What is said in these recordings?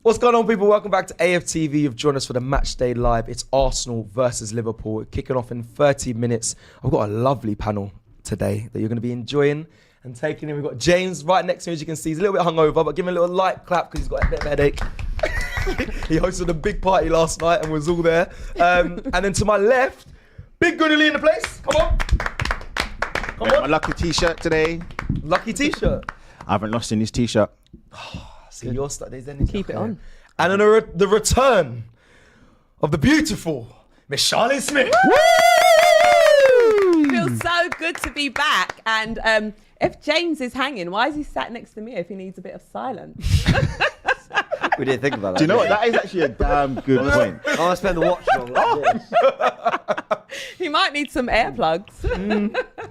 What's going on, people? Welcome back to AFTV. You've joined us for the match day live. It's Arsenal versus Liverpool. We're kicking off in 30 minutes. I've got a lovely panel today that you're going to be enjoying and taking in. We've got James right next to me, as you can see. He's a little bit hungover, but give him a little light clap because he's got a bit of a headache. He hosted a big party last night and was all there. And then to my left, Big Goodily in the place. Come on. Come on. My lucky t-shirt today. Lucky t-shirt. I haven't lost in this t-shirt. See, your stuff. There's energy. Keep it on. And then the return of the beautiful Miss Charlotte Smith. Woo! Feels so good to be back. And if James is hanging, why is he sat next to me if he needs a bit of silence? We didn't think about that. Do you know what? That is actually a damn good point. I spend the watch on like this. He might need some earplugs.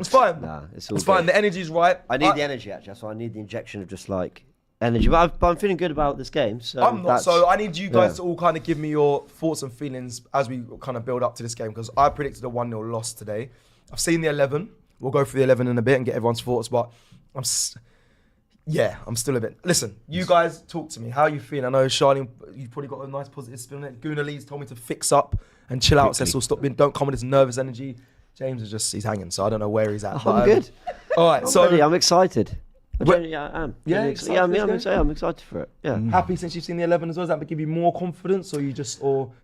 It's fine. Nah, it's fine. The energy's right. I need the energy, actually. So I need the injection of just like energy. But I'm feeling good about this game. So I'm not. So I need you guys to all kind of give me your thoughts and feelings as we kind of build up to this game, because I predicted a 1-0 loss today. I've seen the 11. We'll go through the 11 in a bit and get everyone's thoughts. But I'm still a bit. Listen, you guys talk to me. How are you feeling? I know, Charlene, you've probably got a nice positive spin on it. Gunnar Lee's told me to fix up and chill out. Cecil, don't come with this nervous energy. James he's hanging, so I don't know where he's at. I'm good. All right, I'm excited. I am. Yeah, I'm excited for it. Yeah. Happy since you've seen the 11 as well? Does that give you more confidence, or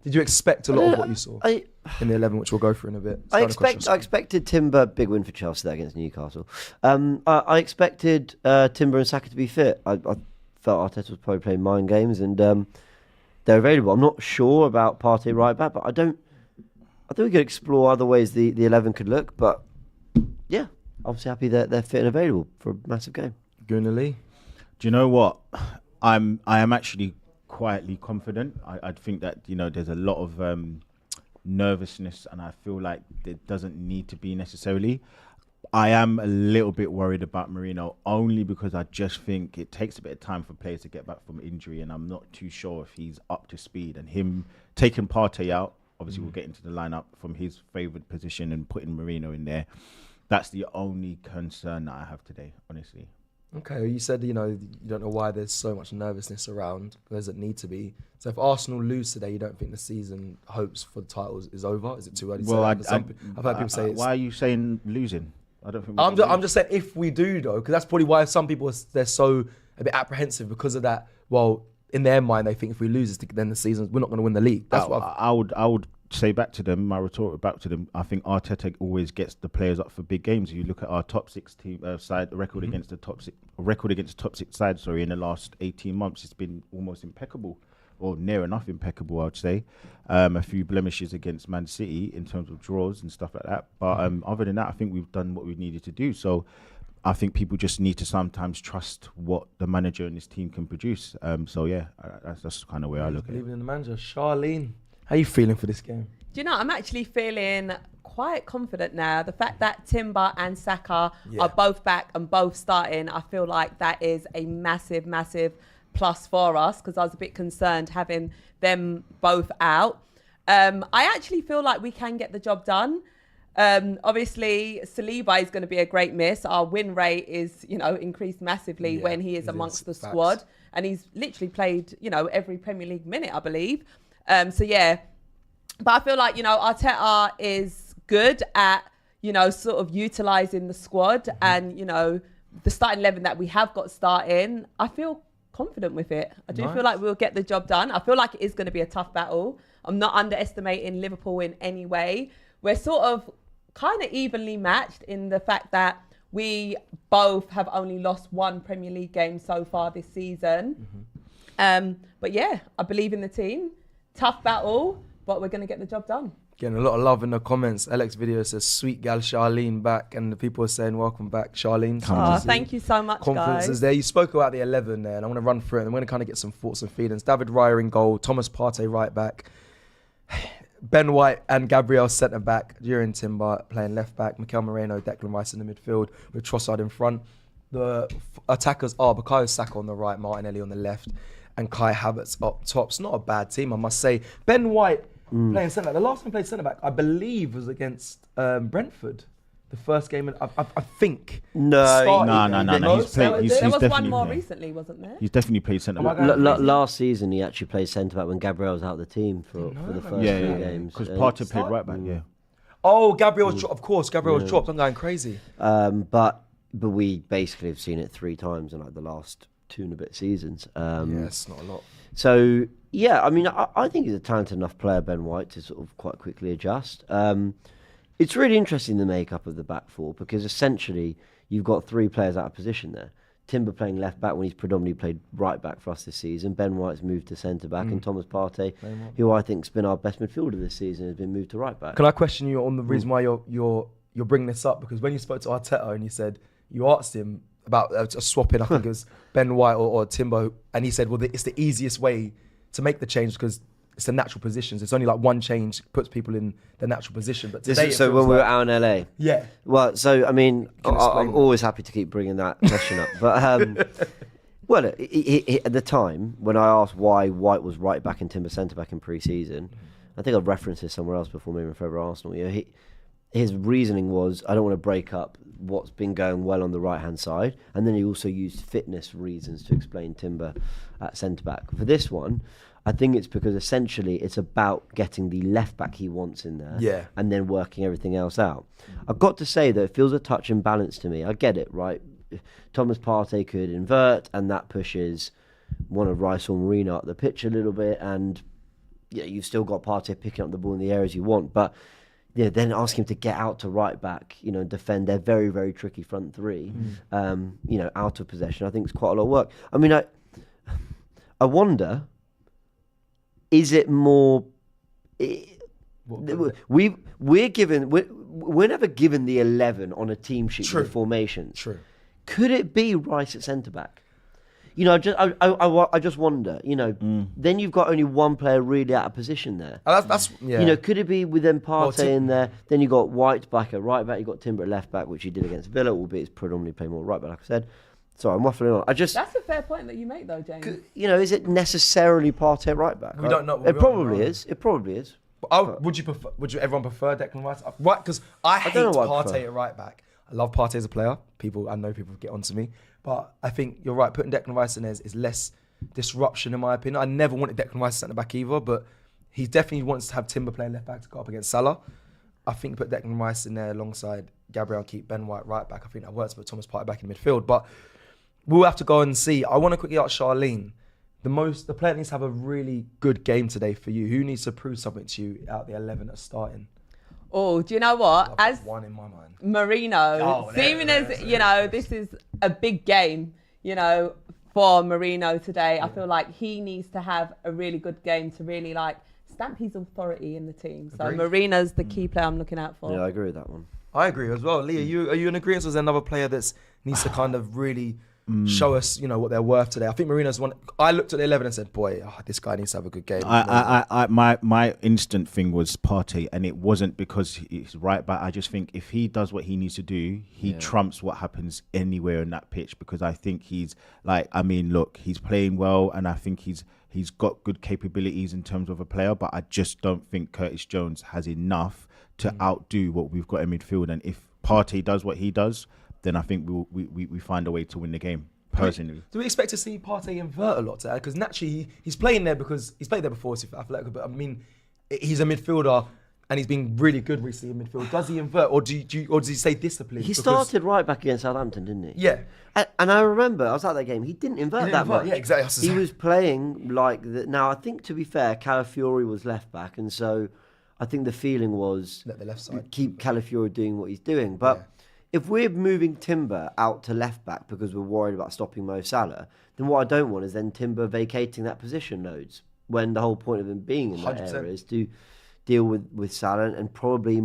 did you expect a lot of what you saw in the 11, which we'll go through in a bit? I expected Timber, big win for Chelsea there against Newcastle. I expected Timber and Saka to be fit. I felt Arteta was probably playing mind games, and they're available. I'm not sure about Partey right back, but I think we could explore other ways the 11 could look. But yeah, obviously happy that they're fit and available for a massive game. Gunnar Lee. Do you know what? I am actually quietly confident. I think that, there's a lot of nervousness, and I feel like it doesn't need to be necessarily. I am a little bit worried about Marino, only because I just think it takes a bit of time for players to get back from injury, and I'm not too sure if he's up to speed. And him taking Partey out, obviously we'll get into the lineup from his favoured position and putting Marino in there. That's the only concern that I have today, honestly. Okay, you said, you don't know why there's so much nervousness around. There doesn't need to be. So if Arsenal lose today, you don't think the season hopes for the titles is over? Is it too early to say? I've heard people say why are you saying losing? I don't think. I'm just saying if we do, though, because that's probably why some people they're so a bit apprehensive because of that. Well, in their mind, they think if we lose, then the season we're not going to win the league. That's what I would say back to them. My retort back to them. I think Arteta always gets the players up for big games. If you look at our top 6 team side record against the top 6 side. Sorry, in the last 18 months, it's been almost impeccable, or near enough impeccable, I would say. A few blemishes against Man City in terms of draws and stuff like that. But other than that, I think we've done what we needed to do. So I think people just need to sometimes trust what the manager and his team can produce. That's kind of where I look at it. Believing in the manager. Charlene, how are you feeling for this game? Do you know, I'm actually feeling quite confident now. The fact that Timber and Saka are both back and both starting, I feel like that is a massive, massive plus for us, because I was a bit concerned having them both out. I actually feel like we can get the job done. Obviously, Saliba is going to be a great miss. Our win rate is, increased massively when he is amongst the squad. And he's literally played, every Premier League minute, I believe. But I feel like, Arteta is good at, sort of utilising the squad and, the starting 11 that we have got starting. I feel confident with it. I do feel like we'll get the job done. I feel like it is going to be a tough battle. I'm not underestimating Liverpool in any way. We're sort of kind of evenly matched in the fact that we both have only lost one Premier League game so far this season. But yeah, I believe in the team. Tough battle, but we're going to get the job done. Getting a lot of love in the comments. Alex Video says, sweet gal Charlene back. And the people are saying, welcome back, Charlene. Thank you so much, confidence guys. is there. You spoke about the 11 there, and I'm going to run through it. And I'm going to kind of get some thoughts and feelings. David Raya in goal. Thomas Partey right back. Ben White and Gabriel centre back. Jurgen Timber playing left back. Mikel Moreno, Declan Rice in the midfield with Trossard in front. The attackers are Bukayo Saka on the right, Martinelli on the left, and Kai Havertz up top. It's not a bad team, I must say. Ben White playing centre back. The last time he played centre back, I believe, was against Brentford. the first game. I think. No. No. He's played. There was one definitely more played. recently, wasn't there? He's definitely played centre back. Last season, he actually played centre back when Gabriel was out of the team for the first 3 games. Because Partey played right back. Yeah. Oh, Gabriel was of course. Gabriel was dropped. I'm going crazy. But we basically have seen it 3 times in like the last 2 and a bit seasons. Yes, not a lot. So yeah, I mean, I think he's a talented enough player, Ben White, to sort of quite quickly adjust. It's really interesting, the makeup of the back four, because essentially you've got 3 players out of position there. Timber playing left back when he's predominantly played right back for us this season. Ben White's moved to centre back, and Thomas Partey, who I think's been our best midfielder this season, has been moved to right back. Can I question you on the reason why you're bringing this up? Because when you spoke to Arteta and you asked him about swapping, I think it was Ben White or Timber, and he said, well, it's the easiest way to make the change because it's the natural positions. It's only like one change puts people in the natural position. But today, so when we were out in LA, yeah. Well, so I mean, I'm always happy to keep bringing that question up. But well, at the time when I asked why White was right back and Timber centre back in pre-season, I think I've referenced this somewhere else before, maybe for Arsenal. You know, his reasoning was, I don't want to break up what's been going well on the right-hand side. And then he also used fitness reasons to explain Timber at centre-back. For this one, I think it's because essentially it's about getting the left-back he wants in there and then working everything else out. I've got to say that it feels a touch imbalanced to me. I get it, right? Thomas Partey could invert, and that pushes one of Rice or Marino up the pitch a little bit, and you've still got Partey picking up the ball in the areas you want, but then ask him to get out to right back, and defend their very, very tricky front 3, out of possession. I think it's quite a lot of work. I mean, I wonder, is it more? We're never given the 11 on a team sheet with formations. True. Could it be Rice at centre back? I just wonder. Then you've got only one player really out of position there. Could it be with them Partey in there? Then you got White back at right back. You got Timber at left back, which he did against Villa, albeit it's predominantly playing more right back. Like I said, sorry, I'm waffling on. That's a fair point that you make, though, James. Is it necessarily Partey at right back? We don't know. It probably is. It probably is. Would everyone prefer Declan Rice? Right, because I hate Partey at right back. I love Partey as a player. I know people get onto me. But I think you're right. Putting Declan Rice in there is less disruption, in my opinion. I never wanted Declan Rice centre back either, but he definitely wants to have Timber playing left back to go up against Salah. I think put Declan Rice in there alongside Gabriel and keep Ben White right back. I think that works. Put Thomas Partey back in midfield. But we'll have to go and see. I want to quickly ask Charlene. The player needs to have a really good game today for you. Who needs to prove something to you out the 11 that's starting? Oh, do you know what? As one in my mind, Marino, this is a big game, for Marino today. Yeah. I feel like he needs to have a really good game to really stamp his authority in the team. So Marino's the key player I'm looking out for. Yeah, I agree with that one. I agree as well. Lee, are you in agreement? Or is there another player that needs to kind of really show us, what they're worth today? I think Marino's one. I looked at the 11 and said, boy, this guy needs to have a good game. My instant thing was Partey, and it wasn't because he's right back. I just think if he does what he needs to do, he trumps what happens anywhere on that pitch, because I think he's he's playing well, and I think he's got good capabilities in terms of a player, but I just don't think Curtis Jones has enough to outdo what we've got in midfield. And if Partey does what he does, then I think we find a way to win the game, personally. Do we expect to see Partey invert a lot today? Because naturally he's playing there because he's played there before, Athletic, but I mean, he's a midfielder and he's been really good recently in midfield. Does he invert, or does he stay disciplined? He started right back against Southampton, didn't he? Yeah. And I remember, I was at that game, he didn't invert that much. Yeah, exactly. He was playing like that. Now, I think, to be fair, Calafiori was left back, and so I think the feeling was let the left side keep Calafiori doing what he's doing. But if we're moving Timber out to left back because we're worried about stopping Mo Salah, then what I don't want is then Timber vacating that position loads, when the whole point of him being in that 100%. area is to deal with Salah, and probably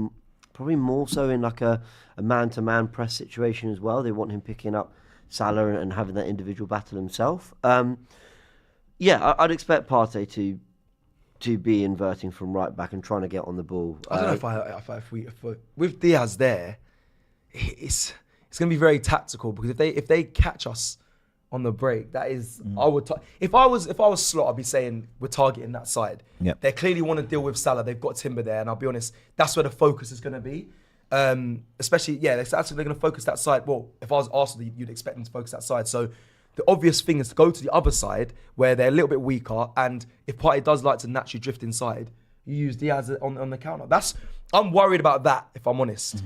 more so in like a man-to-man press situation as well. They want him picking up Salah and having that individual battle himself. I'd expect Partey to be inverting from right back and trying to get on the ball. I don't know if we with Diaz there, it's going to be very tactical, because if they catch us on the break, that is I would if I was Slot, I'd be saying we're targeting that side. Yep. They clearly want to deal with Salah. They've got Timber there, and I'll be honest, that's where the focus is going to be. Especially, that's actually they're going to focus that side. Well, if I was Arsenal, you'd expect them to focus that side. So the obvious thing is to go to the other side where they're a little bit weaker, and if Partey does like to naturally drift inside, you use Diaz on the counter. I'm worried about that, if I'm honest.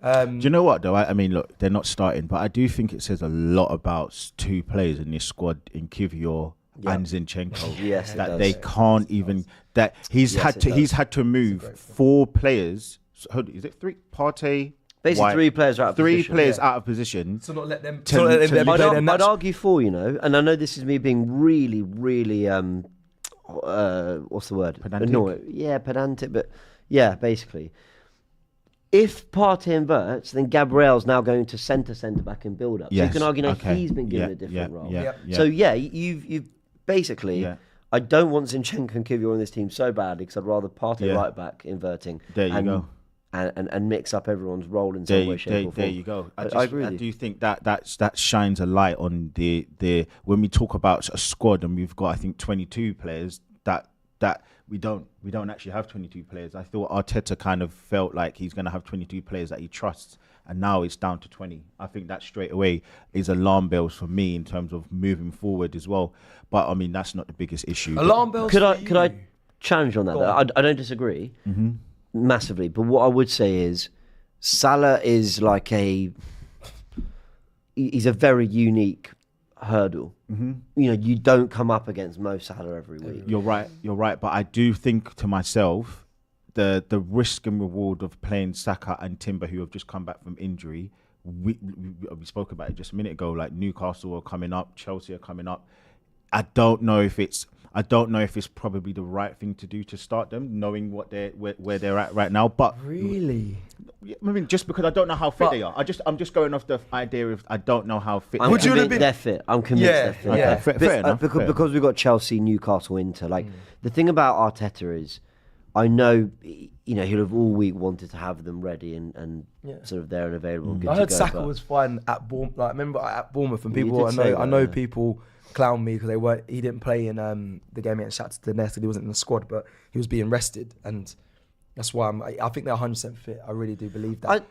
Do you know what though? I mean, look, they're not starting, but I do think it says a lot about two players in this squad, in Kivior and Zinchenko. Yes, that they can't even. That he's had to move 4 players. So, is it 3? Partey. Basically, White, 3 players out of position. 3 players out of position. To not let them. I'd argue 4. And I know this is me being really, really. What's the word? Pedantic. Annoying. Yeah, pedantic. But yeah, basically. If Partey inverts, then Gabriel's now going to centre back and build up. Yes. So you can argue he's been given a different role. Yeah. So you've basically. Yeah. I don't want Zinchenko and Kivior on this team so badly because I'd rather Partey right back inverting. There you go. And mix up everyone's role in some way, shape, or form. There you go. I agree. I do think that shines a light on the when we talk about a squad and we've got I think 22 players that we don't actually have 22 players. I thought Arteta kind of felt like he's going to have 22 players that he trusts, and now it's down to 20. I think that straight away is alarm bells for me in terms of moving forward as well. But I mean that's not the biggest issue. Alarm bells. Could I challenge on that? I don't disagree. Massively, but what I would say is Salah is like he's a very unique hurdle. You don't come up against Mo Salah every week. You're right, but I do think to myself the risk and reward of playing Saka and Timber, who have just come back from injury, we spoke about it just a minute ago, like Newcastle are coming up, Chelsea are coming up. I don't know if it's probably the right thing to do to start them, knowing where they're at right now. But really, I mean, just because I don't know how fit they are, I'm just going off the idea of I don't know how fit. I'm convinced they're fit. I'm convinced they're fit. Yeah. Fair enough. Because we've got Chelsea, Newcastle, Inter. Like the thing about Arteta is, I know he'll have all week wanted to have them ready and sort of there and available. Good I heard to go, Saka was fine at Bournemouth. Like, remember at Bournemouth, and You people did I know people clown me because he didn't play in the game against Shakhtar Donetsk. He wasn't in the squad, but he was being rested, and that's why I think they're 100% fit. I really do believe that.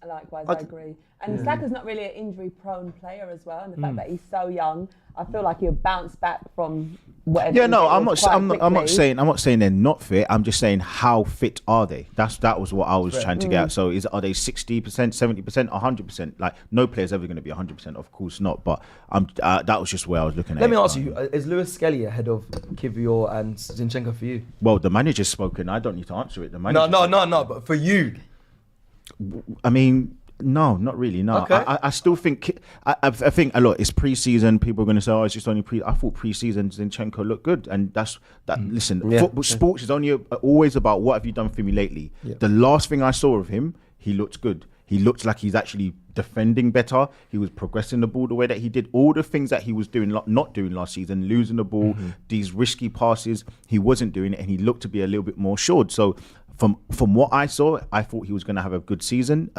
Likewise, I agree. And Saka's not really an injury-prone player as well, and the fact that he's so young, I feel like he'll bounce back from whatever. Yeah, no, I'm not saying they're not fit. I'm just saying how fit are they? That was what I was trying to get at. So are they 60%, 70%, 100%? Like no player's ever going to be 100%, of course not. But that was just where I was looking at. Let me ask you: is Lewis Skelly ahead of Kivior and Zinchenko for you? Well, the manager's spoken. I don't need to answer it. The No. But for you, I mean. No, not really. No, okay. I still think. I think a lot. It's pre-season. People are going to say, "Oh, it's just only pre." I thought pre-season Zinchenko looked good, and that's that. Listen, sports is only always about what have you done for me lately. Yeah. The last thing I saw of him, he looked good. He looked like he's actually defending better. He was progressing the ball the way that he did. All the things that he was doing, not doing last season, losing the ball, these risky passes, he wasn't doing it, and he looked to be a little bit more assured. So. From what I saw, I thought he was going to have a good season.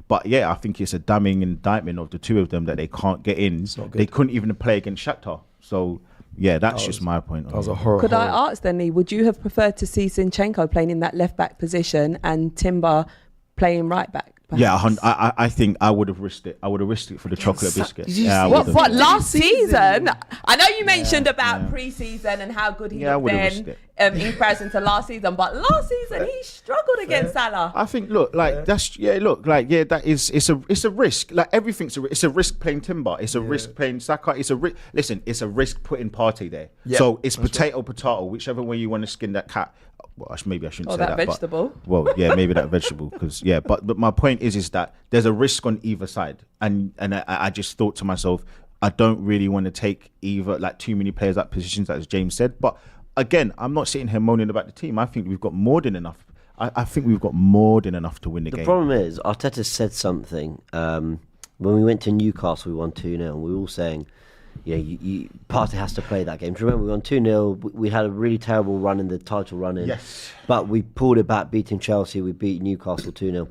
But yeah, I think it's a damning indictment of the two of them that they can't get in. They couldn't even play against Shakhtar. So yeah, that's just my point. That was a horror. Could I ask then, Lee, would you have preferred to see Zinchenko playing in that left back position and Timber playing right back? Perhaps? Yeah, I think I would have risked it. I would have risked it for the chocolate biscuit. What last season? I know you mentioned about pre-season and how good he looked then in comparison to last season, but last season he struggled against Salah. I think that is it's a risk. Like everything's it's a risk playing Timber. It's a risk playing Saka. It's a risk putting Partey there. Yeah, so it's potato, whichever way you want to skin that cat. Well, maybe I shouldn't say that. Vegetable. Maybe that vegetable because but my point is that there's a risk on either side, and I just thought to myself, I don't really want to take either like too many players at positions, as James said. But again, I'm not sitting here moaning about the team. I think we've got more than enough. I think we've got more than enough to win the game. The problem is Arteta said something when we went to Newcastle. We won 2-0, and we were all saying, Partey has to play that game. Do you remember we won 2-0? We had a really terrible run in the title run-in. Yes. But we pulled it back, beating Chelsea. We beat Newcastle 2-0.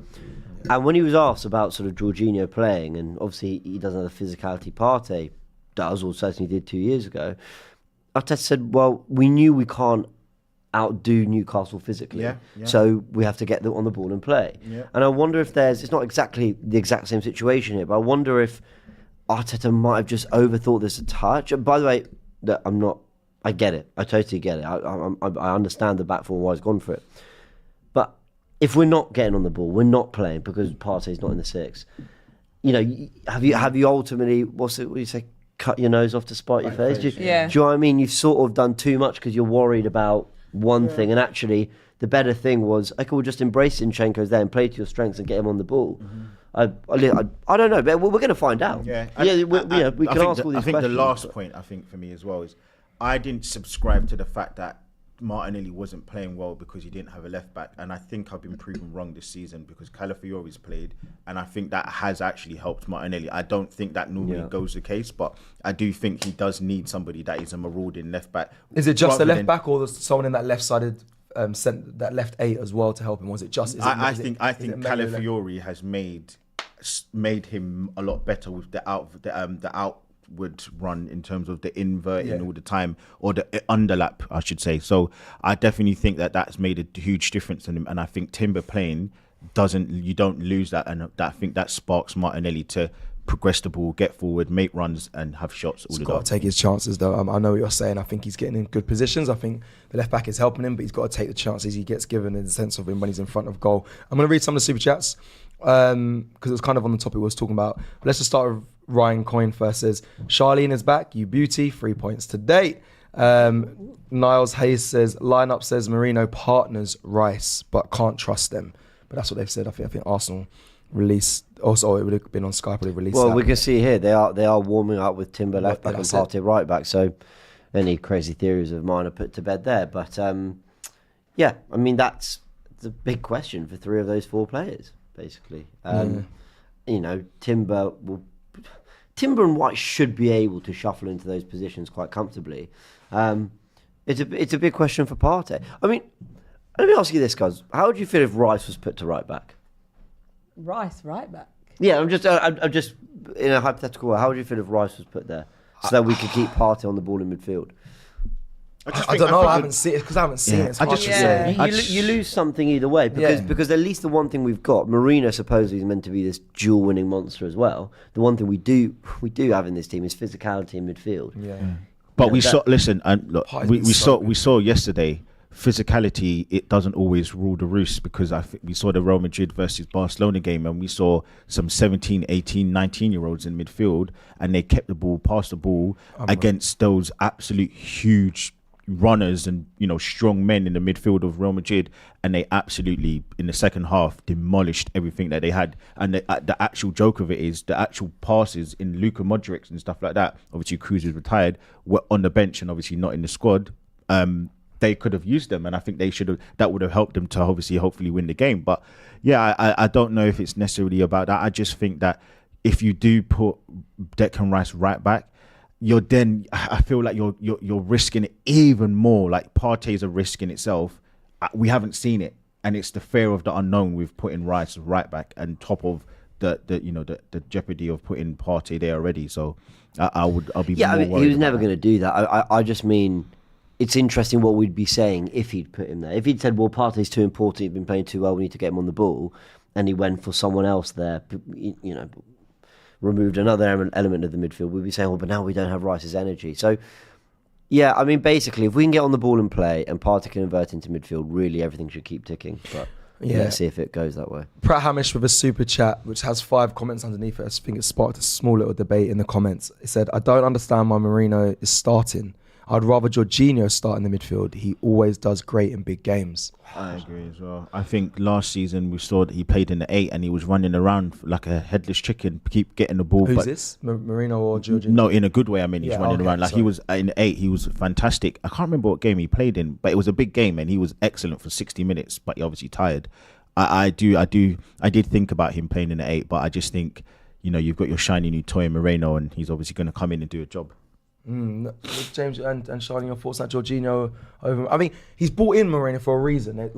And when he was asked about sort of Jorginho playing, and obviously he doesn't have the physicality Partey does, or certainly did 2 years ago, Arteta said, well, we knew we can't outdo Newcastle physically. Yeah. So we have to get them on the ball and play. Yeah. And I wonder if it's not exactly the exact same situation here, but I wonder if Arteta might have just overthought this a touch. And by the way, I get it. I totally get it. I understand the back four, why he's gone for it. But if we're not getting on the ball, we're not playing because Partey's not in the six. Have you ultimately, what do you say, cut your nose off to spite your face? Do you know what I mean? You've sort of done too much because you're worried about one thing, and actually the better thing was, okay, we'll just embrace Zinchenko's there and play to your strengths and get him on the ball. I don't know, but we're going to find out. Yeah, we can ask all these questions. I think the last point, I think for me as well, is I didn't subscribe to the fact that Martinelli wasn't playing well because he didn't have a left back, and I think I've been proven wrong this season because Calafiori's played, and I think that has actually helped Martinelli. I don't think that normally goes the case, but I do think he does need somebody that is a marauding left back. Is it just the left back, or there's someone in that left-sided, that left 8 as well to help him? Was it just? I think Calafiori has made him a lot better with the outward run in terms of the inverting all the time, or the underlap, I should say. So I definitely think that that's made a huge difference in him, and I think Timber playing you don't lose that, and I think that sparks Martinelli to progress the ball, get forward, make runs, and have shots. He's got to take his chances, though. I know what you're saying. I think he's getting in good positions. I think the left back is helping him, but he's got to take the chances he gets given in the sense of him when he's in front of goal. I'm going to read some of the super chats because it's kind of on the topic we was talking about. But let's just start with Ryan Coyne first. Says, Charlene is back, you beauty, 3 points to date. Niles Hayes says, lineup says Marino partners Rice, but can't trust them. But that's what they've said. I think Arsenal released. Also, it would have been on Sky, but they released. Well, that. we can see here they are warming up with Timber left back and Partey right back. So any crazy theories of mine are put to bed there. But yeah, I mean that's the big question for 3 of those 4 players, basically. Timber and White should be able to shuffle into those positions quite comfortably. It's a big question for Partey. I mean, let me ask you this, guys: how would you feel if Rice was put to right back? Rice right back. Yeah, I'm just in a hypothetical way. How would you feel if Rice was put there so that we could keep Partey on the ball in midfield? I don't know. I haven't seen it because I haven't seen it. It's hard to say. You lose something either way because at least the one thing we've got, Marino supposedly is meant to be this duel-winning monster as well. The one thing we do have in this team is physicality in midfield. Yeah. But we saw yesterday. Physicality, it doesn't always rule the roost, because I think we saw the Real Madrid versus Barcelona game, and we saw some 17, 18, 19-year-olds in midfield, and they kept the ball, passed the ball against those absolute huge runners and strong men in the midfield of Real Madrid, and they absolutely in the second half demolished everything that they had. And the actual joke of it is the actual passes in Luka Modric and stuff like that. Obviously, Cruz is retired, were on the bench and obviously not in the squad. They could have used them, and I think they should have. That would have helped them to hopefully win the game. But yeah, I don't know if it's necessarily about that. I just think that if you do put Declan Rice right back, I feel like you're risking it even more. Like Partey's a risk in itself. We haven't seen it, and it's the fear of the unknown with putting Rice right back, and top of the jeopardy of putting Partey there already. So I'll be more worried. He was never going to do that. I just mean. It's interesting what we'd be saying if he'd put him there. If he'd said, well, Partey's too important, he's been playing too well, we need to get him on the ball, and he went for someone else there, removed another element of the midfield, we'd be saying, well, but now we don't have Rice's energy. So, yeah, I mean, basically, if we can get on the ball and play, and Partey can invert into midfield, really everything should keep ticking. But let's see if it goes that way. Pratt Hamish with a super chat, which has 5 comments underneath it. I think it sparked a small little debate in the comments. It said, I don't understand why Marino is starting. I'd rather Jorginho start in the midfield. He always does great in big games. I agree as well. I think last season we saw that he played in the 8 and he was running around like a headless chicken, keep getting the ball. Who's this? Marino or Jorginho? No, in a good way. I mean, he's running around like he was in the 8. He was fantastic. I can't remember what game he played in, but it was a big game and he was excellent for 60 minutes. But he obviously tired. I did think about him playing in the 8, but I just think you've got your shiny new toy Moreno, and he's obviously going to come in and do a job. James and Charlie, your thoughts on Jorginho over? I mean, he's brought in Moreno for a reason.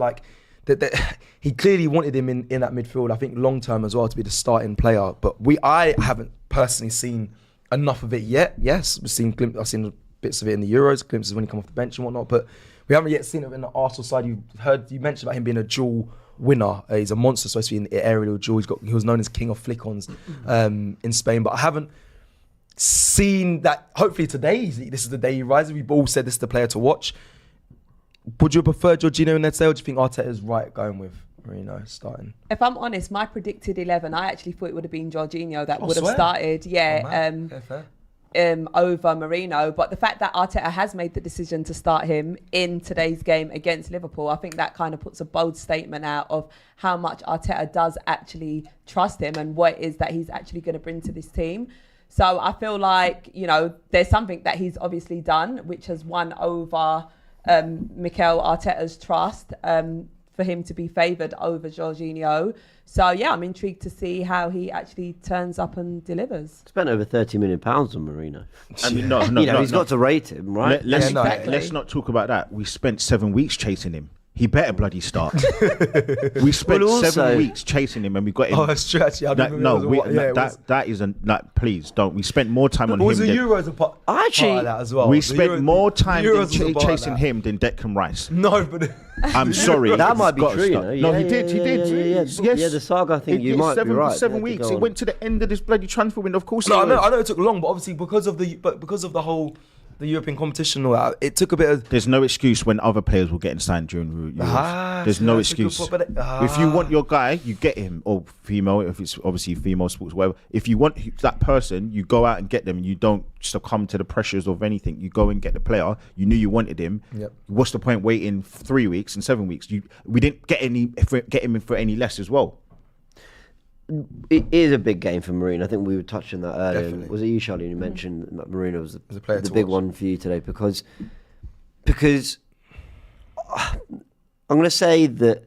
He clearly wanted him in that midfield. I think long term as well to be the starting player. But I haven't personally seen enough of it yet. Yes, I've seen bits of it in the Euros, glimpses when he come off the bench and whatnot. But we We haven't yet seen it in the Arsenal side. You mentioned about him being a dual winner. He's a monster, supposed to be in the aerial duel. He was known as King of Flick-ons in Spain, but I haven't seen that. Hopefully today, this is the day he rises. We've all said this is the player to watch. Would you prefer Jorginho in that sale? Or do you think Arteta's right going with Mourinho starting? If I'm honest, my predicted 11, I actually thought it would have been Jorginho that would have swear? started. Yeah. Fair. Over Mourinho, but the fact that Arteta has made the decision to start him in today's game against Liverpool, I think that kind of puts a bold statement out of how much Arteta does actually trust him and what it is that he's actually going to bring to this team. So I feel like, there's something that he's obviously done, which has won over Mikel Arteta's trust for him to be favoured over Jorginho. So, yeah, I'm intrigued to see how he actually turns up and delivers. Spent over £30 million on Mourinho. I mean, no, he's got to rate him, right? Let's not talk about that. We spent 7 weeks chasing him. He better bloody start. We spent 7 weeks chasing him and we got him. Oh, that's true. Actually, that isn't. Like, please don't. We spent more time on him. Was the Euros a part of that as well? We spent more time chasing him than Declan Rice. No, but I'm sorry. That might be true. No, he did. Yes. Yeah, the saga thing. You might be right. 7 weeks. It went to the end of this bloody transfer window. Of course. No, I know it took long, but obviously because of the whole. The European competition, it took a bit of. There's no excuse when other players were getting signed during Euros. There's no excuse. If you want your guy, you get him, or female, if it's obviously female sports, whatever. If you want that person, you go out and get them, and you don't succumb to the pressures of anything. You go and get the player. You knew you wanted him. Yep. What's the point waiting 3 weeks and 7 weeks? We didn't get him for any less as well. It is a big game for Mourinho. I think we were touching that earlier. Definitely. Was it you, Charlie, who mentioned that Mourinho was the big one for you today? Because I'm going to say that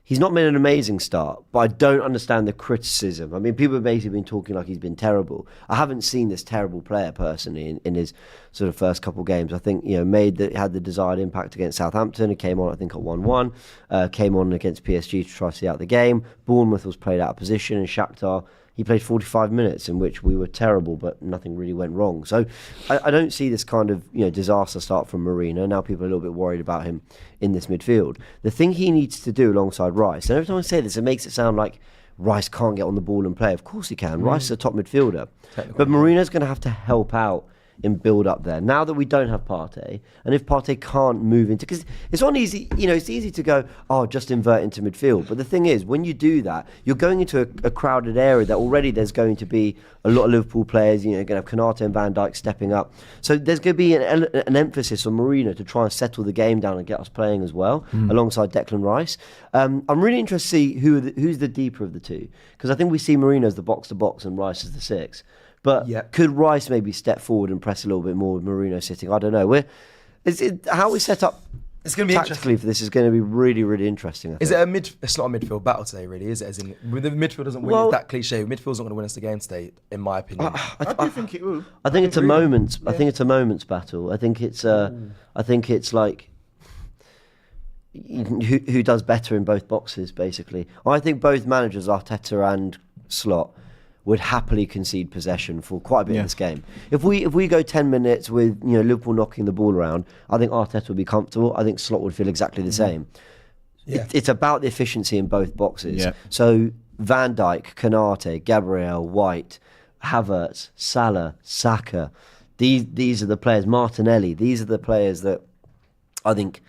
he's not made an amazing start, but I don't understand the criticism. I mean, people have basically been talking like he's been terrible. I haven't seen this terrible player personally in his sort of first couple of games. I think, had the desired impact against Southampton. He came on, I think, at 1-1. Came on against PSG to try to see out the game. Bournemouth was played out of position, and Shakhtar, he played 45 minutes in which we were terrible, but nothing really went wrong. So I don't see this kind of disaster start from Mourinho. Now people are a little bit worried about him in this midfield. The thing he needs to do alongside Rice, and every time I say this, it makes it sound like Rice can't get on the ball and play. Of course he can. Rice is a top midfielder. But Mourinho's going to have to help out in build up there. Now that we don't have Partey, and if Partey can't move into, because it's not easy, it's easy to go, just invert into midfield. But the thing is, when you do that, you're going into a crowded area that already there's going to be a lot of Liverpool players. You're going to have Konate and Van Dijk stepping up. So there's going to be an emphasis on Mourinho to try and settle the game down and get us playing as well, alongside Declan Rice. I'm really interested to see who's the deeper of the two, because I think we see Mourinho as the box-to-box and Rice as the 6. But could Rice maybe step forward and press a little bit more with Mourinho sitting? I don't know. How we set up it's going to be tactically for this is going to be really, really interesting. Is it it's not a midfield battle today, really, is it? As in, the midfield doesn't win. It's that cliche. Midfield's not going to win us the game today, in my opinion. I do think it will. I think it's a moments. I think it's a moments battle. I think it's. I think it's like who does better in both boxes, basically. I think both managers, Arteta and Slot, would happily concede possession for quite a bit of this game. If we go 10 minutes with Liverpool knocking the ball around, I think Arteta would be comfortable. I think Slot would feel exactly the same. Yeah. It's about the efficiency in both boxes. Yeah. So Van Dijk, Konate, Gabriel, White, Havertz, Salah, Saka, these are the players. Martinelli. These are the players that I think.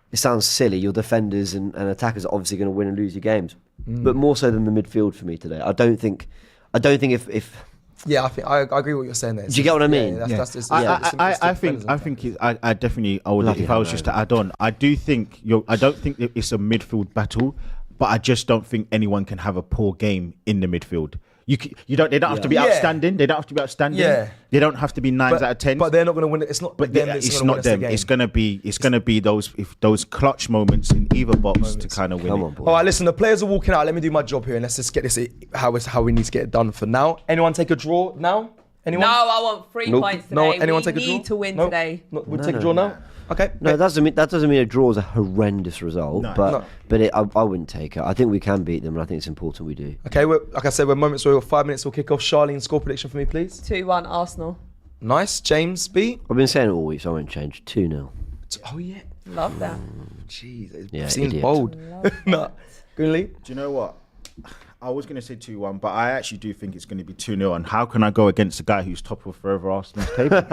It sounds silly. Your defenders and attackers are obviously going to win and lose your games, but more so than the midfield for me today. I don't think if. Yeah, I agree with what you're saying there. Do you get what I mean? I definitely would. If I was just to add on, I don't think it's a midfield battle, but I just don't think anyone can have a poor game in the midfield. They don't have to be outstanding. They don't have to be outstanding. Yeah. They don't have to be 9s out of 10s. But they're not going to win it. It's not. But it's not them. It's going to be those clutch moments in either box to kind of win. All right, listen. The players are walking out. Let me do my job here, and let's just get this how we need to get it done for now. Anyone take a draw now? Anyone? No, I want 3 points today. No, anyone take a draw? We need to win today. We'll take a draw now. Okay. No, that doesn't mean a draw is a horrendous result, but I wouldn't take it. I think we can beat them, and I think it's important we do. Okay, like I said, we're moments where we're 5 minutes. We'll kick off. Charlene, score prediction for me, please. 2-1 Arsenal. Nice, James B. I've been saying it all week, so I won't change. 2-0. Oh yeah. Love that. Jeez, it Yeah, seems idiot. bold. Love No. Greenlee? Do you know what? I was going to say 2-1, but I actually do think it's going to be 2-0. And how can I go against a guy who's top of forever Arsenal's table?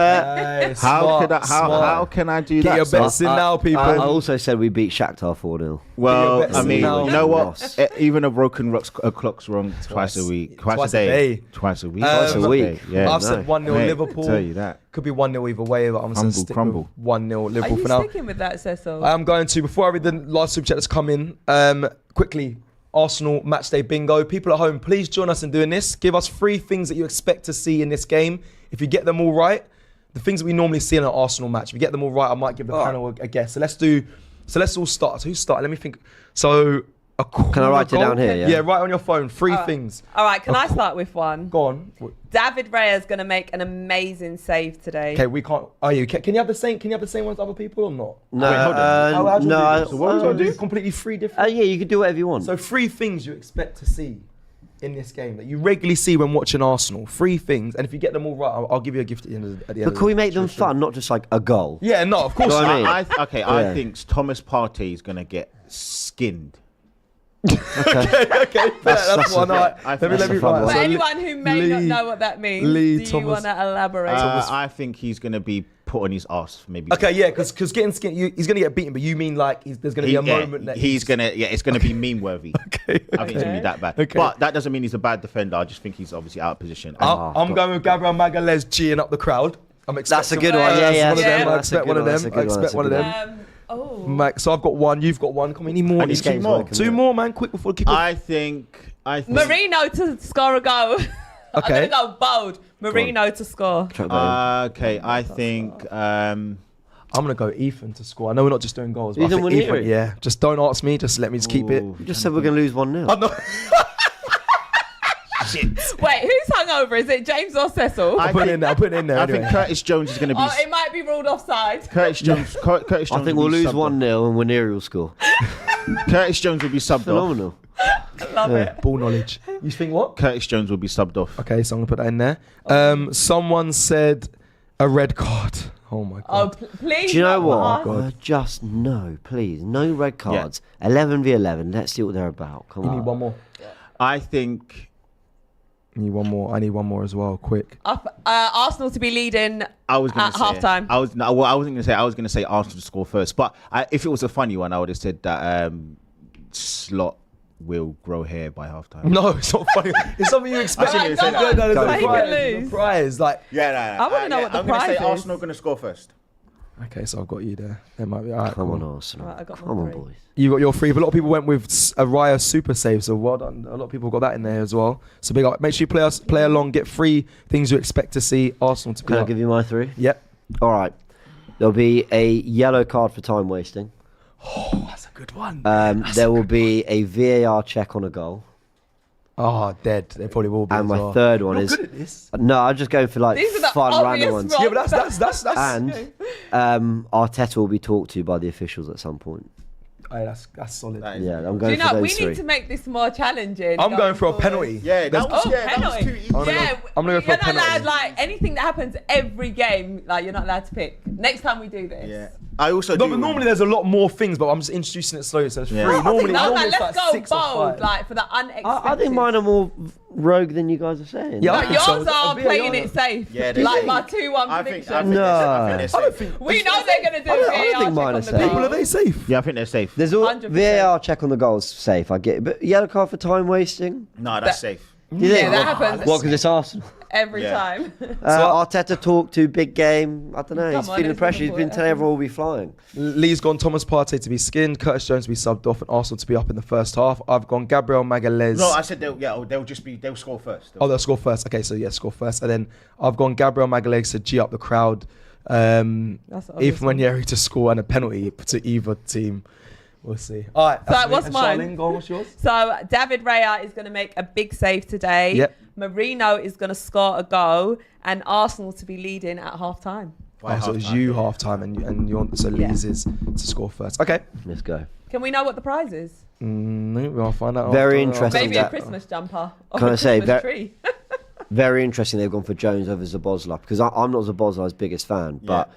How can I do Get that? your So bets in now, people. I also said we beat Shakhtar 4-0. Well, Get your I bets mean, in now. you know what? Loss. Even a broken clock's wrong twice a week. Twice a day. Twice a week. Twice a week. Yeah. I've said 1-0 Mate, Liverpool. tell you that. Could be 1-0 either way, but I'm going to stick Crumble. with 1-0 Are Liverpool you for now. sticking with that, Cecil? I am going to, before I read the last super chat that's come in, quickly, Arsenal matchday bingo. People at home, please join us in doing this. Give us 3 things that you expect to see in this game. If you get them all right, the things that we normally see in an Arsenal match, if you get them all right, I might give the panel a guess. So let's all start. So who's starting? Let me think. So Can I write it down here? Yeah, write on your phone. 3 things. All right, can I start with one? Go on. David Raya is going to make an amazing save today. Okay, we can't. Are you? Can you have the same? Can you have the same ones as other people or not? No, Wait, hold on. How do you no. do this? So what do you do? Completely 3 different. Yeah, you can do whatever you want. So 3 things you expect to see in this game that you regularly see when watching Arsenal. 3 things, and if you get them all right, I'll give you a gift at the end of but can we make them fun, not just like a goal? Yeah, no, of course. You know what I mean? I Yeah. think Thomas Partey is going to get skinned. okay, that's one. All right. I Let think me that's a right. fun one. For So anyone who may not Lee- know what that means, Lee do you Thomas- want to elaborate? I think he's going to be put on his ass for maybe. Okay, yeah, because getting skin, he's gonna get beaten, but you mean like there's gonna be a moment that it's going to be meme worthy. Okay. I think it's going to be that bad. Okay. But that doesn't mean he's a bad defender. I just think he's obviously out of position. I'm going with Gabriel Magalhaes geeing up the crowd. I'm expecting That's a good one. Yeah, yeah. One of them. I That's a expect good one of one, that's them. a I good one, expect that's a one of good them. Oh. Mike, so I've got one. You've got one. Come on, any more? I need 2 more. 2 more, man. Quick before the kick off. I think. Marino to score a goal. Okay. I'm going to go bold. Marino to score. Okay, I think. I'm gonna go Ethan to score. I know we're not just doing goals. But I Ethan think Waneri? Ethan, yeah. Just don't ask me. Just let me just keep it. Ooh. You just said we're going to lose 1-0. I'm not. Wait, who's hungover? Is it James or Cecil? I'll put it in there. I'll put it in there. I Anyway. think Curtis Jones is going to be. Oh, it might be ruled offside. Curtis Jones. Curtis Jones. I think will we'll be lose subbed off. 1-0 and Waneri will score. Curtis Jones will be subbed off. Phenomenal. Love it. Ball knowledge. You think what? Curtis Jones will be subbed off. Okay, so I'm gonna put that in there. Someone said a red card. Oh my Oh, god. please. Do you know not what? pass. Just no, please. No red cards. 11v11. Let's see what they're about. Come You on. need one more. I think. You need one more. I need one more as well. Quick. Arsenal to be leading I was going at to say halftime. I wasn't going to say. I was going to say Arsenal to score first. But if it was a funny one, I would have said that Slot will grow hair by halftime. No, it's not funny. It's something you expect. Alright, go on. No, there's Go a on. prize. Take it There's a loose. prize. Like. Yeah, I wanna know what the I'm gonna prize say is. Arsenal going to score first. Okay, so I've got you there. That might be alright. Come on, cool. Arsenal. Right, I got Come my on, 3. boys. You got your 3, but a lot of people went with a Raya super save, so well done. A lot of people got that in there as well. So big up. Make sure you play along. Get 3 things you expect to see Arsenal to be Can I up. give you my 3? Yep. All right. There'll be a yellow card for time wasting. Oh, that's a good one. There will be a VAR check on a goal. Oh, dead. They probably will be. And as my well. third one You're is... good at this. No, I'm just going for like These are the fun obvious random ones. ones. Yeah, but that's. And Arteta will be talked to by the officials at some point. Aye, that's solid. That is- Yeah, I'm Do going you for know, we those need 3. to make this more challenging. I'm going for a forward. penalty. Yeah, that was, Oh, that was penalty. too easy. I'm gonna Yeah, go for a you're not penalty. allowed, like, anything that happens every game, like, you're not allowed to pick. Next time we do this. Yeah. I also No, do. but normally there's a lot more things, but I'm just introducing it slowly. So it's Yeah. 3. I Normally, No, normally like, it's let's like go 6 or bold, 5. like, for the unexpected. I think mine are more rogue than you guys are saying. Yeah, I Like, think so. yours are A playing VAR. it safe. Yeah, they like do. my 2-1 I prediction. think No. they're I safe. don't think. We know they're going to do I don't VAR think check mine on are the safe. People, goal. are they safe? Yeah, I think they're safe. There's all 100%. VAR check on the goals safe. I get it, but yellow card for time wasting. No, that's safe. Do you think? Yeah, that happens What? Because it's Arsenal. every Yeah. time. Arteta talk to big game. I don't know. Come He's on, feeling the it's pressure. He's Liverpool, been it telling everyone we'll be flying. Lee's gone Thomas Partey to be skinned, Curtis Jones to be subbed off, and Arsenal to be up in the first half. I've gone Gabriel Magalhaes. No, I said they'll score first. Oh, they'll score first. Okay, so yeah, score first. And then I've gone Gabriel Magalhaes to G up the crowd. That's obvious. Ethan Waneri to score and a penalty to either team. We'll see. All right. So what's mine? Charlene, go on, what's yours? So David Raya is going to make a big save today. Yep. Marino is going to score a goal, and Arsenal to be leading at half time. Oh, so it's you half time and you want so Yeah. Lee's is to score first. Okay. Let's go. Can we know what the prize is? No, we'll find out. Very after. interesting. Maybe a that- Christmas jumper or Can a I say Christmas that- tree. Very interesting. They've gone for Jones over Zabozla because I'm not Zabozla's biggest fan, but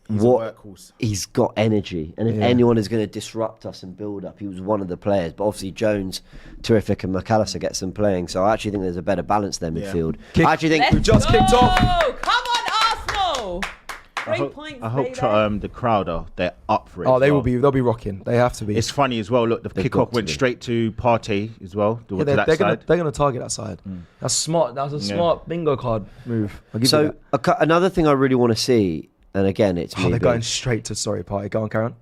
He's a workhorse. He's got energy, and if anyone is going to disrupt us and build up, he was one of the players. But obviously Jones, terrific, and McAllister gets them playing. So I actually think there's a better balance there midfield. I actually think we've just kicked off. Come on, Arsenal! 3 points. I hope the crowd they're up for it. Oh, they'll be rocking. They have to be. It's funny as well. Look, the kickoff went straight to Partey as well. They're gonna target that side. That's smart. That's a smart bingo card move. So another thing I really want to see. And again, it's me. They're going straight to Partey. Go on, Karen.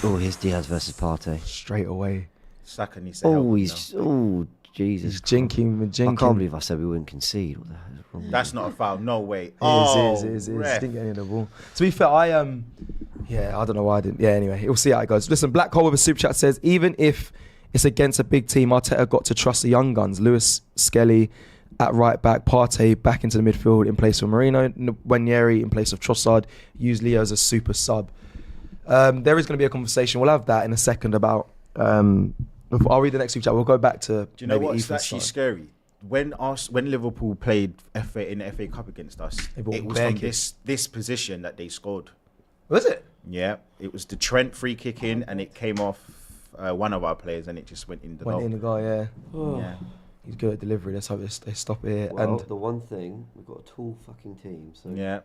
Here's Diaz versus Partey. Straight away. Saka needs to help. Jesus. He's jinking. I can't believe I said we wouldn't concede. What the hell is wrong? That's not a foul. No way. It is. He didn't get any of the ball. To be fair, I don't know why I didn't. Yeah, anyway, we'll see how it goes. Listen, Black Hole with a super chat says, even if it's against a big team, Arteta got to trust the young guns. Lewis, Skelly at right back, Partey back into the midfield in place of Marino, Nwaneri in place of Trossard, use Leo as a super sub. There is going to be a conversation. We'll have that in a second about. I'll read the next super chat. We'll go back to. Do you know what's Ethan's actually side. scary? When Liverpool played in the FA Cup against us, it was from this position that they scored. Was it? Yeah, it was the Trent free kick in, and it came off one of our players, and it just went in the goal. Went in the goal, yeah. Yeah. He's good at delivery. Let's hope they stop it here. Well, And the one thing, we've got a tall fucking team. So Yeah.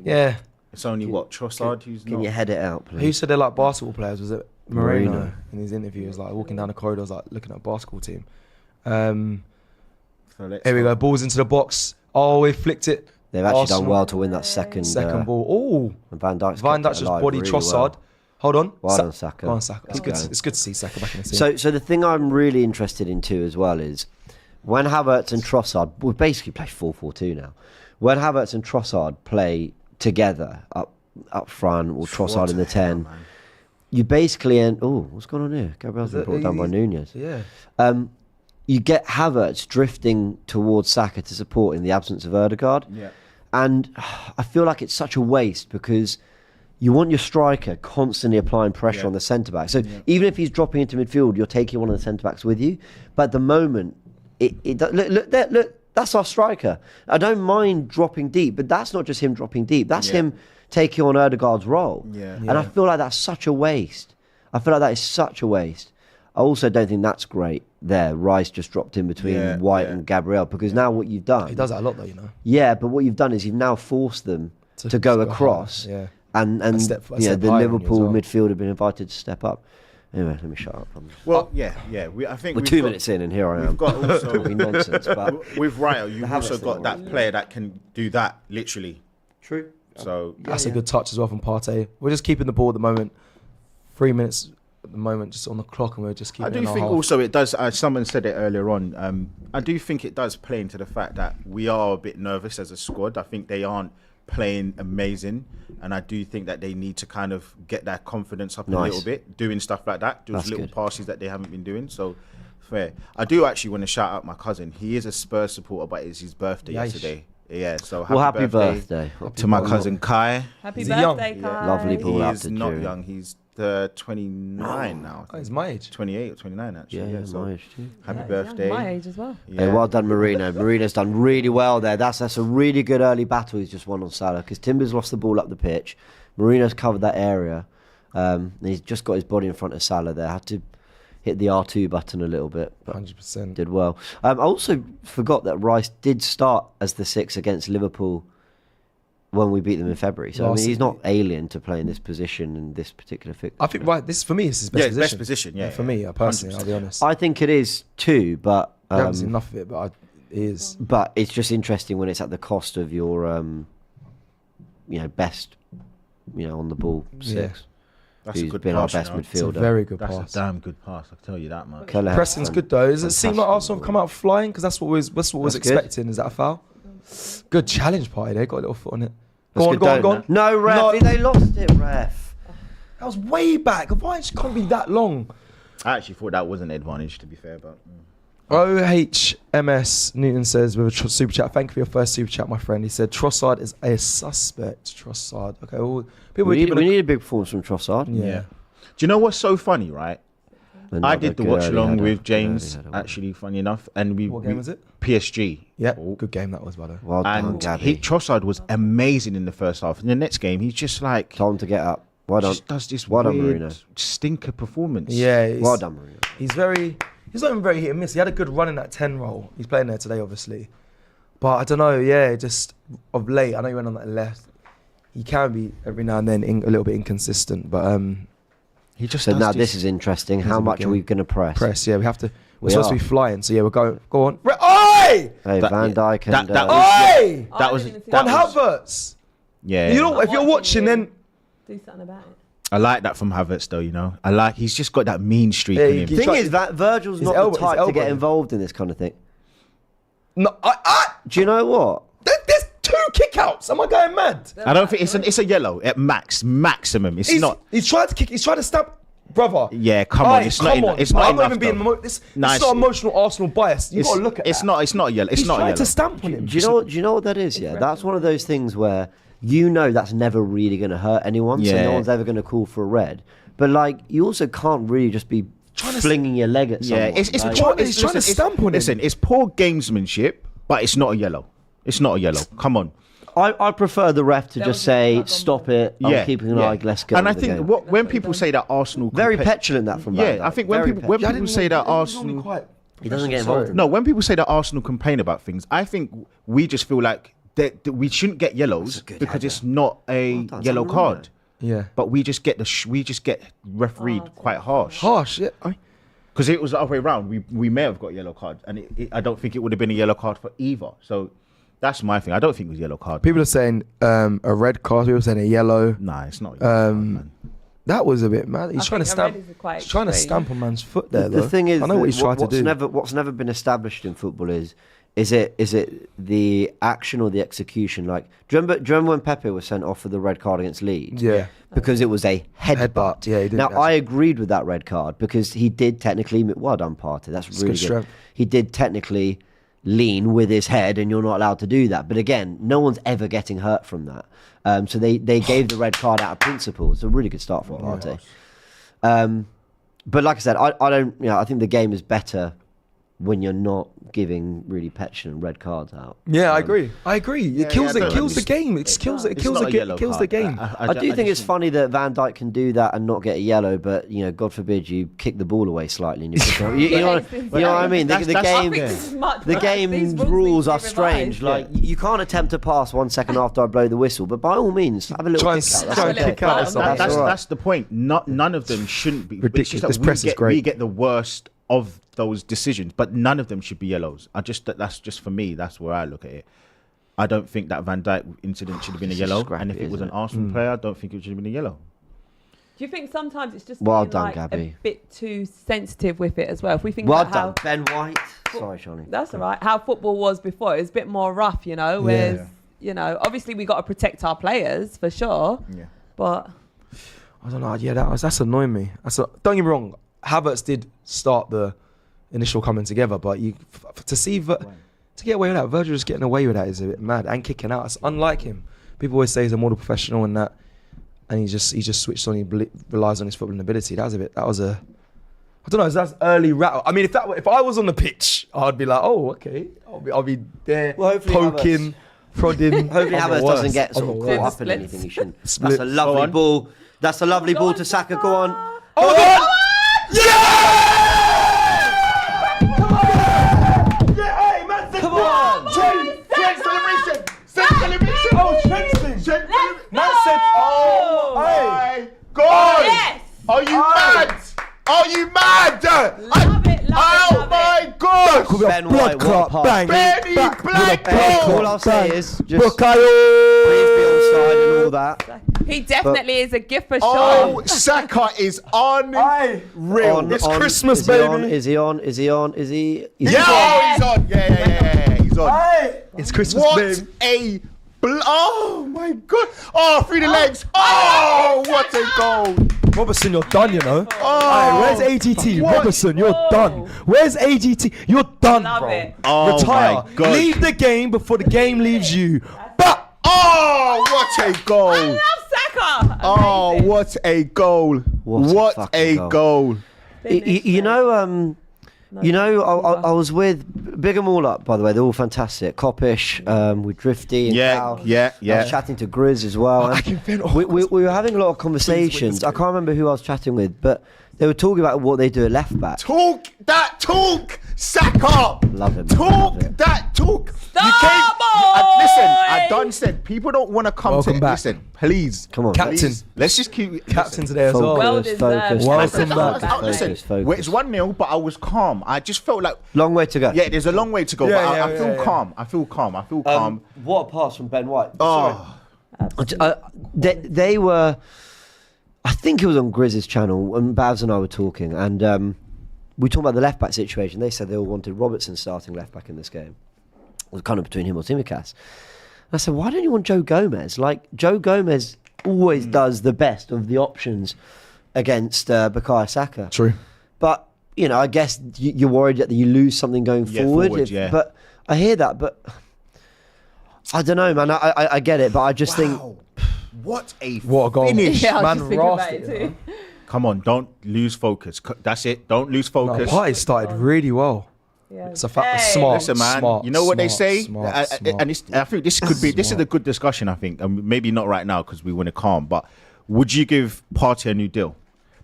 yeah, It's only Trossard who's Can not. you head it out, please? who said they're like basketball players? Was it Marino? Marino. In his interview? He was like walking down the corridors, like looking at a basketball team. So let's Here we go. Balls into the box. Oh, we flicked it. They've actually Arsenal. done well to win that second Ball. Oh, and Van Dijk's Van kept Dijk it just alive body really Trossard. well. Hold on. Well done, Saka. Go on, Saka. It's Okay. good to see Saka back in the team. So the thing I'm really interested in too as well is when Havertz and Trossard, we basically play 4-4-2 now. When Havertz and Trossard play together up front, or Trossard in the 10, you basically end. Oh, what's going on here? Gabriel's been brought down by Nunez. Yeah. You get Havertz drifting towards Saka to support in the absence of Ødegaard. Yeah. And I feel like it's such a waste because you want your striker constantly applying pressure on the centre-back. So even if he's dropping into midfield, you're taking one of the centre-backs with you. But at the moment, look, that's our striker. I don't mind dropping deep, but that's not just him dropping deep. That's him taking on Ødegaard's role. Yeah. And I feel like that's such a waste. I feel like that is such a waste. I also don't think that's great there. Rice just dropped in between White and Gabriel because now what you've done... He does that a lot though, you know. Yeah, but what you've done is you've now forced them to go across. Yeah. And A step the higher than you as Liverpool well. midfield have been invited to step up. Anyway, let me shut up. Well, I think We're 2 minutes in and here I am. We've got also Talking nonsense, but with Ryo, you've also Havertz got that player that can do that literally. true. So That's a good touch as well from Partey. We're just keeping the ball at the moment. 3 minutes at the moment, just on the clock, and we're just keeping. I do think also it does. Someone said it earlier on. I do think it does play into the fact that we are a bit nervous as a squad. I think they aren't playing amazing, and I do think that they need to kind of get their confidence up a little bit, doing stuff like that, those That's little good. passes that they haven't been doing. So fair. I do actually want to shout out my cousin. He is a Spurs supporter, but it's his birthday yesterday. Yeah, so Happy birthday to my cousin Kai. Happy Is he young? birthday, Kai. Lovely ball He out is to not June. young. He's 29 now. Oh, he's my age. 28 or 29 actually. Yeah, so my age too. happy Yeah, birthday. my age as well. Yeah. Hey, well done, Marino. Marino's done really well there. That's a really good early battle he's just won on Salah because Timber's lost the ball up the pitch. Marino's covered that area. And he's just got his body in front of Salah there. Had to hit the R2 button a little bit, but 100%. did well. I also forgot that Rice did start as the 6 against Liverpool when we beat them in February. So I mean, he's not alien to playing this position in this particular fixture. I think this for me is his best position. best position. Yeah, for me personally, 100%. I'll be honest. I think it is too, but I haven't seen enough of it, but it is. But it's just interesting when it's at the cost of your, best, on the ball 6. Yeah. That's a Who's good been our pass, best you know. It's a midfielder. very good That's pass. a damn good pass. I tell you that, man. Kelleher, Preston's good though. Does it seem like fantastic Arsenal have come out flying? Because that's what was That's good. expecting. Is that a foul? Good challenge, Party. They got a little foot on it. That's Go on, good, go on, go don't on. they? No, ref. No. They lost it, ref. That was way back. Why it can't be that long? I actually thought that was an advantage, to be fair, but OHMS Newton says with a super chat. Thank you for your first super chat, my friend. He said Trossard is a suspect. Trossard. Okay, well, people We keeping need a big performance from Trossard. Yeah. Do you know what's so funny, right? I did the watch along with James. Header. Actually, funny enough, and What game was it? PSG. Yeah, good game that was, by the way. Well done, And Gabby. Trossard was amazing in the first half. In the next game, he's just like Told him to get up. Well done. just does this Well done, weird Marino. stinker performance. Yeah, Well done, Marino. He's not even very hit and miss. He had a good run in that 10 role. He's playing there today, obviously. But I don't know, yeah, just of late, I know he went on that left. He can be every now and then a little bit inconsistent, but He just So does now this. this is interesting. Here's How a much big are we game. going to press? yeah, we have to. We're We supposed are. to be flying, so yeah, we're going. Go on. Oi! Hey, That- Van Dijk and... that was- Oi! Oh, That I was- didn't even see Van that was- Havertz! Yeah. You know, I'm if you're watching, then do something about it. I like that from Havertz, though. You know, he's just got that mean streak Yeah, in he him. keeps- The thing Try- is that Virgil's his not elbow- the type his to get elbow. involved in this kind of thing. no, Do you know what? there's 2 kickouts. Am I going mad? I don't think it's a yellow at maximum. It's not. He's trying to kick. He's trying to stamp, brother. Yeah, come on. It's not. It's not I'm not enough, even being. though. This Nah, is not emotional Arsenal bias. You It's- got to look at. It's that. not. It's not a yellow. It's He's not a trying yellow. to stamp on him. Do you know what that is? Yeah, that's one of those things where that's never really going to hurt anyone, so Yeah. no one's ever going to call for a red. But like, you also can't really just be flinging your leg at someone. Yeah, it's like, poor, He's trying to stamp on him. Listen, it's poor gamesmanship, but it's not a yellow. It's not a yellow. Come on. I prefer the ref to There just was say, a flag on "Stop it! I'm keeping an eye. Let's go." And I with the think game." when people say that Arsenal, Very petulant that from Van Dijk. I think when Very people petulant. say that Arsenal, He doesn't get involved. no, when people say that Arsenal complain about things, I think we just feel like that we shouldn't get yellows good because header. it's not a done, yellow something wrong card. Yeah. But we just get refereed quite harsh. Harsh. Yeah. Because it was the other way around. We may have got a yellow card, and I don't think it would have been a yellow card for either. So that's my thing. I don't think it was a yellow card. People are saying a red card. People are saying a yellow. Nah, it's not. A yellow card, man. That was a bit mad. He's I trying to think stamp. a red is quite He's trying to extreme. stamp on man's foot there. The though. thing is, I know what he's trying to do. What's never been established in football is it the action or the execution? Like, do you remember when Pepe was sent off for the red card against Leeds? Yeah. Because it was a headbutt. Yeah, he did. Now, I agreed with that red card because he did technically, well done, Partey. That's It's really good good. strength. He did technically lean with his head, and you're not allowed to do that. But again, no one's ever getting hurt from that. So they gave the red card out of principle. It's a really good start from Partey. But like I said, I don't. I think the game is better when you're not giving really petulant red cards out. Yeah, I agree. It kills yeah, it kills the game. It kills it It's kills not the a game. yellow It kills the card. game. I do think it's funny that Van Dijk can do that and not get a yellow, but God forbid you kick the ball away slightly. And you know what I mean? The I game, think this is much the worse. game These rules need are to be strange. revised. Like you can't attempt to pass 1 second after I blow the whistle, but by all means, have a little Try and kick out. try That's and okay. kick out. That's That's, all right. that's the point. None of them shouldn't be. Ridiculous. It's just that This press is great. We get the worst of those decisions, but none of them should be yellows. That's just for me. That's where I look at it. I don't think that Van Dijk incident should have been a This is yellow, scrappy, and if it was an isn't it? Arsenal player, I don't think it should have been a yellow. Do you think sometimes it's just Well being done, like Gabby. a bit too sensitive with it as well? If we think Well about how done, Ben White. Sorry, Johnny. that's all right, how football was before, it was a bit more rough, whereas obviously we got to protect our players for sure, Yeah. but I don't know. Yeah, that's annoying me. Don't get me wrong. Havertz did start the initial coming together, but to get away with that, Virgil just getting away with that is a bit mad and kicking out. It's unlike him. People always say he's a model professional and that, and he just switched on. He relies on his footballing ability. That was a. I don't know. That's early rattle. I mean, if I was on the pitch, I'd be like, oh, okay, I'll be there, Well, hopefully poking, prodding. Hopefully I'm the Havertz worst. doesn't get I'm sort the of worst. caught up in Splits. anything he shouldn't. That's Split. a lovely Go on. ball. That's a lovely ball to Saka. Go on. Oh my God! Hey, man, Come on. Trent celebration! Celebration! Oh, Trent's thing. Man said, Oh my God! yes, Are you mad? Are you mad? love it, my God! could be a Ben blood White, clot, what a bang, Benny back with a Black blood Ball. clot, All I'll say bang. is just please Bukayo. be onside and all that. he definitely is a gift for Oh, sure. Saka is on. Aye. Real. It's Christmas, is he on? baby. Is he on? Is he on? Is he? Is Yeah, he oh, he's on. Yeah, he's on. Aye. It's Christmas, What baby. oh my God. Oh, through the legs. Oh, what a goal. Robertson, you're done, you know. Oh, Aye, where's AGT? What? Robertson, you're Whoa. done. Where's AGT? You're done, Love bro. it. Oh, Retire. my God. Leave the game before the game leaves you. But Oh, what a goal. I love Saka. Oh, Amazing. what a goal. What a What fucking a goal. goal. You know, I was with big 'em all up. By the way, they're all fantastic. Coppish, with Drifty, and Cal. yeah. I was chatting to Grizz as well. I can feel we were having a lot of conversations. I can't remember who I was chatting with, but they were talking about what they do at left back. Talk that talk, sack up. Love him. Talk Love it. that talk. Starboy! Listen, I done said people don't want to come Welcome to back. Listen, please, Come on, Captain. please. Let's just keep Captain today as well. Well deserved. Welcome back. Listen, Focus. it's 1-0, but I was calm. I just felt like Long way to go. yeah, there's a long way to go. Yeah, but yeah, I feel yeah. calm. I feel calm. What a pass from Ben White. Oh, They were, I think it was on Grizz's channel, and Babs and I were talking, and we talked about the left back situation. They said they all wanted Robertson starting left back in this game. It was kind of between him or Tsimikas. I said, why don't you want Joe Gomez? Like, Joe Gomez always does the best of the options against Bukayo Saka. True. But, you know, I guess you're worried that you lose something going forward. yeah. But I hear that, but I don't know, man. I get it, but I just think... What a goal. finish. Yeah, I was Man just thinking about rasped it it, too. Come on, don't lose focus. That's it. Don't lose No, focus. Partey started really well. Yeah. It's a fact. Hey. Smart. Listen, man. Smart, you know what they smart, say, smart, and smart. I think this could be. This is a good discussion. I think, and maybe not right now because we want to calm. But would you give Partey a new deal?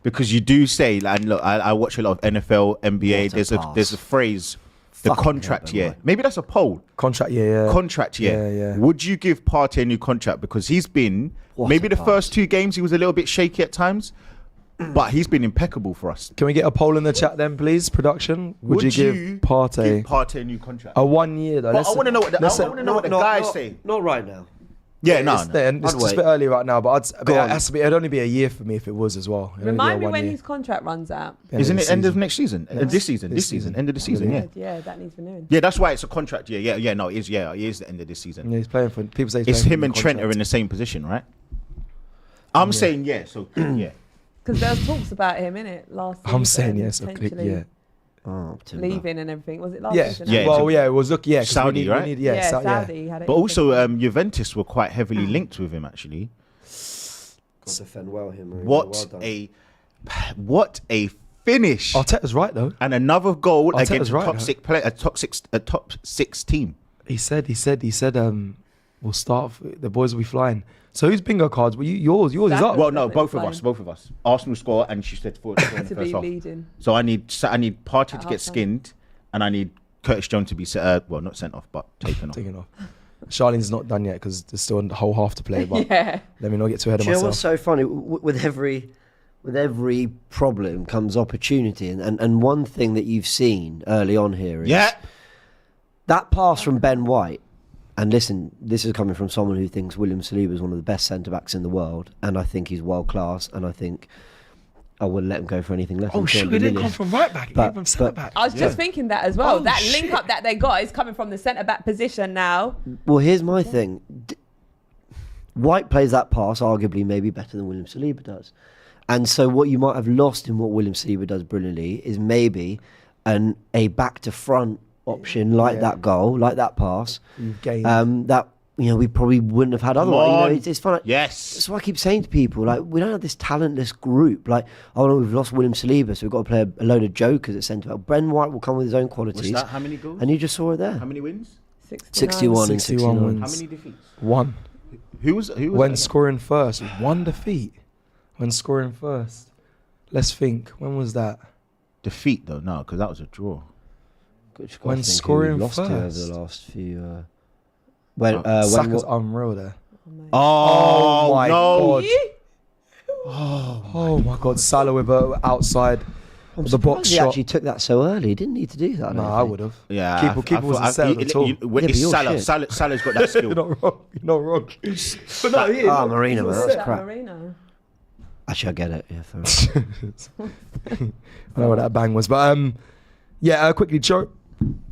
Because you do say, like, and look, I watch a lot of NFL, NBA. What a There's a phrase, the Fucking contract hell, year. Ben White. Maybe that's a poll. Contract, yeah. Contract year. Yeah. Would you give Partey a new contract? Because he's been What maybe a the pass. first 2 games he was a little bit shaky at times, but he's been impeccable for us. Can we get a poll in the chat then, please, production? Would you give Partey give Partey a new contract? a 1 year though? But I want to know what the, guys say. Not right now. Yeah, no. It's there, and it's I'd just a wait. bit early right now, but Go on. it'd only be a year for me if it was as well. It'd only be Remind a me 1 when year. his contract runs out. Isn't it end of season. next season? Yeah. This season. This season. End of the season, yeah. Yeah, that needs renewing. Yeah, that's why it's a contract year. Yeah, no, it is. Yeah, it is the end of this season. Yeah, he's playing for. People say he's It's playing him for and the Trent are contract. in the same position, right? I'm saying yeah. So yeah. Because there was talks about him in it last season. I'm saying yes. Okay, potentially yeah. Oh, Timber. leaving and everything. Was it last Yeah. season? Yeah. Well, yeah. It was look. Yeah. 'cause Saudi, we right? need, Yeah, Sa- Saudi had it. But also, Juventus were quite heavily linked with him. Actually, God defend well him. Marino. what Well done. what a finish! Arteta's right though. And another goal Arteta's against right, a top huh? 6 play, a top 6 team. He said. We'll start. The boys will be flying. So who's bingo cards? Well, yours is Saka. up. Well, no, Definitely both of us. Arsenal score, and she said forward in the to first be half. leading. So I need Partey to At get half-time. skinned, and I need Curtis Jones to be not sent off, but taken off. Taking off. Charlene's not done yet because there's still a whole half to play. But Yeah. let me not get too ahead of Do you know what's myself. so funny? With every problem comes opportunity, and one thing that you've seen early on here is that pass from Ben White. And listen, this is coming from someone who thinks William Saliba is one of the best centre backs in the world, and I think he's world class, and I think I wouldn't let him go for anything less. Oh, than sugar 200 didn't million. come from right back. It But- came from centre but- back. I was just thinking that as well. Oh, That shit. link up that they got is coming from the centre back position now. Well, here's my thing. White plays that pass arguably maybe better than William Saliba does. And so what you might have lost in what William Saliba does brilliantly is maybe a back to front option like that goal, like that pass, You've gained. that we probably wouldn't have had otherwise. on. It's fun. Yes. That's what I keep saying to people. Like, we don't have this talentless group. Like, oh no, we've lost William Saliba, so we've got to play a load of jokers at centre back. Ben White will come with his own qualities. What's that? How many goals? And you just saw it there. How many wins? 61 and 61 69. wins. How many defeats? One. Who was When that? scoring first, one defeat. When scoring first. Let's think. When was that? Defeat though, no, because that was a draw. Good to When think who scoring we've lost to over first. the last few. Saka's unreal there. Oh, my no. God. Oh my God. Salah with a outside I'm the box surprised he shot. actually took that so early. He didn't need to do that. No, I would have. Yeah, Keeper wasn't settled at all. Yeah, but It's you're Salah. shit. Salah's got that skill. You're not wrong. You're not wrong. But no, he is. Ah, Marina, man, that's That crap. Marino. Actually, I get it. Yeah, fair enough. I know what that bang was, but yeah. Quickly, Joe.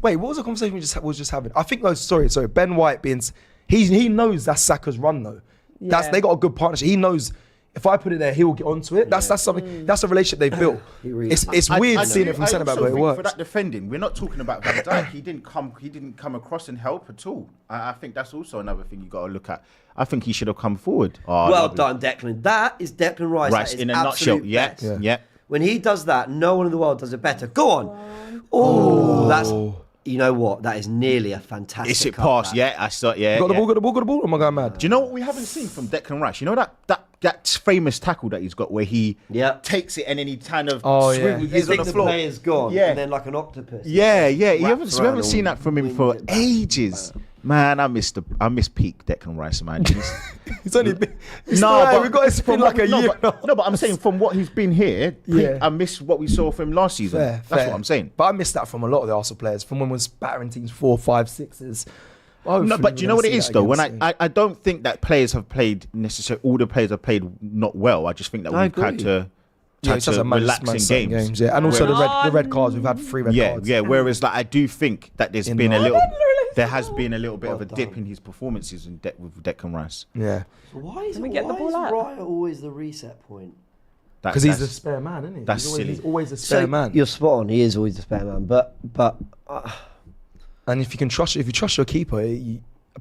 Wait, what was the conversation we was just having? I think. No, sorry. Ben White being, he knows that's Saka's run though. Yeah. They got a good partnership. He knows if I put it there, he'll get onto it. That's something. That's a relationship they've built. It's weird seeing it from centre back, but it For works. that defending, we're not talking about Van Dijk. He didn't come across and help at all. I think that's also another thing you got to look at. I think he should have come forward. Oh, Well lovely. done, Declan. That is Declan Rice. Rice That is in a nutshell. absolute Yeah, best. Yeah. yeah. When he does that, no one in the world does it better. Go on. Oh, that's... You know what? That is nearly a fantastic Is it cutback. pass? Yeah, I saw. Yeah, Got the yeah. ball, got the ball, got the ball. Oh my God, mad. Do you know what we haven't seen from Declan Rice? You know that famous tackle that he's got where he takes it and then he kind of swivels You on think the the floor. player's gone, Yeah. and then like an octopus. Yeah. We Wraps haven't around seen all that from him wings for it back. ages. Man, I miss peak Declan Rice, man. He's only been. We've got to spin like a year. But I'm saying from what he's been here, Yeah. I miss what we saw from him last season. That's what I'm saying. But I missed that from a lot of the Arsenal players, from when we was battering teams 4, 5, 6s. No, but do you know what it is though? When I don't think that players have played necessarily. All the players have played not well. I just think that we've had to. Relax in games. Yeah, and also the red cards. We've had 3 red cards. Yeah. Whereas, like, I do think that there has been a little bit of a dip in his performances with Declan Rice. Yeah, So why is out? Raya always the reset point? because he's a spare man, isn't he? That's silly. He's always a spare man. You're spot on. He is always the spare man. But And if you trust your keeper,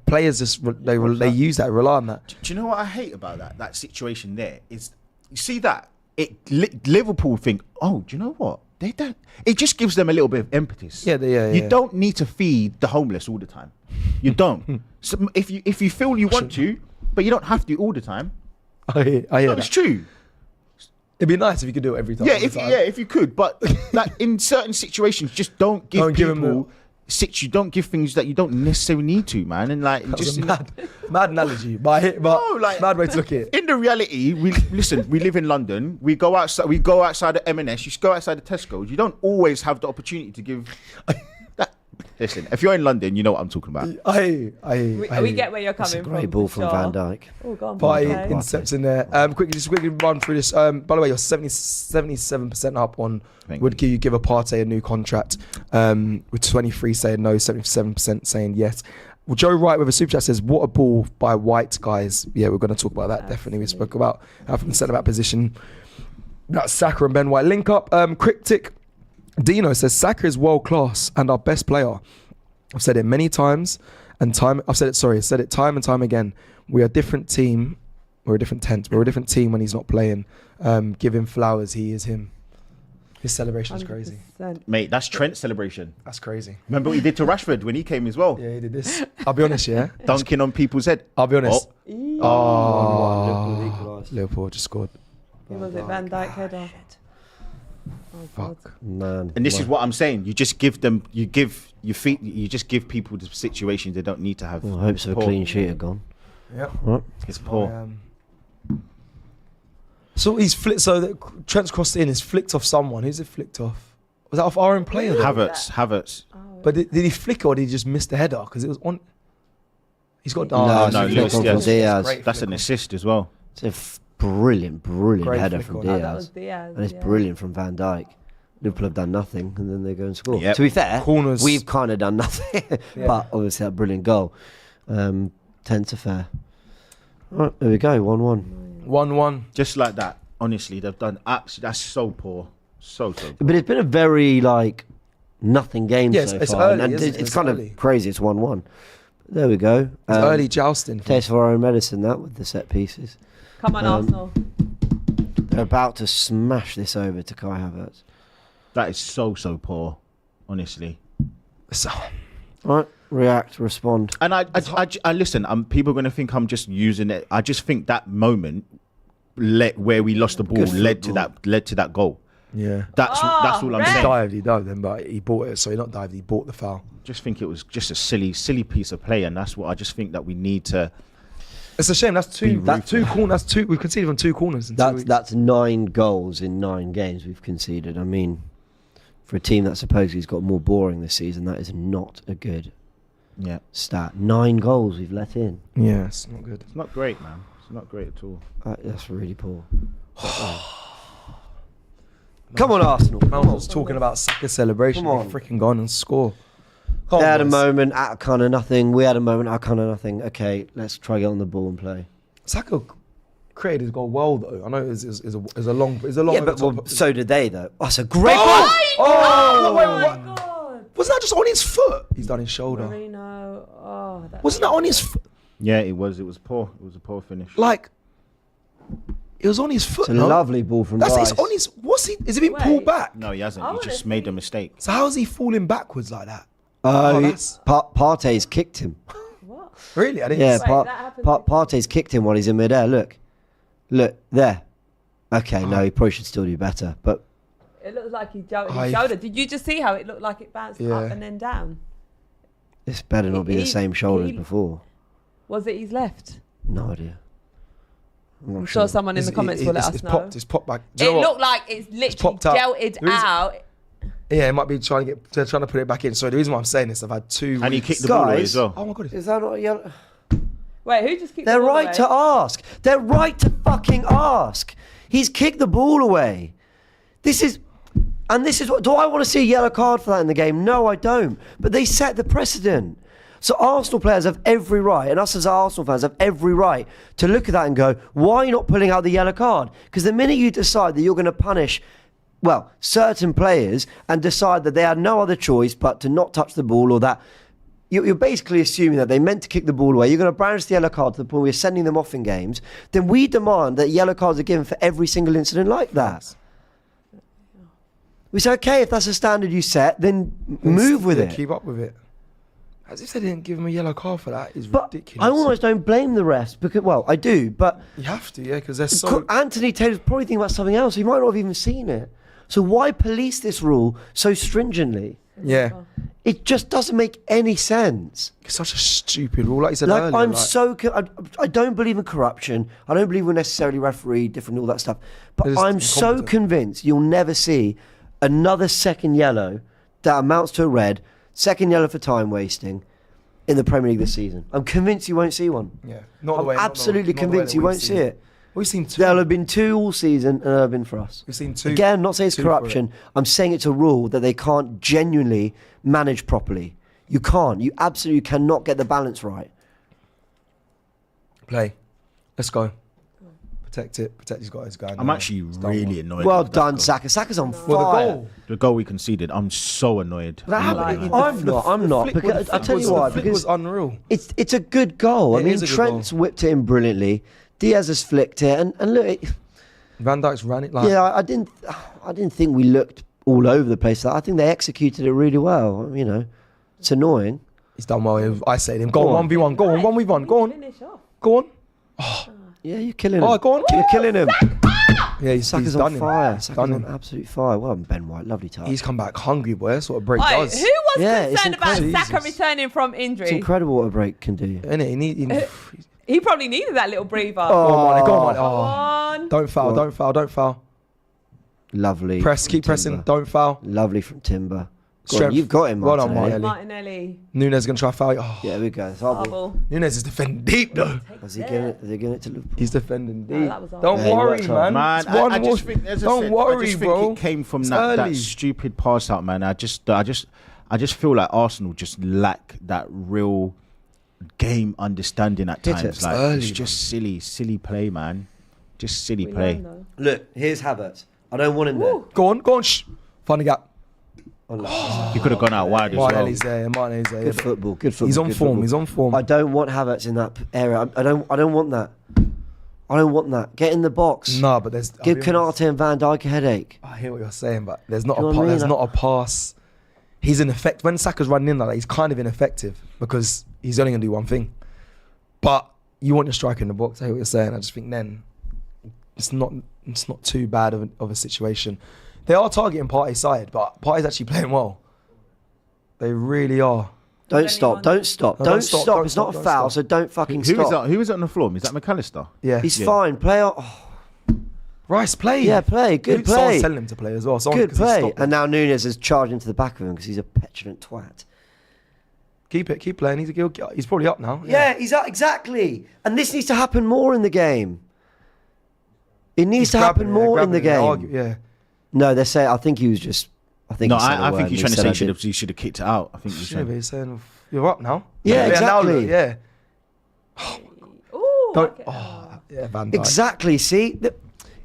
players just they use that, rely on that. Do you know what I hate about that situation? There is, you see that Liverpool think, oh, do you know what? They don't. It just gives them a little bit of impetus. You don't need to feed the homeless all the time. You don't. So if you feel you want to, but you don't have to all the time. I hear No, that. it's true. It'd be nice if you could do it every time. Yeah, all the if time. you could, but like in certain situations, just don't give Don't people. Don't give things that you don't necessarily need to, man. And like, That was just a mad analogy, but mad way to look at it. in the reality, we live in London. We go outside of M&S. You go outside of Tesco's. You don't always have the opportunity to give. Listen, if you're in London, you know what I'm talking about. We get where you're coming from. great ball from Van Dijk. Oh, go on, Party Partey. incepts in there. Quickly run through this. By the way, you're 77% up on would you give a Partey a new contract? With 23 saying no, 77% saying yes. Well, Joe Wright with a super chat says, "What a ball by White, guys." Yeah, we're going to talk about that. Definitely, we spoke about from the centre back position. That's Saka and Ben White link up. Cryptic Dino says Saka is world class and our best player. I've said it many times I've said it time and time again. We are a different team. We're a different tent. We're a different team when he's not playing. Give him flowers. He is him. His celebration is crazy. 100%. Mate, that's Trent's celebration. That's crazy. Remember what he did to Rashford when he came as well? Yeah, he did this. I'll be honest, yeah. Dunking on people's head. I'll be honest. Liverpool equalised. Liverpool just scored. Who was it? Van Dijk header. Oh, God. Fuck. Man. And this is what I'm saying. You just give them, you just give people the situations they don't need to have. Well, hopes of a clean sheet are gone. Yeah. Right. It's poor. So he's flicked. So that Trent's crossed in. He's flicked off someone. Who's it flicked off? Was that off our own player? Havertz. But did he flick or did he just miss the header? Because it was on. He's got. No, no, it's Lewis from Diaz. Diaz. Great That's an flick. assist as well. It's a brilliant Great header flick from on. Oh, Diaz. that was Diaz. And it's yeah. brilliant from Van Dijk. Liverpool have done nothing, and then they go and score. Yep. To be fair, Corners. we've kind of done nothing, Yeah. but obviously that brilliant goal. 10 to fair. Right, there we go, 1-1. 1-1. Just like that. Honestly, they've done absolutely. That's so poor. So poor. But it's been a very nothing game Yeah, so it's far, early, and isn't it? it's It's kind early. of crazy. It's 1-1. There we go. It's early jousting. Taste for our own medicine, that with the set pieces. Come on, Arsenal. They're about to smash this over to Kai Havertz. That is so poor. Honestly. So, Right, react, respond. And I listen. People are going to think I'm just using it. I just think that moment, where we lost the ball, Good led to football. that goal. yeah. That's all I'm Red. saying. He dived then, but he bought it. So he not dived. He bought the foul. Just think it was just a silly piece of play, and that's what I just think that we need to. It's a shame. That's two. Be That's two ruthless. corners. That's two. We've conceded from 2 corners. In 2 weeks. That's 9 goals in 9 games we've conceded. I mean, for a team that supposedly has got more boring this season, that is not a good Yeah, stat. 9 goals we've let in. Yeah, it's not good. it's not great, man. It's not great at all. That's really poor. Come on, Arsenal. Man was talking about Saka celebration. Come on. They freaking gone and score. They had a moment at kind of nothing. We had a moment at kind of nothing. Okay, let's try get on the ball and play. Saka created his goal well though. I know it's a long. Yeah, but so did they though. That's a great ball. Oh, wait, my what? God. Wasn't that just on his foot? He's done his shoulder. Marino. Oh, that's Wasn't that on his foot? Yeah, it was. It was poor. It was a poor finish. Like, It was on his foot. It's a lovely ball from That's Rice. it's on his. What's he? Is he being pulled back? No, he hasn't. I He wanna just made see. a mistake. So how is he falling backwards like that? Partey's kicked him. What? Really? I didn't. Yeah, Wait, that happened Partey's kicked him while he's in midair. Look there. Okay, no, he probably should still do better. But It looks like he jumped his shoulder. Did you just see how it looked like it bounced up and then down? this better not be the same shoulder as he- before. Was it his left? No idea. I'm not I'm sure someone in the comments will let us know. It's popped back. Do you It know what? looked like it's literally popped out. delted The reason- out. Yeah, it might be trying to put it back in. So the reason why I'm saying this, I've had 2 And he weeks. kicked the ball away Guys. as well. Oh my god! Is that not a yellow? Wait, who just kicked They're the ball right away? to ask. They're right to fucking ask. He's kicked the ball away. This is what. Do I want to see a yellow card for that in the game? No, I don't. But they set the precedent. So Arsenal players have every right, and us as Arsenal fans have every right to look at that and go, why are you not pulling out the yellow card? Because the minute you decide that you're going to punish, well, certain players and decide that they had no other choice but to not touch the ball, or that you're basically assuming that they meant to kick the ball away, you're going to brandish the yellow card to the point where you're sending them off in games, then we demand that yellow cards are given for every single incident like that. We say, okay, if that's a standard you set, then move with it. Keep up with it. As if they didn't give him a yellow card for that is But ridiculous. I almost don't blame the refs because, well, I do, but You have to, yeah, because they're so. Anthony Taylor's probably thinking about something else. He might not have even seen it. So why police this rule so stringently? Yeah, It just doesn't make any sense. it's such a stupid rule. Like you said Like earlier. I'm so I don't believe in corruption. I don't believe we're necessarily referee different all that stuff. But They're just I'm so incompetent. convinced you'll never see another second yellow that amounts to a red, second yellow for time wasting in the Premier League this season. I'm convinced you won't see one. Yeah, not the I'm way. absolutely not the way convinced that you we've won't seen see it. We've seen 2. There'll have been 2 all season, and there'll have been for us. We've seen 2. Again, not saying it's 2 for corruption. I'm saying it's a rule that they can't genuinely manage properly. You can't. You absolutely cannot get the balance right. Play. Let's go. Protect it. Protect his guys. I'm actually really annoyed. Well with that done, goal. Saka. Saka's on fire. Well, the goal. The goal we conceded, I'm so annoyed. That I'm not happened. gonna lie. I'm not. The flick Because was- I'll tell you the why. flick Because was unreal. it's a good goal. I It mean, is a good Trent's whipped it in brilliantly. Diaz has flicked it, and look, Van Dijk's ran it like. yeah, I didn't think we looked all over the place. I think they executed it really well. You know, it's annoying. He's done well. I say to him, go Go on, on. 1v1. Go on, 1v1. Go on. Finish off. Go on. Yeah, you're killing him. Oh, go on. You're killing him. Yeah, he's Saka's done on him. fire. He's Saka's done on him. absolute fire. Well done, Ben White. Lovely touch. He's come back hungry, boy. That's what a break Wait, does. who was Yeah, it's concerned about incredible. Saka Jesus. returning from It's injury? incredible what a break can do. Innit? He probably needed that little breather. Go on, Mane, go on, Mane. Come Oh. on. Don't foul, Go on. don't foul, don't foul. Lovely. Press, from keep pressing, Timber. don't foul. Lovely from Timber. Go on, Strength. you've got him, Well done, Martinelli. Martinelli. Martinelli. Nunes is going to try foul. Oh. Yeah, we go. It's our ball. Double. Nunes is defending deep, though. Is he giving it to Liverpool? He's defending No, deep. that was ours. Don't Yeah, he worry, worked hard. man. Man, It's one I more- just think, as I Don't said, worry, I just bro. think it came from It's that early. stupid pass out, man. I just feel like Arsenal just lack that real game understanding at Hit it. times. It's Like early, it's just silly play, man. Just silly We play. learn, though. Look, here's Havertz. I don't want him there. Woo. Go on. Shh. Find the gap. Oh, no. He could have gone out wide as well. Martinelli's there. Martinelli's there. Good football. Good football. He's on good form. football. He's on form. I don't want Havertz in that area. I don't want that. I don't want that. Get in the box. No, but there's. Give I'll be honest. Canate and Van Dijk a headache. I hear what you're saying, but there's not Do you a know what I mean? there's not a pass. He's ineffective. When Saka's running in like that, he's kind of ineffective because he's only going to do one thing. But you want your striker in the box. I hear what you're saying. I just think then it's not too bad of a situation. They are targeting Partey's side, but Partey's actually playing well. They really are. Don't stop. Don't stop. No, don't don't stop, stop. don't It's stop, not a don't foul, stop. so don't fucking Who was stop. that? Who was on the floor? Is that McAllister? Yeah. He's Yeah. fine. Play on. Oh, Rice, play. yeah, play. Good Someone's play. telling him to play as well. Someone, Good 'cause he's play. stopped And him. now Nunes has charged into the back of him because he's a petulant twat. Keep playing. He's probably up now. Yeah, he's up, exactly. And this needs to happen more in the game. It needs to happen more in the game. Yeah. No, they're saying. I think he was just. I think. No, he said a I word think and he's trying to said say I he did. should have kicked it out. I think he's Yeah, but saying. he's saying you're up now. Yeah, now exactly. look, yeah. Ooh, Don't. okay. Yeah, Van Dijk. Exactly. See,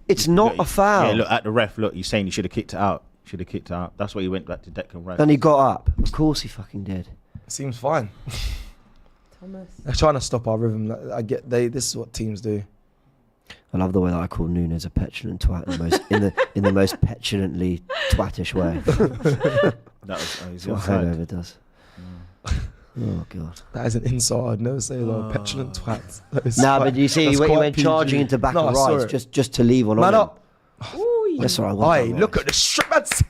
it's not a foul. Yeah, look at the ref. Look, he's saying he should have kicked it out. Should have kicked it out. That's why he went back to Declan Rice. And he got up. Of course, he fucking did. Seems fine. Thomas. They're trying to stop our rhythm. I get this is what teams do. I love the way that I call Nunes a petulant twat in the most petulantly twatish way. That was That's what Hangover does. Oh god, That is an insult. I'd never say that. Petulant twat. But you see, he went charging into back of rights just to leave one Man on up. Ooh, That's all right. Hey, look at the stripmans.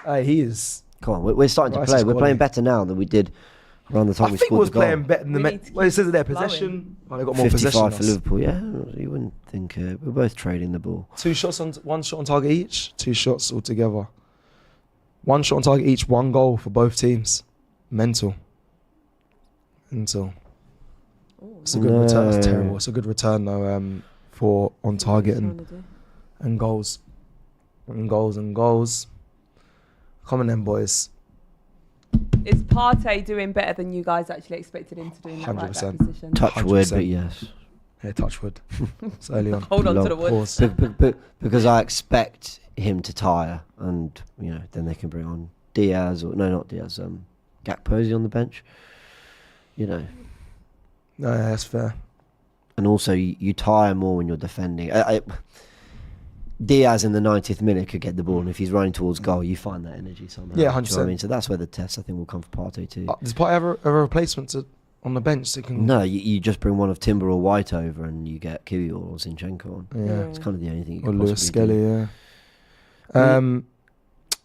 Hey, he is. Come on, we're starting to play. We're playing better now than we did around the time we I think we scored was the goal. playing better than the. Well, it says there possession. Oh, they got more 55 possession. for Liverpool. Yeah, you wouldn't think we're both trading the ball. 2 shots on, 1 shot on target each. 2 shots altogether. 1 shot on target each. 1 goal for both teams. Mental. It's a good return. It's terrible. It's a good return though. For on target and goals. And goals. Come on then, boys. Is Partey doing better than you guys actually expected him to do in that right back 100%. position? Touch wood, 100%. but yes. Yeah, touch wood. It's early on. Hold on to the wood. Pause. Because I expect him to tire, and then they can bring on Diaz not Diaz. Gakpo's on the bench. No, yeah, that's fair. And also, you tire more when you're defending. Diaz in the 90th minute could get the ball, and if he's running towards goal, you find that energy somehow. Yeah, 100%. Do you know what I mean? So that's where the test, I think, will come for Partey too. Does Partey have a replacement on the bench? That can... No, you just bring one of Timber or White over, and you get Kiwi or Zinchenko on. Yeah. It's kind of the only thing you Or can Lewis possibly Skelly, do. yeah.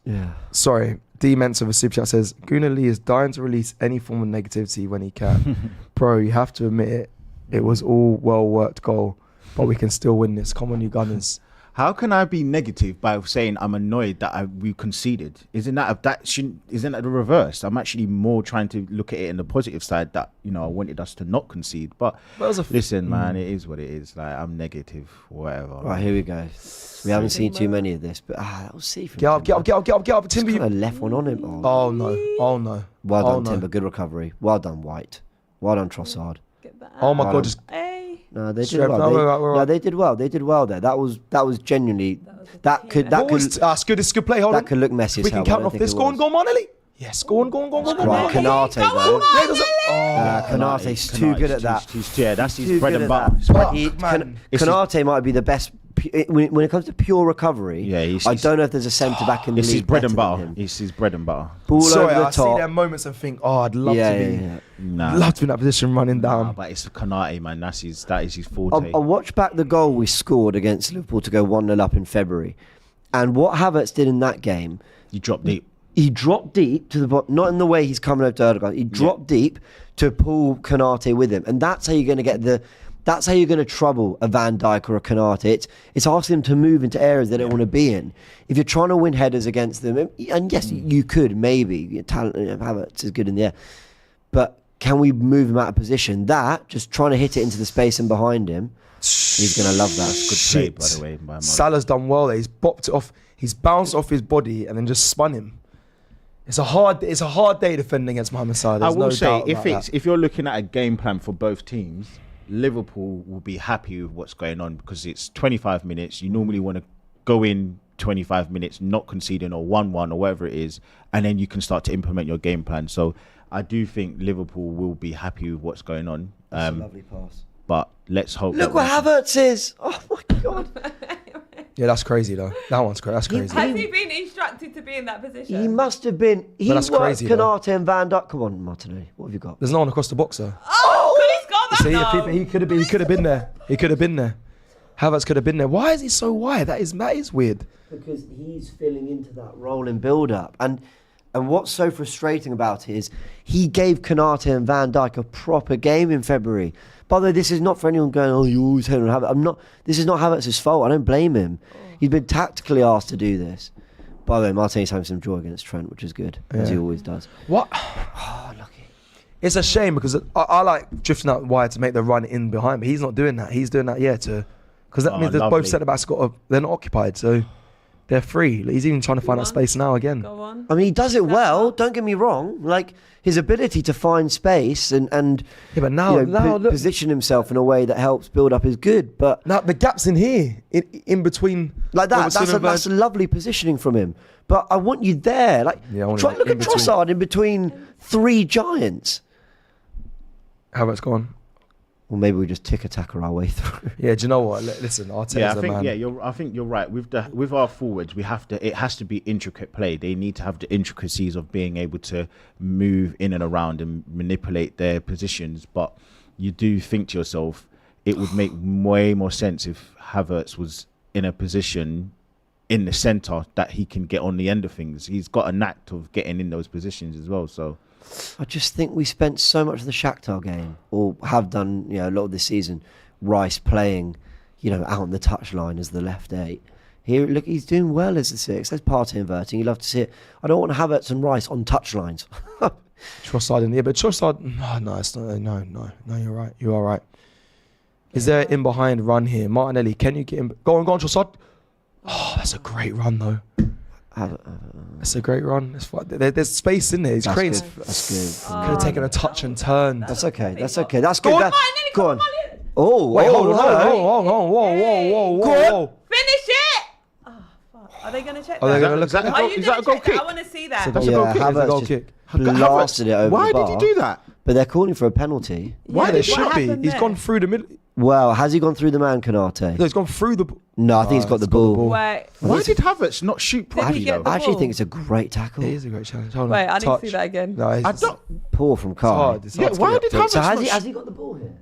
Yeah. Sorry, D Ments of a super chat says Gunnar Lee is dying to release any form of negativity when he can. Bro, you have to admit it. It was all well worked goal, but we can still win this. Come on, you Gunners. How can I be negative by saying I'm annoyed that we conceded? Isn't that the reverse? I'm actually more trying to look at it in the positive side that I wanted us to not concede. But listen, man, it is what it is. Like, I'm negative, whatever. Right, here we go. We haven't seen too many of this, but that was see from Get up, Timber. Timber. Kind of left one on him. Oh no. Well done, Timber. Good recovery. Well done, White. Well done, Trossard. Get that Oh my out. God, just No, they did Straight well. They did well. They did well there. That was genuinely that could it's good. It's a good play. Hold that on. could look messy. We can count off this. Go on, Manelli. Yes, go on. Right, Canate though. Canate's too good at that. That's his Too bread good and at butter. that. Canate might be the best when it comes to pure recovery. Yeah, I don't know if there's a centre back in the It's league his bread and better than butter. him. It's his bread and butter. Ball Sorry, over the I see top. their moments and think, I'd love to be. Nah. Love to be in that position running down. But it's Kanate, man. That is his forte. I watched back the goal we scored against Liverpool to go 1-0 up in February, and what Havertz did in that game. You drop deep. He dropped deep to the bottom, not in the way he's coming over to Erdogan. He dropped deep to pull Kanate with him, and that's how you're going to get that's how you're going to trouble a Van Dijk or a Kanate. It's asking them to move into areas they don't want to be in. If you're trying to win headers against them, and yes, you could maybe. Talent, Havertz is good in the air, but can we move him out of position? Just trying to hit it into the space and behind him. He's going to love that. Good play, by the way. By Salah's done well there. He's bopped it off. He's bounced off his body and then just spun him. It's a hard day defending against Mohamed Salah. There's I will no say, doubt about that. if you're looking at a game plan for both teams, Liverpool will be happy with what's going on because it's 25 minutes. You normally want to go in 25 minutes, not conceding or 1-1 or whatever it is, and then you can start to implement your game plan. So I do think Liverpool will be happy with what's going on. That's a lovely pass. But let's hope. Look what Havertz is. Oh my God. Yeah, that's crazy though. That one's crazy. That's crazy. Has he been instructed to be in that position? He must have been. He But that's worked crazy, Canate and Van Dijk. Come on, Martinelli. What have you got? There's no one across the box though. Oh, could he score that though? He could have been there. He could have been there. Havertz could have been there. Why is he so wide? That is weird. Because he's filling into that role in build-up. And what's so frustrating about it is he gave Canate and Van Dijk a proper game in February. By the way, this is not for anyone going, oh, you always hate on Havertz. This is not Havertz's fault. I don't blame him. He's been tactically asked to do this. By the way, Martinez having some joy against Trent, which is good, as he always does. What? Oh, lucky. It's a shame because I like drifting out wide to make the run in behind, but he's not doing that. He's doing that, because that means that both centre backs they're not occupied, so they're free. He's even trying to find that space now again. Go on. I mean, he does it well. Don't get me wrong. Like his ability to find space and but now look, position himself in a way that helps build up is good. But now the gaps in here, in between, like that, that's a lovely positioning from him. But I want you there. Like, look at Trossard in between three giants. Havertz gone. Or maybe we just tick-a-tacker our way through. Yeah, do you know what? Listen, Arteta's Yeah, the man. I think you're right. With our forwards, it has to be intricate play. They need to have the intricacies of being able to move in and around and manipulate their positions. But you do think to yourself, it would make way more sense if Havertz was in a position in the centre that he can get on the end of things. He's got a knack of getting in those positions as well. So I just think we spent so much of the Shakhtar game, or have done, a lot of this season, Rice playing, out on the touchline as the left 8. Here, look, he's doing well as the 6. There's Partey inverting. You love to see it. I don't want Havertz and Rice on touchlines. Trossard in the air, but Trossard, no, it's not. No, you're right. You are right. Is there an in behind run here, Martinelli? Can you get him? Go on, Trossard. Oh, that's a great run though. That's a great run. There's space in there. He's crazy. That's good. Could have taken a touch and turned. That's okay. That's okay. That's Go good. on, Go on. Oh, wait, hold on. Whoa. Finish it! Oh, fuck. Are they going to check that? Are they going to look at Are you Is that a going goal to check that? kick? I want to see that. That's a goal kick. It's a goal Havertz kick. blasted it over Why the bar. did he do that? But they're calling for a penalty. Why there should what be? happened He's there? gone through the middle. Well, has he gone through the man, Konate? No, he's gone through the. No, I think he's got the ball. Wait, Why did Havertz not shoot Did he properly get though? the I actually ball? think it's a great tackle. It is a great challenge. Hold on. wait, I need Touch. to see that again. No, it's I don't. Poor from It's hard. Kai. It's Yeah, hard to why get did up to. Havertz So not has he got the ball here?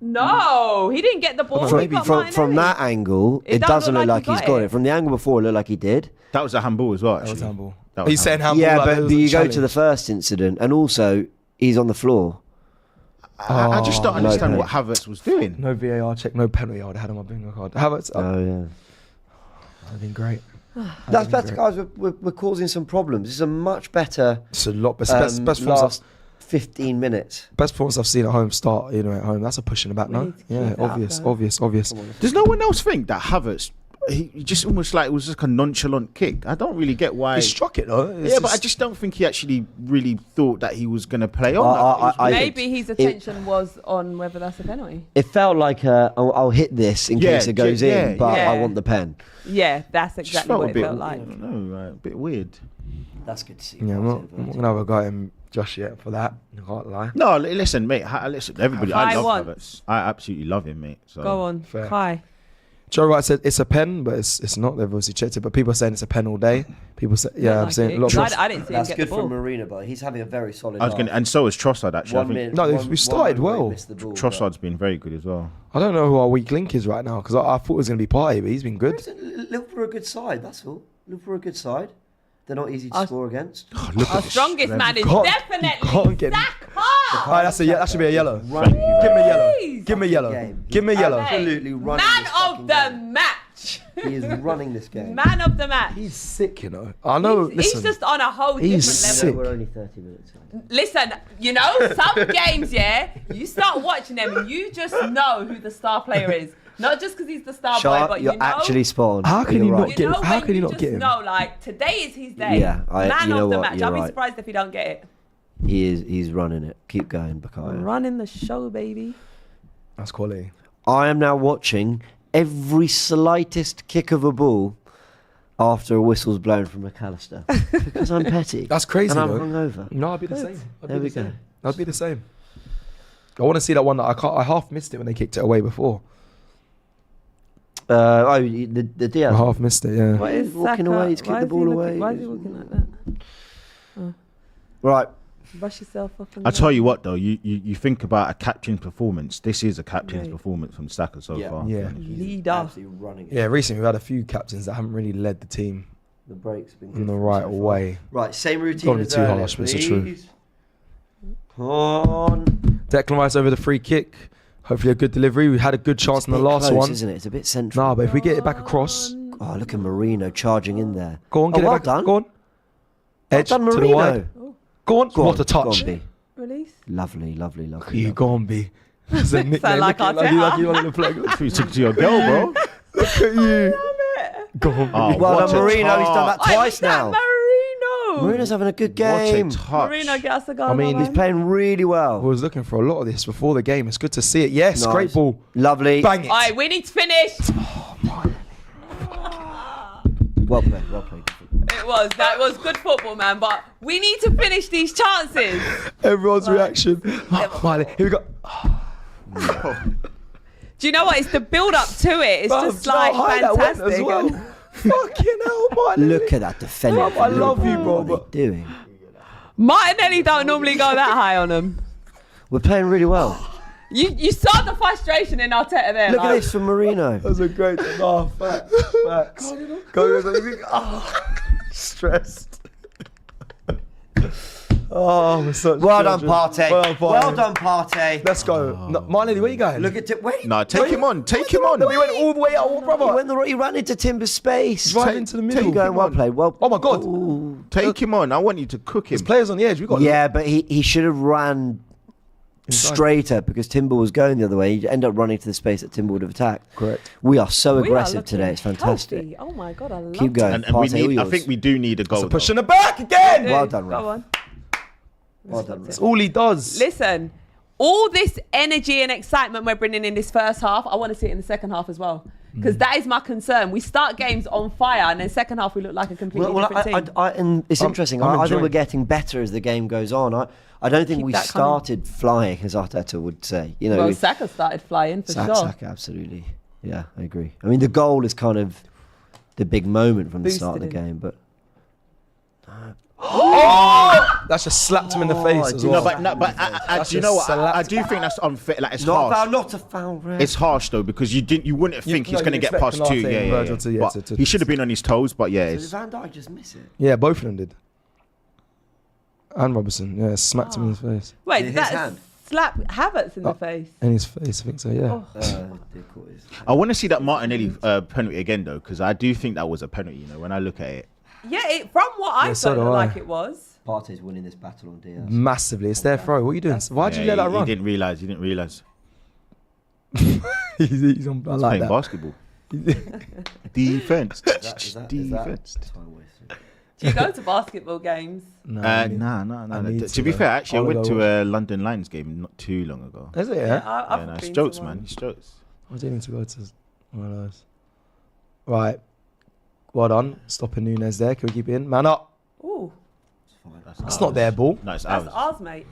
No, he didn't get the ball. He Maybe got From Martinelli. that angle, It it don't doesn't look look like like he he's got got it. it. From the angle before, it looked like he did. That was a handball as well. That was Actually, handball. That Are was you saying handball. handball? Yeah, like it but was a you go to challenge? the first incident, and also he's on the floor. I just don't Oh, understand no what Havertz was doing. No VAR check, no penalty. I would have had on my bingo card. Havertz. Oh yeah. That'd have been great. That's better, guys. We're causing some problems. This is a much better It's a lot. Best performance. last 15 minutes. Best performance I've seen at home. Start, at home. That's a push in the back, We no? need to keep Yeah, that up, obvious. though. Does no one else think that Havertz? He just almost like it was just a nonchalant kick. I don't really get why. He struck it though. It's Yeah, but I just don't think he actually really thought that he was going to play on that. I- Maybe his attention was on whether that's a penalty. It felt like I'll hit this in Yeah, case it goes yeah, in, but yeah. I want the pen. Yeah, that's Just exactly felt what a it bit, felt like. I don't know, a bit weird. That's good to see. Yeah, I'm not gonna have a guy in Josh yet for that. I can't lie. No, listen, mate. Listen, everybody. I Kai love wants. Havertz. I absolutely love him, mate. So. Go on, Fair. Kai. Joe Wright said it's a pen, but it's not. They've obviously checked it, but people are saying it's a pen all day. People say, yeah, I'm Like saying it, a lot of 'cause people. I didn't see him That's get good the ball. from Marina, but he's having a very solid. I was going, and so is Trossard. Actually, I think No, we started well. Trossard's been very good as well. I don't know who our weak link is right now because I thought it was going to be Partey, but he's been good. Liverpool are a good side. That's all. Liverpool are a good side. They're not easy to Us- score against. Our strongest man is Can't- definitely can't get- Saka. Alright, that should be a yellow. Running. Give me a yellow. Please. Give me a yellow. Game. Give me a yellow. Absolutely running. Man this of fucking the game. match. He is running this game. Man of the match. He's sick, you know. I know. He's Listen, just on a whole He's different level. sick. We're only 30 minutes. Listen, some games, you start watching them and you just know who the star player is. Not just because he's the star boy, Sharp, but you're you know. actually spot on. How can You're he not right. You get- know how when can he you not just get him? know, like, today is his day. Yeah, Man you know of the what, match. you're I'll be right. surprised if he don't get it. He's running it. Keep going, Bakaya. Running the show, baby. that's quality. I am now watching every slightest kick of a ball after a whistle's blown from McAllister because I'm petty. That's crazy, and I'm though. hungover. No, I'd be the same. There we go. I'd be the same. I want to see that one that I half missed it when they kicked it away before. The I Diaz. half missed it. Yeah. What is He's walking Saka? away, he's kicked Why the is he ball looking- away. Why is he looking like that? Right. Brush yourself up. And I tell you what, though, you think about a captain's performance. This is a captain's Yeah. performance from Saka so far. Yeah. Leader. Absolutely running it. Yeah, recently we've had a few captains that haven't really led the team The break's been in good the for him right so far. way. Right, same routine. Don't be as too earlier, harsh, but it's the truth. please. Come on. Declan Rice over the free kick. Hopefully a good delivery. We had a good chance It's in the a bit last close, one. isn't it? It's a bit central. Nah, but if we get it back across, Oh, look at Marino charging in there. go on, get well it back. done. Go on. Well Edge done, to the Marino. wide. Go on. Go What on, a touch. Go on, B. Release. Lovely, lovely, lovely. You lovely. go on, B. That's a nickname. Sound like Look at Arteta. you wanted to play. Look You took to your girl, bro. at you. Go on, B. Oh, Well what done, a Marino. He's done that touch. twice now. Marino. Marino's having a good What a game. touch. Marino, get us a goal. I mean, He's playing really I well. was looking for a lot of this before the game. It's good to see it. Yes, Nice. great ball. Lovely. Bang it. Alright, we need to finish. Well played, well played. That was good football, man. But we need to finish these chances. Everyone's reaction. Miley, here we go. Do you know what? It's the build up to it. It's Bruv, just do you know like how high that went fantastic. as well? Fucking hell, Martinelli. Look at that defender. Bruv, I love you, bro, What are but- they doing? Martinelli don't normally go that high on them. We're playing really well. You saw the frustration in Arteta there. Look at like, this from Marino. That was a great facts. Stressed. Oh, we're such Well done, children. Partey. Well done, Partey. Well done, Partey. Let's go. No, Martinelli, where you going? Look at it. Wait. No, take him on. Take him on. No, we went all the way out, brother. He ran into Timber's space. Right into the middle. Keep going. Well played. Well. Oh my God. Ooh. Take him on. I want you to cook him. There's players on the edge. We got. Yeah, but he should have ran Inside. straighter because Timber was going the other way. He ended up running to the space that Timber would have attacked. Correct. We are so we are aggressive looking today. It's fantastic. healthy. Oh my God, I love Keep going. And we Partey, all need. I yours. think we do need a goal. So though. pushing the back again. Well done, Go Ralph. on. Well done, That's Ralph. all he does. Listen, all this energy and excitement we're bringing in this first half, I want to see it in the second half as well. Because that is my concern. We start games on fire, and then second half we look like a completely different team. And it's interesting. I'm I think enjoying we're it. getting better as the game goes on. I don't think Keep we that coming. started flying, as Arteta would say. You know, Well, Saka started flying for sure. Saka, absolutely. Yeah, I agree. I mean, the goal is kind of the big moment from the start of the Boosted game, but That's just slapped him in the face as do you well. No, but That's do you know just what? I slapped. do think that's unfair. Like it's not harsh. not a foul. Red. It's harsh though because you wouldn't think he's no, going to you'd get expect past two. Konate and Virgil to- yeah, But to- he should have been on his toes. But yeah, Did it's, Van Dijk just miss it? Yeah, both of them did. And Robertson, yeah, smacked him in his face. Wait, His that hand? slap Havertz in the face. In his face, I think so, yeah. I want to see that Martinelli penalty again though because I do think that was a penalty. You know, when I look at it, Yeah, from what I Yeah, so felt do I. like it was. Partey's winning this battle on Diaz. Massively. It's their throw. What are you doing? Why'd you yeah, let that he run? didn't realize. He didn't realize. he's on, I like Playing that. basketball. Defense. Defense. Do you go to basketball games? No, Nah. I need To be though. fair, actually, I I wanna went go to a London Lions game not too long ago. Is it, yeah? I've Yeah, no, been it's to jokes, one. man. It's jokes. I do need to go to one of those. Right. Well done. Stopping Nunes there. Can we keep it in? Man up. Ooh, That's not their ball. No, it's that's ours. ours, mate.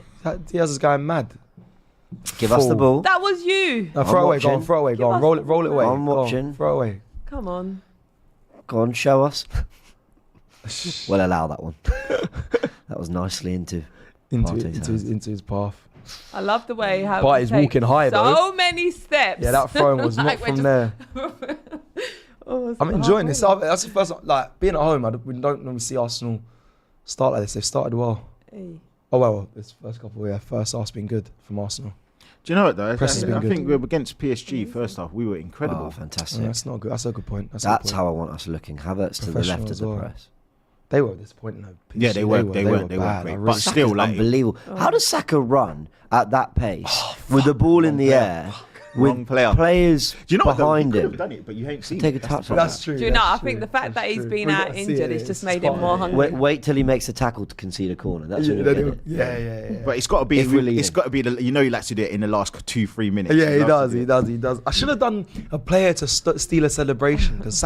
Diaz is going mad. Give us the Fool. ball. That was you. No, throw I'm away, go on, watching. throw away, go Give on. us Roll it away. I'm Go on, watching. throw away. Come on. Go on, show us. We'll allow that one. That was nicely into Partey's hands. Into his path. I love the way how But we he's take walking high, so though. many steps. Yeah, that throwing was Like not we're from just- there. Oh, it's I'm the enjoying this. halfway. That's the first, like, being at home, we don't normally see Arsenal start like this. They've started well. Hey. Oh, well, this first couple, yeah. First half's been good from Arsenal. Do you know what though? Press has been I good. think we were against PSG first half. We were incredible. Oh, fantastic. Yeah, that's not good. That's a good point. That's a That's good point. how I want us looking. Havertz to the left Professional of as the well. press. They were disappointing, though. Yeah, they were bad. great. I But really- still, Saka's like unbelievable. How does Saka run at that pace with the ball in the player. air Wrong with player. players Do you know what? though? He behind could have him? done it, but you ain't seen. Take a it. touch the on problem. That's true. Do you know? I that's think true, the fact that that's he's true. been We out gotta see injured, it's it. just It's made him part more of it. hungry. Wait till he makes a tackle to concede a corner. That's Yeah, when then you he'll- get it. yeah. But it's got to be. If we're leading. It's got to be. You know, he likes to do it in the last 2-3 minutes. Yeah, he loves to does. do He it. does. I should have done a player to steal a celebration because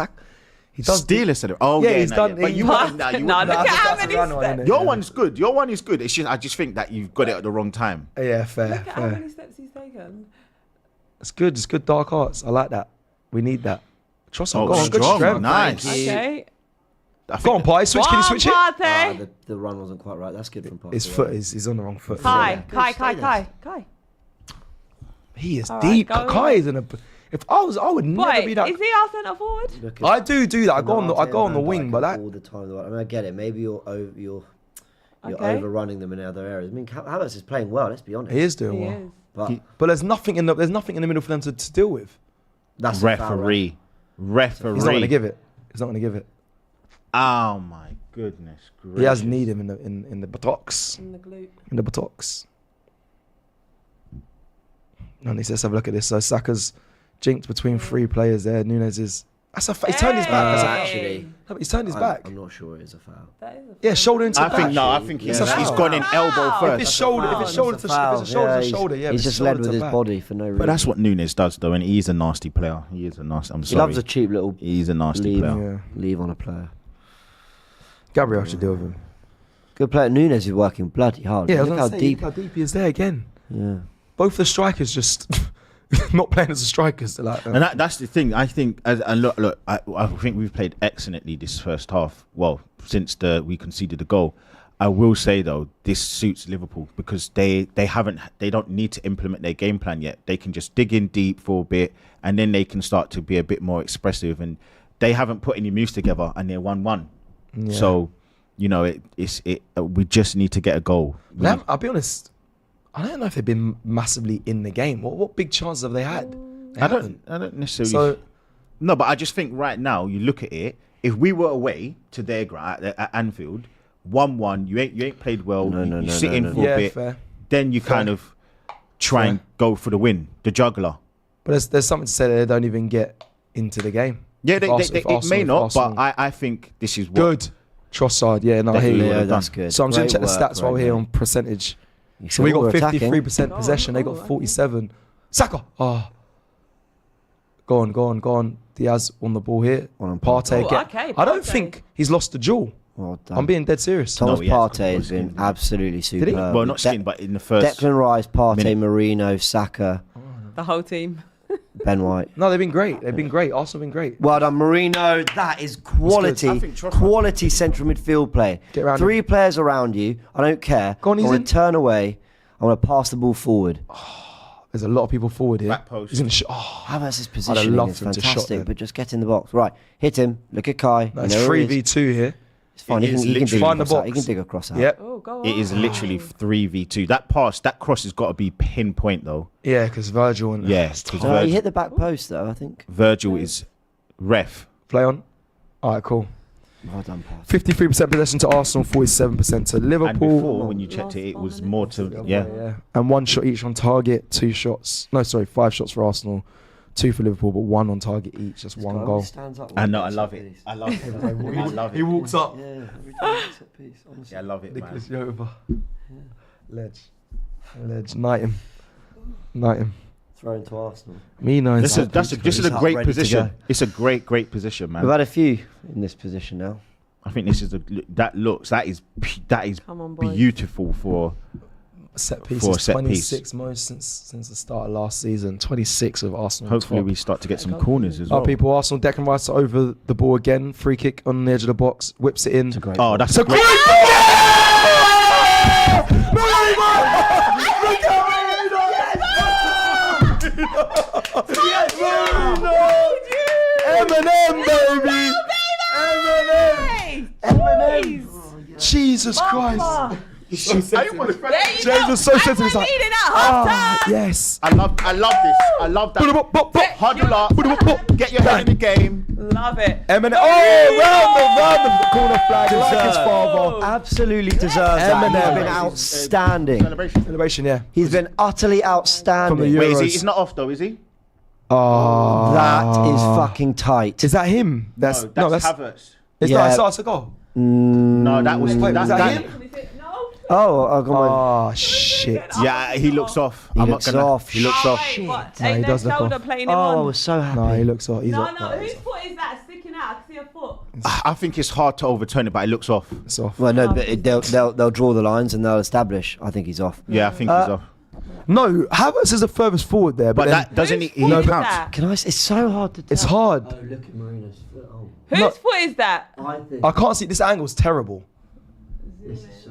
he does. Steelers said it. Oh Yeah, yeah, he's no, done- yeah. But he- you wouldn't. Nah, you No, wouldn't. look at how that's a many run one, steps. innit? Your one's good. Your one is good. It's just I just think that you've got it at the wrong time. Yeah, fair. Look at how fair. many steps he's taken. It's good. It's good dark arts. I like that. We need that. Trust Oh, go on, good strong. strength. Nice. Thank you. Okay. I think Go on, Pi. Switch. Can you switch it? Partey. The run wasn't quite right. That's good from Partey. His foot is. He's on the wrong foot. Kai. Stay Kai. He is All right, deep. go. Kai is in a. If I would never Boy, be that. is he our centre forward? Look at I do that. I go on the. I Konate go on the and Van wing, Dijk but that. all the time. I mean, I get it. Maybe you're Okay. overrunning them in other areas. I mean, Havertz is playing well. Let's be honest. He is doing He well. is. But But there's nothing in the middle for them to deal with. that's a foul, right? Referee. He's not going to give it. He's not going to give it. Oh my goodness gracious. He has need him in the buttocks. In the glute. In the buttocks. And let's have a look at this. So Saka's jinked between three players there. Nunes is. He's turned his back. Hey. Actually, No, but he's turned his back. I'm not sure it is a foul. That is a Yeah, shoulder into I back. think no. I think he's, It's a he's foul. gone in elbow Foul. If first. it's shoulder, if it's shoulder to shoulder, yeah. He's if it's just led shoulder with to his back. body for no reason. But that's what Nunes does, though, and he's a nasty player. He is a nasty. I'm he sorry. loves a cheap little He's a nasty leave, player. Yeah. leave on a player. Gabriel should deal with him. Good player. Nunes is working bloody hard. Yeah, Look how deep. Look how deep he is there again. Yeah. Both the strikers just not playing as a strikers. They're like, And that's the thing. I think, and look, I think we've played excellently this first half. Well, since we conceded the goal. I will say though, this suits Liverpool because they don't need to implement their game plan yet. They can just dig in deep for a bit, and then they can start to be a bit more expressive. And they haven't put any moves together, and they're 1-1. Yeah. So, you know, we just need to get a goal. I'll be honest. I don't know if they've been massively in the game. What big chances have they had? I don't necessarily. So, no, but I just think right now you look at it. If we were away to their at Anfield, 1-1, you ain't played well. You sit in for a bit. Fair. Then you kind of try and go for the win, the juggler. But there's something to say that they don't even get into the game. Yeah, it may not, but I think this is what good. Trossard, that's good. So I'm just going to check the stats while we're here on percentage. So we got 53% possession. They got 47. Saka. Oh. Go on. Diaz on the ball here. Partey again. I don't think he's lost the duel. Well done. I'm being dead serious. Thomas Partey has been absolutely superb. Did he? Well, not skin, but in the first. Declan Rice, Partey, Marino, Saka. The whole team. Ben White. No, they've been great. Arsenal have been great. Well done, Marino. That is quality central midfield play. Get around 3 players around you. I don't care. Go on, I want to turn away. I want to pass the ball forward. There's a lot of people forward here. Back post. He's going to Havertz's positioning is fantastic, but just get in the box. Right, hit him. Look at Kai. That's 3v2 here. It's fine. He can find the box. He can dig a cross out. Yep. Oh, go on. It is literally 3v2. That cross has got to be pinpoint though. Yeah, because Virgil and he hit the back post though. I think Virgil is ref. Play on. All right, cool. Well done, pass. 53% possession to Arsenal, 47% to Liverpool. And before, when you checked it was more to yeah. And 1 shot each on target, 5 shots for Arsenal, 2 for Liverpool, but 1 on target each. Just one goal. I know, I love it. I love it. He walks up. Yeah, every time it's a piece, honestly. Yeah, I love it, Nicholas man. Jova. Ledge. Knight him. Thrown to Arsenal. This is a great position. It's a great position, man. We've had a few in this position now. I think this is that is beautiful for set pieces. 26 most since the start of last season. 26 of Arsenal. Hopefully we start to get some corners as well. People, Arsenal, Declan Rice over the ball again. Free kick on the edge of the box. Whips it in. That's a great Eminem, baby! Eminem! Jesus Christ! James was so sensitive. He's like, yes. I love this. I love that. Huddle up. Get your head in the game. Love it. Eminem. Round the corner flag like his father. Absolutely deserves that. He's been outstanding. Celebration, yeah. He's been utterly outstanding. From the Euros. Wait, he's not off though, is he? Oh, that is fucking tight. Is that him? That's Havertz. It's not a goal. No, that was that him. Oh, shit. Yeah, he looks off. He looks off. Shit. No, he does look off. Playing him I was so happy. No, he looks off. He's no, whose foot is that sticking out? I can see a foot. I think it's hard to overturn it, but it looks off. It's off. Well, no, but they'll draw the lines and they'll establish. I think he's off. Yeah, I think he's off. No, Havertz is the furthest forward there, but that doesn't he counts. Can I? It's so hard to tell. It's hard. Oh, look at Marino's foot. Oh. Whose foot is that? I can't see. This angle's terrible. This is so.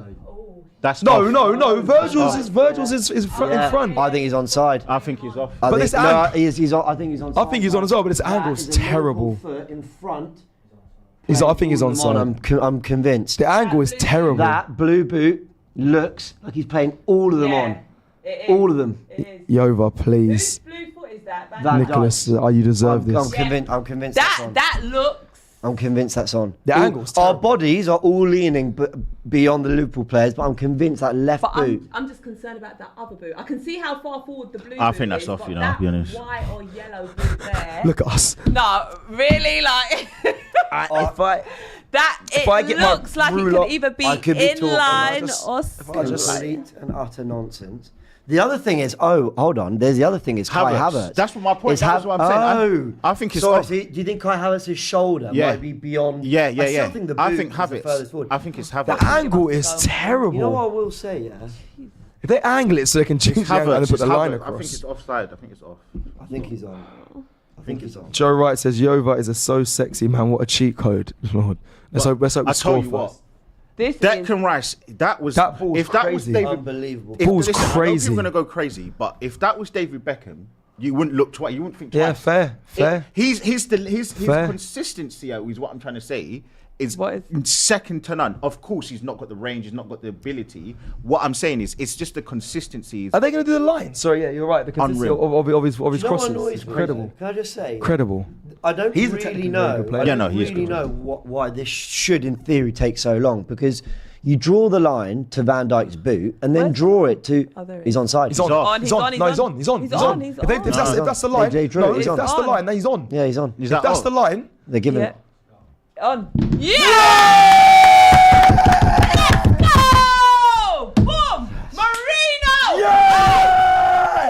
That's no. Virgil's is in front. I think he's onside. I think he's off. He's on. I think he's onside. I think he's on as well, but this angle's terrible. Foot in front. I think he's onside. I'm convinced. The angle is terrible. That blue boot looks like he's playing all of them on. All of them. Yova, please. Whose blue foot is that? Nicholas, you deserve this. I'm convinced that's on. That looks. I'm convinced that's on. The angle's our terrible. bodies are all leaning beyond the Liverpool players, but I'm convinced that left boot. I'm just concerned about that other boot. I can see how far forward the blue boot is. I think that's off, you know, I'll be honest. White or yellow boot there. Look at us. No, really, like. If I get looks like it could either be inline or if I just delete and utter nonsense. The other thing is, hold on. There's the other thing is Kai Havertz. That's what my point. That's what I'm saying. I think it's off. Do you think Kai Havertz's shoulder might be beyond? Yeah. I think Havertz. I think it's Havertz. The angle is terrible. You know what I will say, yeah? If they angle it so they can change the angle and put the line I across. think it's offside. I think it's off. I think he's on. I think he's on. Joe Wright says Yova is a so sexy man. What a cheat code, Lord. Let's hope we I tell score you what. first. This is Declan Rice, that was That ball was if that was crazy. David, Unbelievable. Ball's listen, I know crazy. people are gonna go crazy, but if that was David Beckham, you wouldn't look twice. You wouldn't think twice. Yeah, fair. His Fair. consistency is what I'm trying to say. Is What is- second to none. Of course, he's not got the range. He's not got the ability. What I'm saying is, it's just the consistency. Are they going to do the line? Sorry, yeah, you're right. The consistency of his Do you know what crosses. annoys It's me, incredible. though? Can I just say? Incredible. I don't He's a really technically know. very good player. I Yeah, don't no, he is really good. know why this should, in theory, take so long, because you draw the line to Van Dijk's boot and then Where's draw it to. Oh, there it He's is. on side. He's on. on, He's he's on. on, he's No, he's on. on. He's on. He's He's on, on. he's If on. that's the line. They drew No, it, he's if on. that's the line, then he's on. Yeah, he's on. Is If that that's off? the line, They're giving Yeah. it. On. Yeah! Oh! Boom! Marino!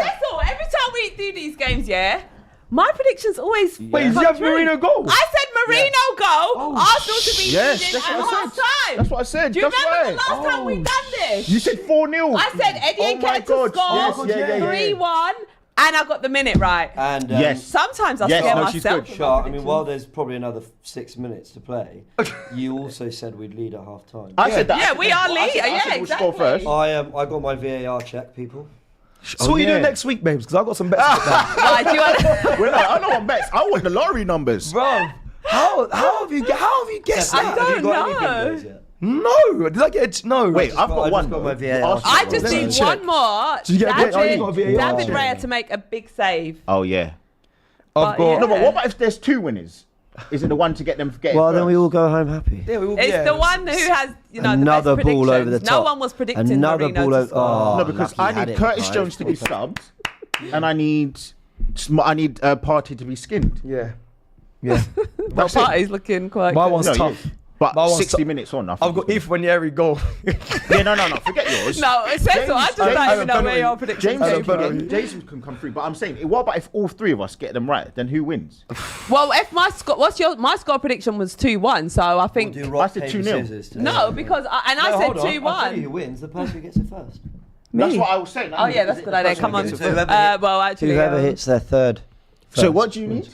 Cecil, every time we do these games, yeah, my predictions always. Wait, did come you have true. Marino goal? I said Marino goal. Arsenal to be Yes, leading that's at what I half said. time. That's what I said. Do you That's remember right. the last time we done this? You said 4-0. I said Eddie Oh and my Keita to God. score Yes, yeah. 3-1, and I got the minute right. And Yes. Sometimes I Yes, scare no, she's myself. good. with my Sharp, I mean, predictions. while there's probably another 6 minutes to play, you also said we'd lead at half time. I said that. Yeah, we are lead. I Yeah, said we'll score exactly. first. I got my VAR check, people. So what are you doing next week, babes? Because I've got some bets to put down. Right, do you want Well, no, I don't want bets. I want the lottery numbers. Bro, how have you guessed I that? don't Have you got any know. bingos yet? No, did I get no? Wait, I've I got just one. got my though. VAR Ask I you just one. need check. one more. Did you get a VAR? You got a VAR David check. Raya to make a big save. Oh yeah. I've But, got. yeah. No, but what about if there's 2 winners? Is it the one to get them? Well, then we all go home happy. Yeah, we will, It's yeah, the one who has, Another the best ball over predictions. the top. No one was predicting Another Marino ball to over. score. Oh, No, because lucky I you had need it, Curtis guys. Jones to be subbed, and I need Partey to be skinned. Yeah. Well, That's it. Partey's looking quite My good. one's No, tough. yeah. But My one's 60 tough. minutes on. I've got Ifeanyi goal. Yeah, no. Forget yours. No, it says so. I just James- don't even know where James- your predictions James, came James- from. Jason can come through, but I'm saying, what about if all 3 of us get them right? Then who wins? Well, if my score, my score prediction was 2-1, so I think We'll do rock, I said paper, 2-0. scissors today. no, because I No, said hold on. I'll tell you 2-1. who wins. The person who gets it first. That's what I was saying. Oh yeah, that's a good idea. Come on. Whoever Well, actually, Whoever hits their third. So what do you need?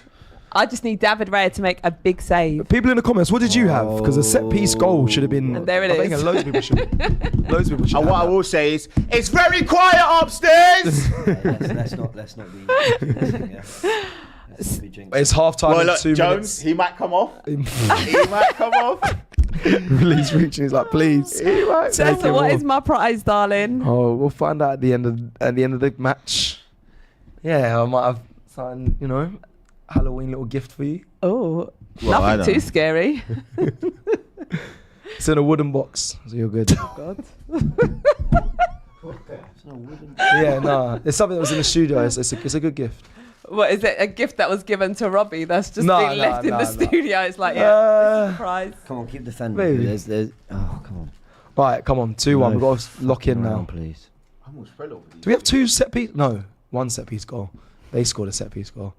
I just need David Raya to make a big save. People in the comments, what did you have? Because a set piece goal should have been. And there it I think is. loads of people should. Loads of people should. And have what I that. will say is, it's very quiet upstairs. Let's not be. Let's not be jinxed. It's half time Well, in look, 2 Jones, minutes. he might come off. He might come off. Release reaching. He's like, please. He might. Take So him what off. is my prize, darling? Oh, we'll find out at the end of the match. Yeah, I might have something, Halloween little gift for you. Oh, Well, I nothing don't too know. scary. It's in a wooden box, so you're good. God. Yeah, no, it's something that was in the studio. It's a good gift. What is it? A gift that was given to Robbie that's just No, being no, left in no, the no. studio? It's like, surprise. Come on, keep defending. Maybe. There's. Oh, come on. Right, come on, 2-1. We've got to lock in Fucking now. round, please. I almost fell over these. Do we have 2 set piece? No, 1 set piece goal. They scored a set piece goal.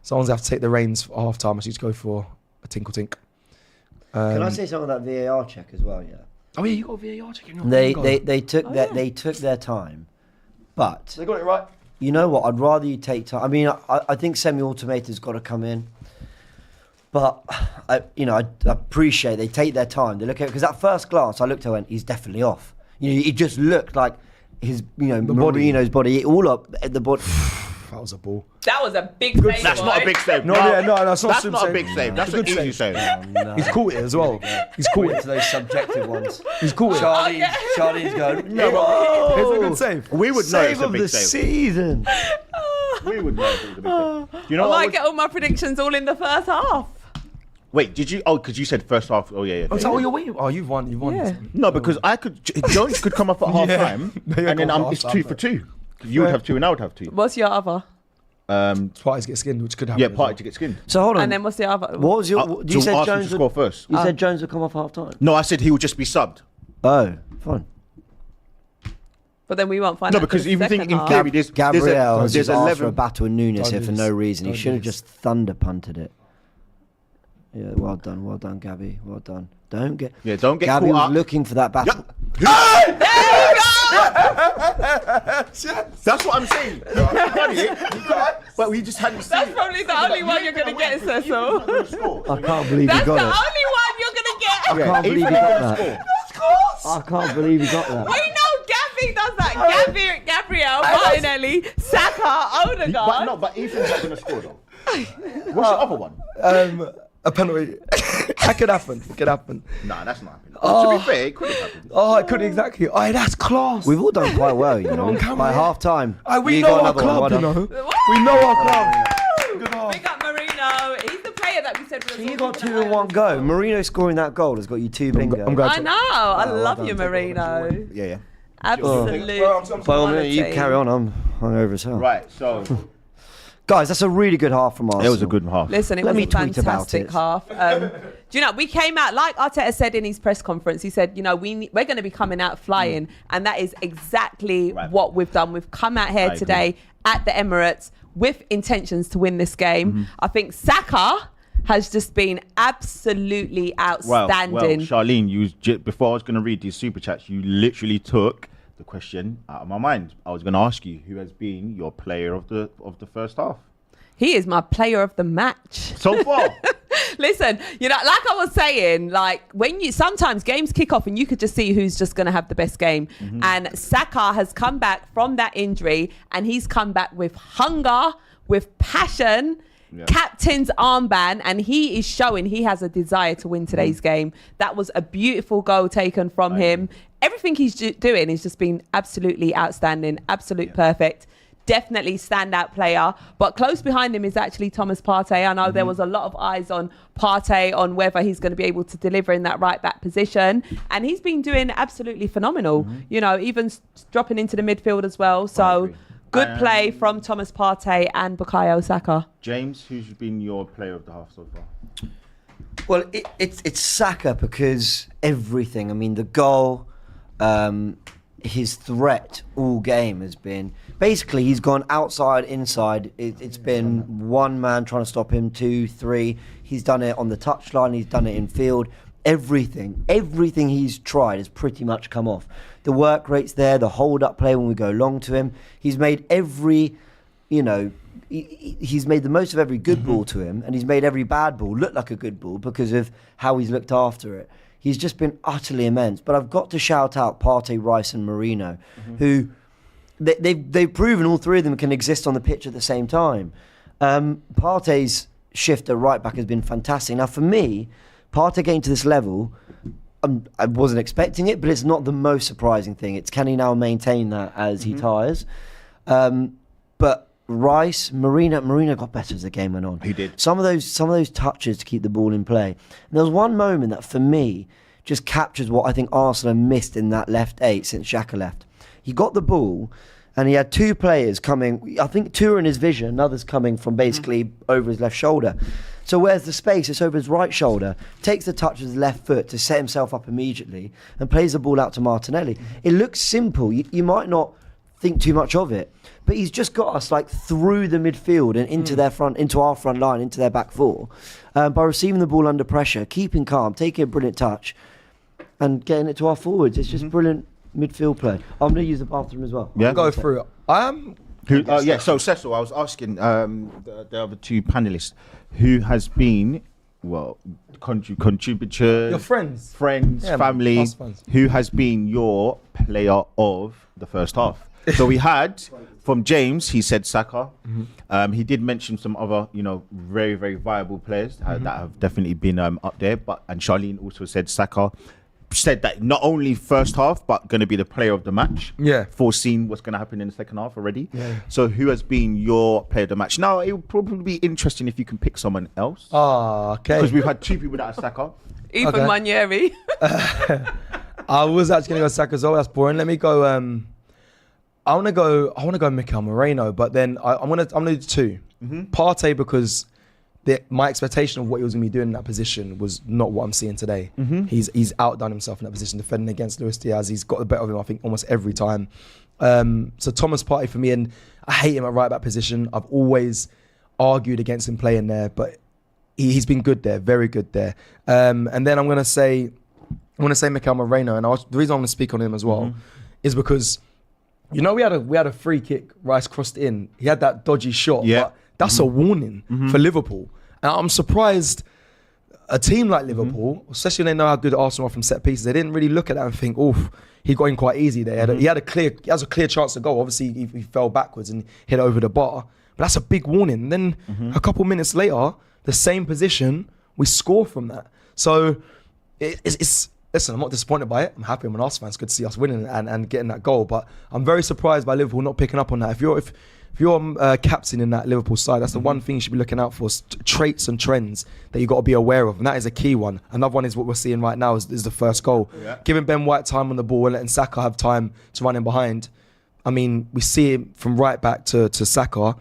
Someone's have to take the reins for half time. I should go for a tinkle tink. Can I say something about that VAR check as well? Yeah. Oh yeah, you got VAR checking. They took Oh, their yeah. they took their time, but They got it right. you know what? I'd rather you take time. I mean, I think semi-automated's got to come in, but I appreciate they take their time. They look at because at first glance I looked at it and went, he's definitely off. He just looked like his Marino's body all up at the body. That was a ball. That was a big save. That's not a big save. No, yeah, no, that's not That's super not a save. big save. That's It's a an good easy save. save. No. He's caught it as well. He's caught Into it. those subjective ones. He's caught it. Charlie's going. No, but It's a good save. we would know it's Save a of big the save. season. We would know if it was a big save. You know I what? might get all my predictions all in the first half. Wait, did you? Oh, because you said first half. Oh yeah. Oh, so you're waiting. Oh, you've won. You've won. Yeah. No, because I could. Jones could come up at half time, Yeah, and then go it's half 2 time, for 2. You would have 2, and I would have 2. What's your other? Parties get skinned, which could happen. Yeah, as well. Party to get skinned. So hold on. And then what's the other? What was your? So You said Arsenal Jones to score would, first. you said Jones would come off half time. No, I said he would just be subbed. Oh, fine. But then we won't find No, out till because the even think second in half. theory, there's Gabriel has there's just asked for a 11. battle with Nunes Don't here do for this. no reason. He Don't should have do this. just thunder punted it. Yeah, well done, Gabby. Well done. Don't get. Yeah, don't get Gabby caught was up. looking for that battle. There you go! That's what I'm saying. But we just hadn't seen That's it. probably the only one you're going to get, Cecil. I can't believe That's he the got only it. one you're going to get. I can't believe he got that. I can't believe he got that. We know Gabby does that. Gabriel, Martinelli, Saka, Odegaard. But Ethan's not going to score though. What's the other one? A penalty. That could happen. It could happen. Nah, that's not happening. To be fair, it could have happened. Oh, it could exactly. Oh, that's class. We've all done quite well, you know. on camera, By yeah. half time. We know our club, you know. We know our club. Good half. Big up Marino. He's the player that we said was So you got 2 in one go. Marino scoring that goal has got you 2 bingo. I'm glad I to- know. I well love done. you, Marino. Yeah. Absolute. By all means, you quality. carry on. I'm hungover as hell. Right, so Guys, that's a really good half from Arsenal. it was a good half. Listen, it Let was me a tweet about fantastic it. half. Do you know, we came out, like Arteta said in his press conference, he said, you know, we're going to be coming out flying. And that is exactly Right. what we've done. We've come out here I today at the Emirates with intentions to win this game. Mm-hmm. I think Saka has just been absolutely Well, outstanding. Charlene, before I was going to read these super chats, you literally took the question out of my mind. I was going to ask you who has been your player of the first half He is my player of the match. so far. Listen, you know, like I was saying, like when you sometimes games kick off and you could just see who's just going to have the best game. Mm-hmm. And Saka has come back from that injury and he's come back with hunger, with passion, captain's armband, and he is showing he has a desire to win today's game. That was a beautiful goal taken from him. Everything he's doing has just been absolutely outstanding, absolute perfect. Definitely standout player, but close behind him is actually Thomas Partey. I know there was a lot of eyes on Partey on whether he's going to be able to deliver in that right back position, and he's been doing absolutely phenomenal. You know, even dropping into the midfield as well. So good play from Thomas Partey and Bukayo Saka. James, who's been your player of the half so far? Well, it's Saka because everything. I mean, the goal, his threat all game has been basically he's gone outside, inside. It's been one man trying to stop him, 2, 3. He's done it on the touchline. He's done it in field. Everything he's tried has pretty much come off. The work rate's there. The hold-up play when we go long to him. He's made every, you know, he's made the most of every good ball to him, and he's made every bad ball look like a good ball because of how he's looked after it. He's just been utterly immense. But I've got to shout out Partey, Rice and Marino, who they've proven all three of them can exist on the pitch at the same time. Partey's shift at right back has been fantastic. Now for me, Partey getting to this level, I wasn't expecting it, but it's not the most surprising thing. It's can he now maintain that as he tires? But Rice, Marino got better as the game went on. He did. Some of those touches to keep the ball in play. And there was one moment that for me just captures what I think Arsenal missed in that left 8 since Xhaka left. He got the ball and he had 2 players coming. I think 2 are in his vision, others coming from basically over his left shoulder. So where's the space? It's over his right shoulder. Takes the touch with his left foot to set himself up immediately and plays the ball out to Martinelli. It looks simple. You might not think too much of it, but he's just got us like through the midfield and into their front, into our front line, into their back four, by receiving the ball under pressure, keeping calm, taking a brilliant touch, and getting it to our forwards. It's just brilliant midfield play. I'm going to use the bathroom as well. Yeah. Go through it. So Cecil, I was asking the other 2 panelists who has been, well, contributors, Your friends. yeah, family, us friends. who has been your player of the first half. So we had from James, he said Saka. He did mention some other, very, very viable players that have definitely been up there. And Charlene also said Saka. Said that not only first half, but going to be the player of the match. Yeah. Foreseen what's going to happen in the second half already. Yeah. So who has been your player of the match? Now, it would probably be interesting if you can pick someone else. Okay. Because we've had 2 people that are Saka. Even Okay. Manieri. I was actually going to go Saka as well. That's boring. Let me go. I want to go Mikel Moreno, but then I'm gonna do 2. Partey because my expectation of what he was going to be doing in that position was not what I'm seeing today. He's outdone himself in that position, defending against Luis Diaz. He's got the better of him, I think, almost every time. So Thomas Partey for me, and I hate him at right back position. I've always argued against him playing there, but he's been good there, very good there. And then I'm going to say Mikel Moreno, and the reason I'm going to speak on him as well is because, you know, we had a free kick, Rice crossed in. He had that dodgy shot. Yeah. But that's a warning for Liverpool. And I'm surprised a team like Liverpool, especially when they know how good Arsenal are from set pieces, they didn't really look at that and think, oof, he got in quite easy there. He has a clear chance to go. Obviously, he fell backwards and hit over the bar. But that's a big warning. And then a couple minutes later, the same position, we score from that. So it's listen, I'm not disappointed by it. I'm happy. I'm an Arsenal fan. It's good to see us winning and getting that goal. But I'm very surprised by Liverpool not picking up on that. If you're captain in that Liverpool side, that's the one thing you should be looking out for, traits and trends that you've got to be aware of. And that is a key one. Another one is what we're seeing right now is the first goal. Yeah. Giving Ben White time on the ball and letting Saka have time to run in behind. I mean, we see him from right back to Saka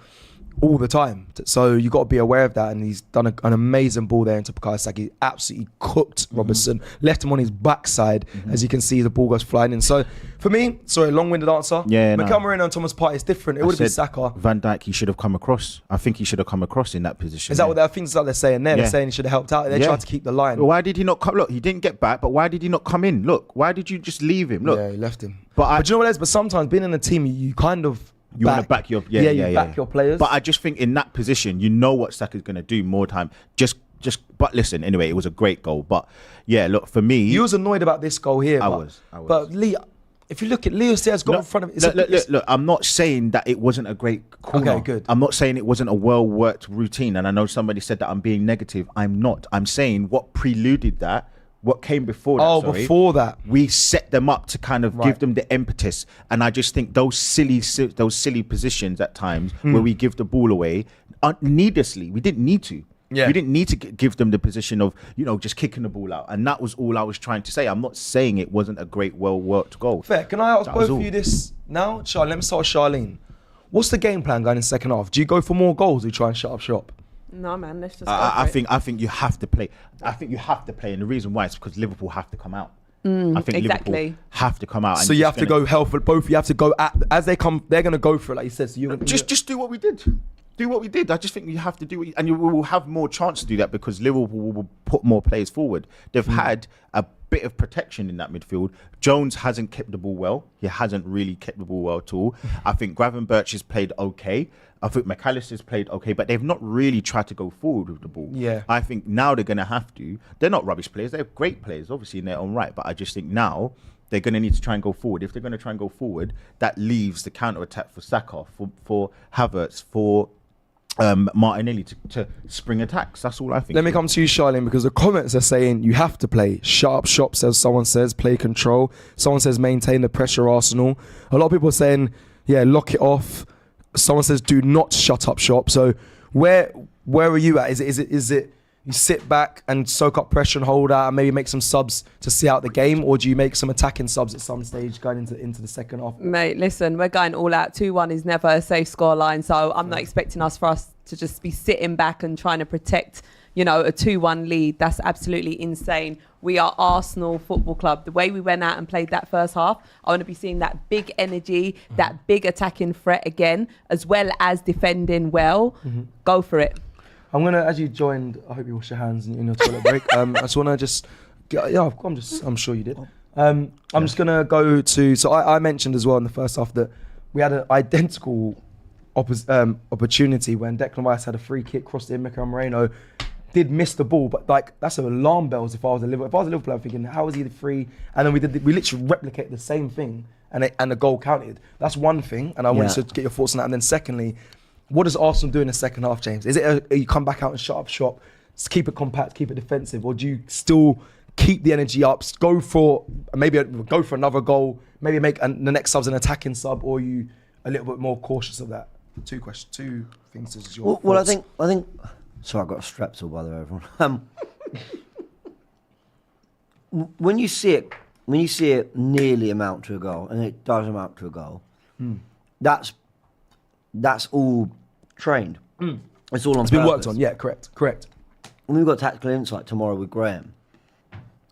all the time. So you got to be aware of that. And he's done an amazing ball there into Bukayo Saka. He absolutely cooked Robertson, left him on his backside. As you can see, the ball goes flying in. So for me, sorry, long-winded answer. Yeah, Mikel Merino and Thomas Partey is different. It would have been Saka. Van Dijk, he should have come across. I think he should have come across in that position. Is that what I think they're saying there? They're saying he should have helped out. They tried to keep the line. Why did he not come? Look, he didn't get back, but why did he not come in? Look, why did you just leave him? Look, yeah, he left him. But you know what it is? But sometimes being in a team, you kind of you want to back your back your players. But I just think in that position, you know what Saka's going to do more time. But listen, anyway, it was a great goal. But yeah, look, for me, you was annoyed about this goal here. I was. But Lee, if you look at Leo Sayers got in front of it. Look, I'm not saying that it wasn't a great corner. Okay, good. I'm not saying it wasn't a well-worked routine. And I know somebody said that I'm being negative. I'm not. I'm saying what preluded that. What came before that? Before that, we set them up to kind of give them the impetus, and I just think those silly positions at times where we give the ball away needlessly. We didn't need to. Yeah. We didn't need to give them the position of just kicking the ball out, and that was all I was trying to say. I'm not saying it wasn't a great, well-worked goal. Fair. Can I ask both of you this now, Charlene? Let me start with Charlene. What's the game plan going in second half? Do you go for more goals or try and shut up shop? No, man. Let's just. I think you have to play. I think you have to play, and the reason why is because Liverpool have to come out. I think Liverpool have to come out. So you have to go hell for both. You have to go as they come. They're going to go for it, like you said. So you just do what we did. Do what we did. I just think you have to do it, and you will have more chance to do that because Liverpool will put more players forward. They've had a bit of protection in that midfield. Jones hasn't kept the ball well. He hasn't really kept the ball well at all. I think Gravenberch has played okay. I think McAllister's played okay, but they've not really tried to go forward with the ball. Yeah. I think now they're going to have to. They're not rubbish players. They're great players, obviously, in their own right. But I just think now they're going to need to try and go forward. If they're going to try and go forward, that leaves the counter-attack for Saka, for Havertz, for Martinelli to spring attacks. That's all I think. Let me come to you, Charlene, because the comments are saying you have to play. Shut up shop, someone says. Play control. Someone says maintain the pressure, Arsenal. A lot of people are saying, lock it off. Someone says do not shut up shop. So where are you at? Is it you sit back and soak up pressure and hold out and maybe make some subs to see out the game, or do you make some attacking subs at some stage going into the second half? Mate, listen, we're going all out. 2-1 is never a safe scoreline, so I'm not expecting us to just be sitting back and trying to protect, a 2-1 lead. That's absolutely insane. We are Arsenal Football Club. The way we went out and played that first half, I want to be seeing that big energy, that big attacking threat again, as well as defending well. Go for it. I'm going to, as you joined, I hope you wash your hands in your toilet break. I just want to I'm sure you did. I'm just going to go to, so I mentioned as well in the first half that we had an identical opportunity when Declan Rice had a free kick, crossed in, Mikel Merino did miss the ball, but that's alarm bells if I was a Liverpool player, I'm thinking, how is he the free? And then we literally replicated the same thing and the goal counted. That's one thing, and I wanted to get your thoughts on that. And then secondly, what does Arsenal do in the second half, James? Is it you come back out and shut up shop, keep it compact, keep it defensive, or do you still keep the energy up, go for another goal, maybe make the next sub's an attacking sub, or are you a little bit more cautious of that? Two things as your well, I think. Sorry, I got a strepsil by the way, everyone. When you see it nearly amount to a goal, and it does amount to a goal, that's all trained. It's all on. It's been worked on. Yeah, correct. And we've got tactical insight tomorrow with Graham.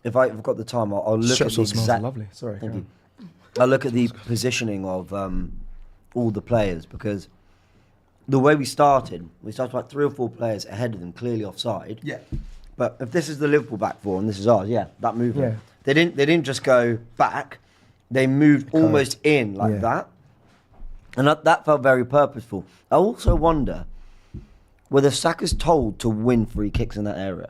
If I've got the time, I'll look at the exact. Lovely. Sorry. Thank you. I'll look at the positioning of all the players, because the way we started like 3 or 4 players ahead of them, clearly offside. Yeah. But if this is the Liverpool back four and this is ours, that movement. Yeah. They didn't just go back they moved almost in like Yeah. that. And that felt very purposeful. I also wonder whether Saka's told to win free kicks in that area.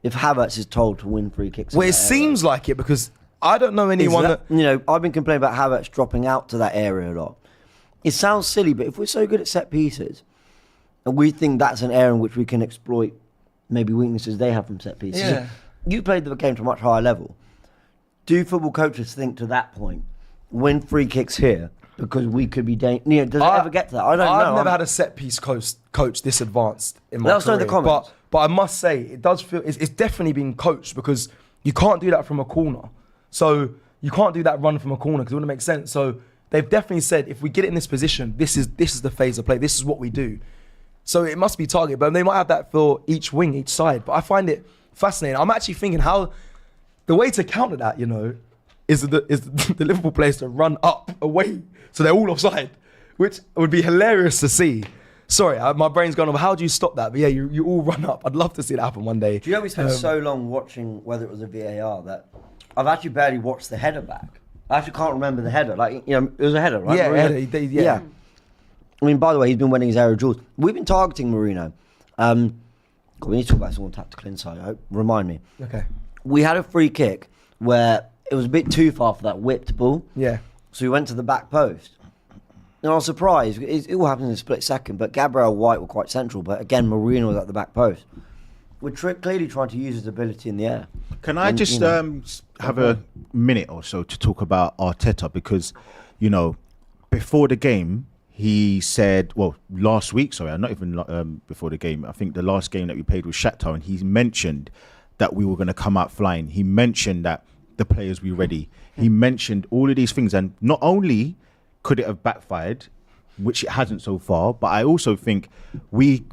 If Havertz is told to win free kicks in Well, that it seems like it because I don't know anyone that. You know, I've been complaining about Havertz dropping out to that area a lot. It sounds silly, but if we're so good at set pieces, and we think that's an area in which we can exploit maybe weaknesses they have from set pieces. Yeah. You played the game to a much higher level. Do football coaches think to that point, win free kicks here because we could be does it ever get to that? I don't know. I've never had a set piece coach this advanced in my Let us know career. in the comments. But I must say, it does feel it's definitely been coached because you can't do that from a corner. So you can't do that run from a corner because it wouldn't make sense. So they've definitely said if we get it in this position, this is the phase of play. This is what we do. So it must be target, but they might have that for each wing, each side. But I find it fascinating. I'm actually thinking how the way to counter that, is the Liverpool players to run up away, so they're all offside, which would be hilarious to see. Sorry, my brain's gone over. How do you stop that? But yeah, you all run up. I'd love to see that happen one day. Do you know we spent so long watching whether it was a VAR that I've actually barely watched the header back. I actually can't remember the header. It was a header, right? Yeah, Marino? yeah. I mean, by the way, he's been winning his aerial duels. We've been targeting Marino. We need to talk about someone tactical insight. Remind me. Okay. We had a free kick where it was a bit too far for that whipped ball. Yeah. So we went to the back post. And I was surprised. It all happened in a split second, but Gabriel White were quite central. But again, Marino was at the back post. We're clearly trying to use his ability in the air. Can I just have a minute or so to talk about Arteta? Because, before the game, he said, last week, not even before the game. I think the last game that we played was Shakhtar, and he mentioned that we were going to come out flying. He mentioned that the players were ready. He mentioned all of these things, and not only could it have backfired, which it hasn't so far, but I also think we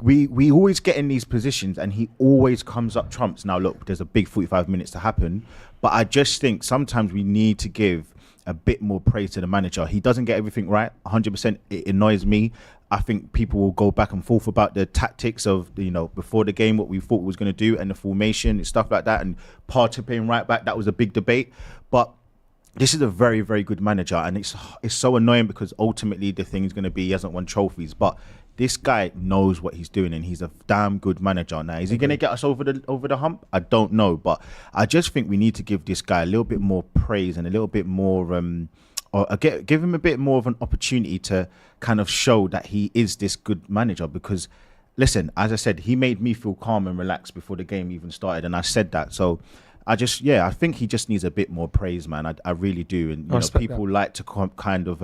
always get in these positions and he always comes up trumps. Now look, there's a big 45 minutes to happen, but I just think sometimes we need to give a bit more praise to the manager. He doesn't get everything right 100%. It annoys me. I think people will go back and forth about the tactics of, before the game, what we thought we was going to do and the formation and stuff like that, and Partey playing right back. That was a big debate, but this is a very, very good manager, and it's so annoying because ultimately the thing is going to be he hasn't won trophies, but this guy knows what he's doing and he's a damn good manager. Now, is he going to get us over the hump? I don't know, but I just think we need to give this guy a little bit more praise and a little bit more, give him a bit more of an opportunity to kind of show that he is this good manager. Because, listen, as I said, he made me feel calm and relaxed before the game even started, and I said that. So I think he just needs a bit more praise, man. I really do. And people like to kind of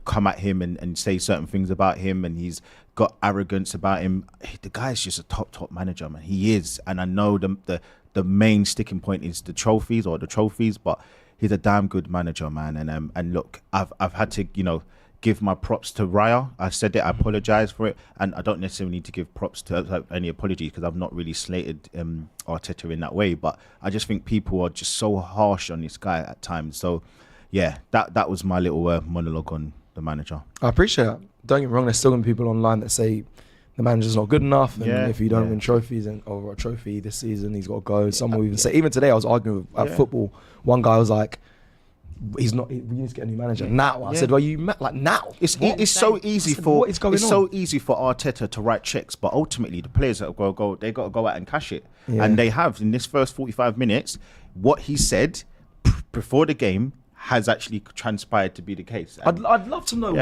come at him and say certain things about him, and he's got arrogance about him. The guy's just a top manager, man. He is. And I know the main sticking point is the trophies, but he's a damn good manager, man. And look, I've had to, give my props to Raya. I said it, I apologize for it, and I don't necessarily need to give props to any apologies because I've not really slated Arteta in that way, but I just think people are just so harsh on this guy at times. So yeah, that was my little monologue on the manager. I appreciate that. Don't get me wrong, there's still going to be people online that say the manager's not good enough, and if you don't win trophies or a trophy this season, he's got to go. Some will even say, even today I was arguing at football, one guy was like, we need to get a new manager now. I said, well, now? It's so easy for Arteta to write checks, but ultimately the players that go, they got to go out and cash it. And they have in this first 45 minutes. What he said before the game has actually transpired to be the case. I'd love to know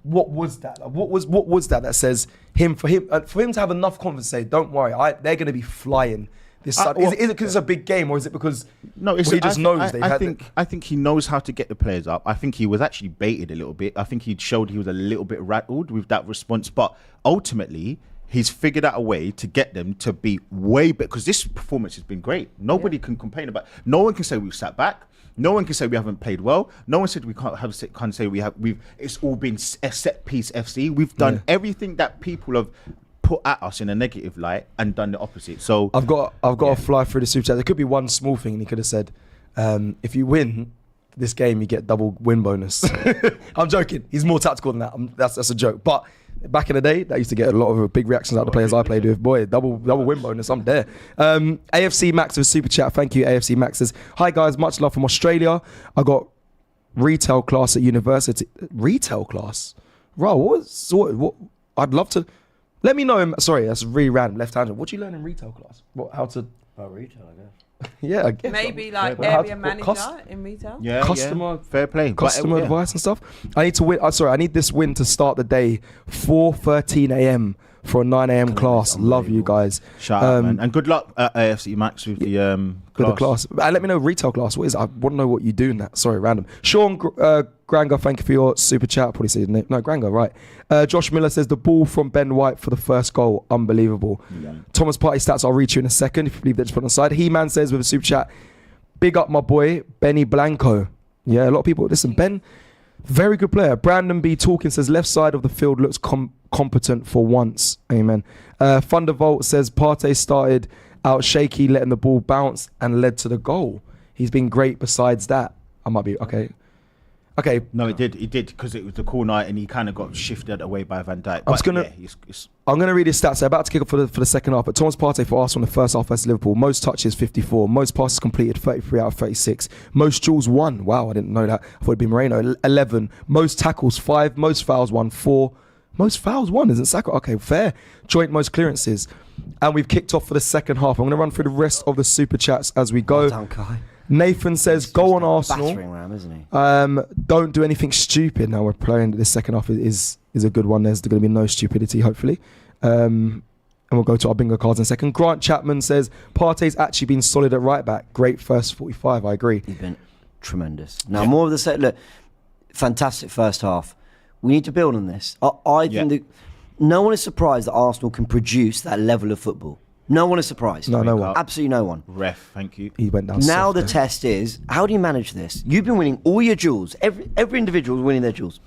what was that? What was that says for him to have enough confidence to say, don't worry, they're going to be flying. Is it because it's a big game, or is it because he just knows they had? I think he knows how to get the players up. I think he was actually baited a little bit. I think he showed he was a little bit rattled with that response, but ultimately he's figured out a way to get them to be way better, because this performance has been great. Nobody can complain about. No one can say we've sat back. No one can say we haven't played well. No one said we can't say we have. It's all been a set piece FC. We've done everything that people have put at us in a negative light and done the opposite. So I've got to fly through the super chat. There could be one small thing, and he could have said, if you win this game, you get double win bonus. I'm joking. He's more tactical than that. That's a joke. But Back in the day, that used to get a lot of big reactions out of the players I played with. Boy, double win bonus, I'm there. AFC Max with super chat. Thank you, AFC Max says, hi guys, much love from Australia. I got retail class at university. Retail class? Right, what? I'd love to. Let me know. Sorry, that's really random. Left-handed. What do you learn in retail class? How to? About retail, I guess. Yeah, I guess. Maybe like How area to- manager in retail. Yeah, Customer- fair play. Customer But, advice and stuff. I need to win. I need this win to start the day. 4:13 a.m. for a 9 a.m. class. Love you guys. Shout out, man. And good luck at AFC Max with the With the class. And let me know retail class. What is it? I want to know what you do in that. Sorry, random. Sean Granger, thank you for your super chat. Probably say his name. No, Granger, right. Josh Miller says the ball from Ben White for the first goal. Unbelievable. Yeah. Thomas Partey stats, I'll read you in a second if you believe they're just put on the side. He-Man says with a super chat, big up my boy, Benny Blanco. Yeah, a lot of people. Listen, Ben, very good player. Brandon B. Talking says left side of the field looks competent for once. Amen. Thunderbolt says Partey started out shaky, letting the ball bounce and led to the goal. He's been great besides that. I might be, okay. Okay. No, it did because it was the cool night and he kind of got shifted away by Van Dijk. I'm going to read his stats. They're about to kick off for the second half. But Thomas Partey for Arsenal in the first half versus Liverpool. Most touches, 54. Most passes completed, 33 out of 36. Most duels, 1. Wow, I didn't know that. I thought it'd be Moreno. 11. Most tackles, 5. Most fouls, 1. 4. Most fouls, 1. Isn't Saka? Okay, fair. Joint most clearances. And we've kicked off for the second half. I'm going to run through the rest of the super chats as we go. Well done, Kai. Nathan says, go on Arsenal. Battering ram, isn't he? Don't do anything stupid. Now we're playing this second half is a good one. There's going to be no stupidity, hopefully. And we'll go to our bingo cards in a second. Grant Chapman says, Partey's actually been solid at right back. Great first 45, I agree. He's been tremendous. Now, more of the set. Look, fantastic first half. We need to build on this. I think that no one is surprised that Arsenal can produce that level of football. No one is surprised. No one. Absolutely no one. Ref, thank you. He went down Now soft the there. test is, how do you manage this? You've been winning all your duels. Every individual is winning their duels.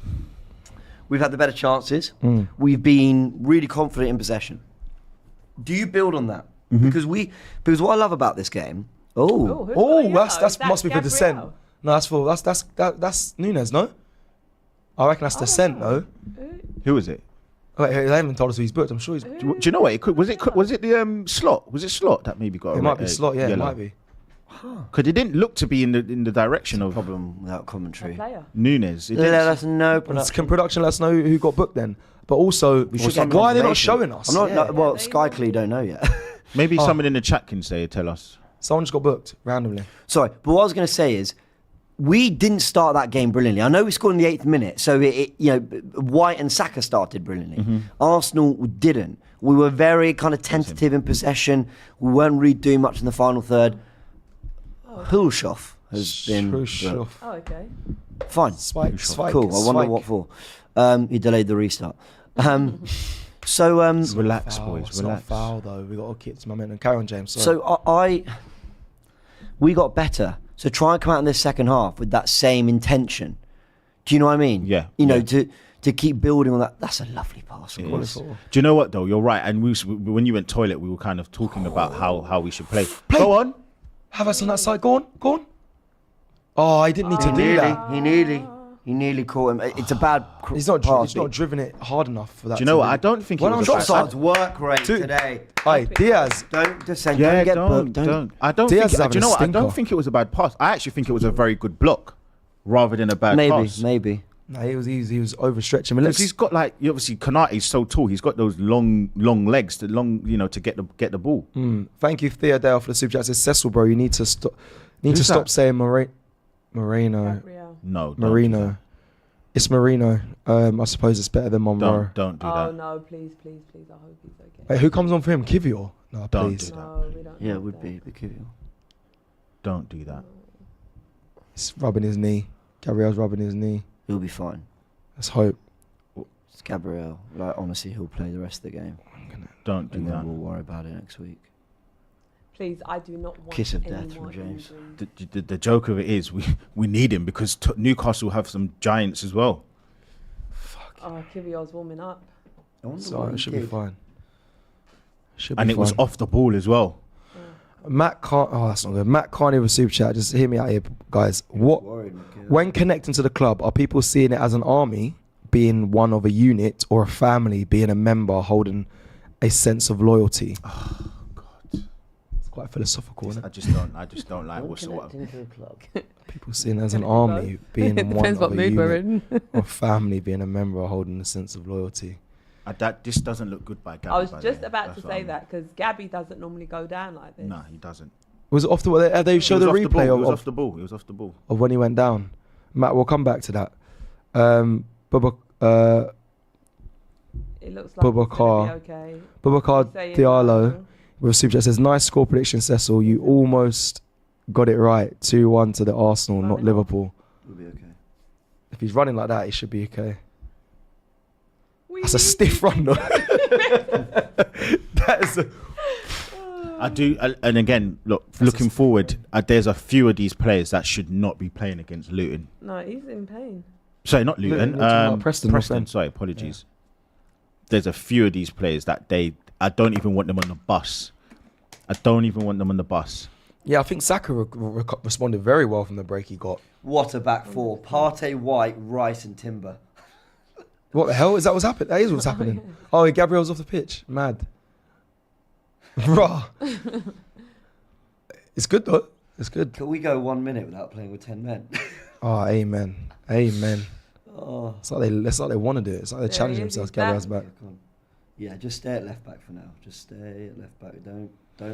We've had the better chances. We've been really confident in possession. Do you build on that? Because what I love about this game. That's must be for Descent. No, that's Nunes, no? I reckon that's Descent, no? Who is it? Wait, they haven't told us who he's booked. I'm sure he's. Do you know what? Was it the Slot? Was it Slot that maybe got? It might be Slot. Yeah, it might be. Because it didn't look to be in the direction of Problem without commentary. Player. Nunes. It Let didn't- us know. Can production let us know who got booked then? But also, should get why are they not confirmation. showing us? I'm not. Yeah. Well, they Sky will. clearly don't know yet. Maybe someone in the chat can tell us. Someone just got booked randomly. Sorry, but what I was going to say is, we didn't start that game brilliantly. I know we scored in the 8th minute, so White and Saka started brilliantly. Arsenal didn't. We were very kind of tentative in possession. We weren't really doing much in the final third. Hulshoff has been Khrushchev. Oh, okay. fine. Spike. Cool. I wonder what for. He delayed the restart. So Relax, Foul. boys. It's not Relax. foul though. We got to keep this momentum. Carry on, James. Sorry. So we got better. So try and come out in this second half with that same intention. Do you know what I mean? Yeah, You know, yeah. to keep building on that. That's a lovely pass. It Quality. is. Do you know what though? You're right. And when you went toilet, we were kind of talking about how we should play. Go on. Have us on that side. Go on. Oh, I didn't need to do that. He nearly caught him. It's a bad He's not pass. driven it hard enough for that. Do you know what? I don't think it Well, was I'm a sorry, bad- Sam. work rate Dude. today. Hey, Diaz. Don't descend. Yeah, don't get booked. don't. I don't Diaz is think. having Do you know a what? I don't stinker. think it was a bad pass. I actually think it was a very good block, rather than a bad pass. Maybe. No, he was overstretching. I mean, Because he's got obviously Konate's so tall. He's got those long legs to get the ball. Thank you, Theodale, for the super chat. It says, Cecil, bro, you need to stop. Who's Stop that? saying Moreno. Gabriel. No, don't do Marino. It's Marino. I suppose it's better than that. Monroe. Don't do Oh that. no, please. I hope he's okay. Wait, who comes on for him? Kivior? No, Don't please. do that. No, we don't. Yeah, need it would that. be. Because Don't do that. He's rubbing his knee. Gabriel's rubbing his knee. he'll be fine. Let's hope. It's Gabriel. Like honestly, he'll play the rest of the game, Don't do and then that. we'll worry about it next week. Please, I do not want Kiss of any death from more James. injuries. The joke of it is we need him because Newcastle have some giants as well. Oh, Kivior's warming up. So it should be fine. And it was off the ball as well. Matt can't. Oh, that's not good. Matt can't even super chat. Just hear me out here, guys. When connecting to the club, are people seeing it as an army being one of a unit, or a family being a member holding a sense of loyalty? Oh God, It's quite philosophical, isn't I it? just don't like what's what. People seeing as an army being It one depends of what a mood we're unit, in. or family being a member holding a sense of loyalty. This doesn't look good by Gabby. I was by the just way. about That's to what say I'm- that because Gabby doesn't normally go down like this. No, he doesn't. Was it off the? Have they showed He the was off replay ball. He was of, off the ball. He was off the ball. of when he went down? Matt, we'll come back to that. Bubba, It looks like Boubacar. it's gonna be okay. Boubacar He's saying Diallo no. with a super chat says, "Nice score prediction, Cecil. You almost got it right. 2-1 to the Arsenal, not Running Liverpool. We'll be okay. If he's running like that, he should be okay." We That's a need stiff to- run, though. That is a, I do, and again, looking forward, there's a few of these players that should not be playing against Luton. No, he's in pain. Sorry, not Luton, Luton. you're talking about Preston, not them. Sorry, apologies. There's a few of these players that I don't even want them on the bus. I don't even want them on the bus. yeah, I think Saka responded very well from the break he got. What a back four. Partey, White, Rice and Timber. What the hell? Is that what's happening? That is what's happening. Oh, yeah, Gabriel's off the pitch. Mad. Rah. It's good, though. It's good. Can we go 1 minute without playing with 10 men? Oh, amen. Amen. Oh. It's like they want to do it. It's like they There challenge he is, themselves. he's back. Gabriel's back. Yeah, come on. Yeah, just stay at left back for now. Just stay at left back. Don't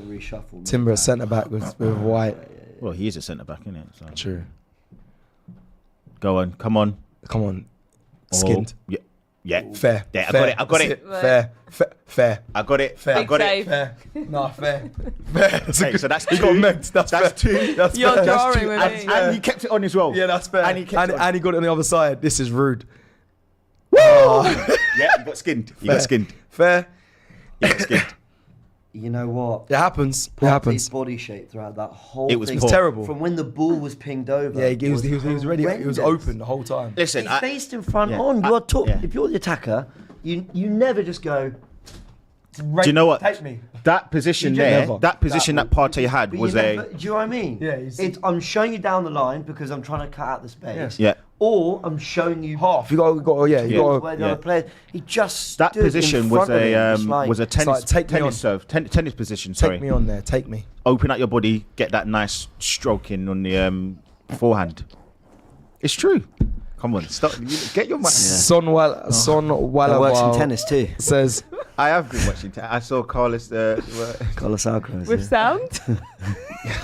reshuffle. Timber at mid-back. centre back with White. Yeah. Well, he is a centre back, isn't it? So. True. Go on, come on. Come on. Oh, Skinned. yeah. Fair. There, I fair. got it. That's Fair. Fair. I got it. Fair. I got it. Save. Fair. No, fair. Fair. That's Okay, so that's he got two. meant. That's fair. two. That's You're fair. drawing Two. with And, me. and he kept it on as well. Yeah, that's fair. And he kept it on. and he got it on the other side. This is rude. Yeah, you got skinned. You Fair. got skinned. Fair. You got skinned. You know what? It happens. It Partey's happens. body shape throughout that whole It was thing. It's terrible. From when the ball was pinged over. Yeah, he was ready. He was horrendous. open the whole time. Listen, He's faced in front yeah, on. You are yeah. If you're the attacker, you never just go. do you know what? Take me. That position You there, never. that position that Partey had But was you a. never, do you know what I mean? Yeah, I'm showing you down the line because I'm trying to cut out the space. Yeah. Or I'm showing you Half. You got. You Yeah. got. where the Yeah. other players. He just That stood position in was front of him, just like, a tennis like, take me on. tennis serve tennis position. Sorry, Take me on there. Take me. open up your body, get that nice stroke in on the forehand. It's true. Come on, stop. Get your mind. Son That works in Wallawal tennis too. says, I have been watching. I saw Carlos. Carlos Alcaraz. With yeah. sound?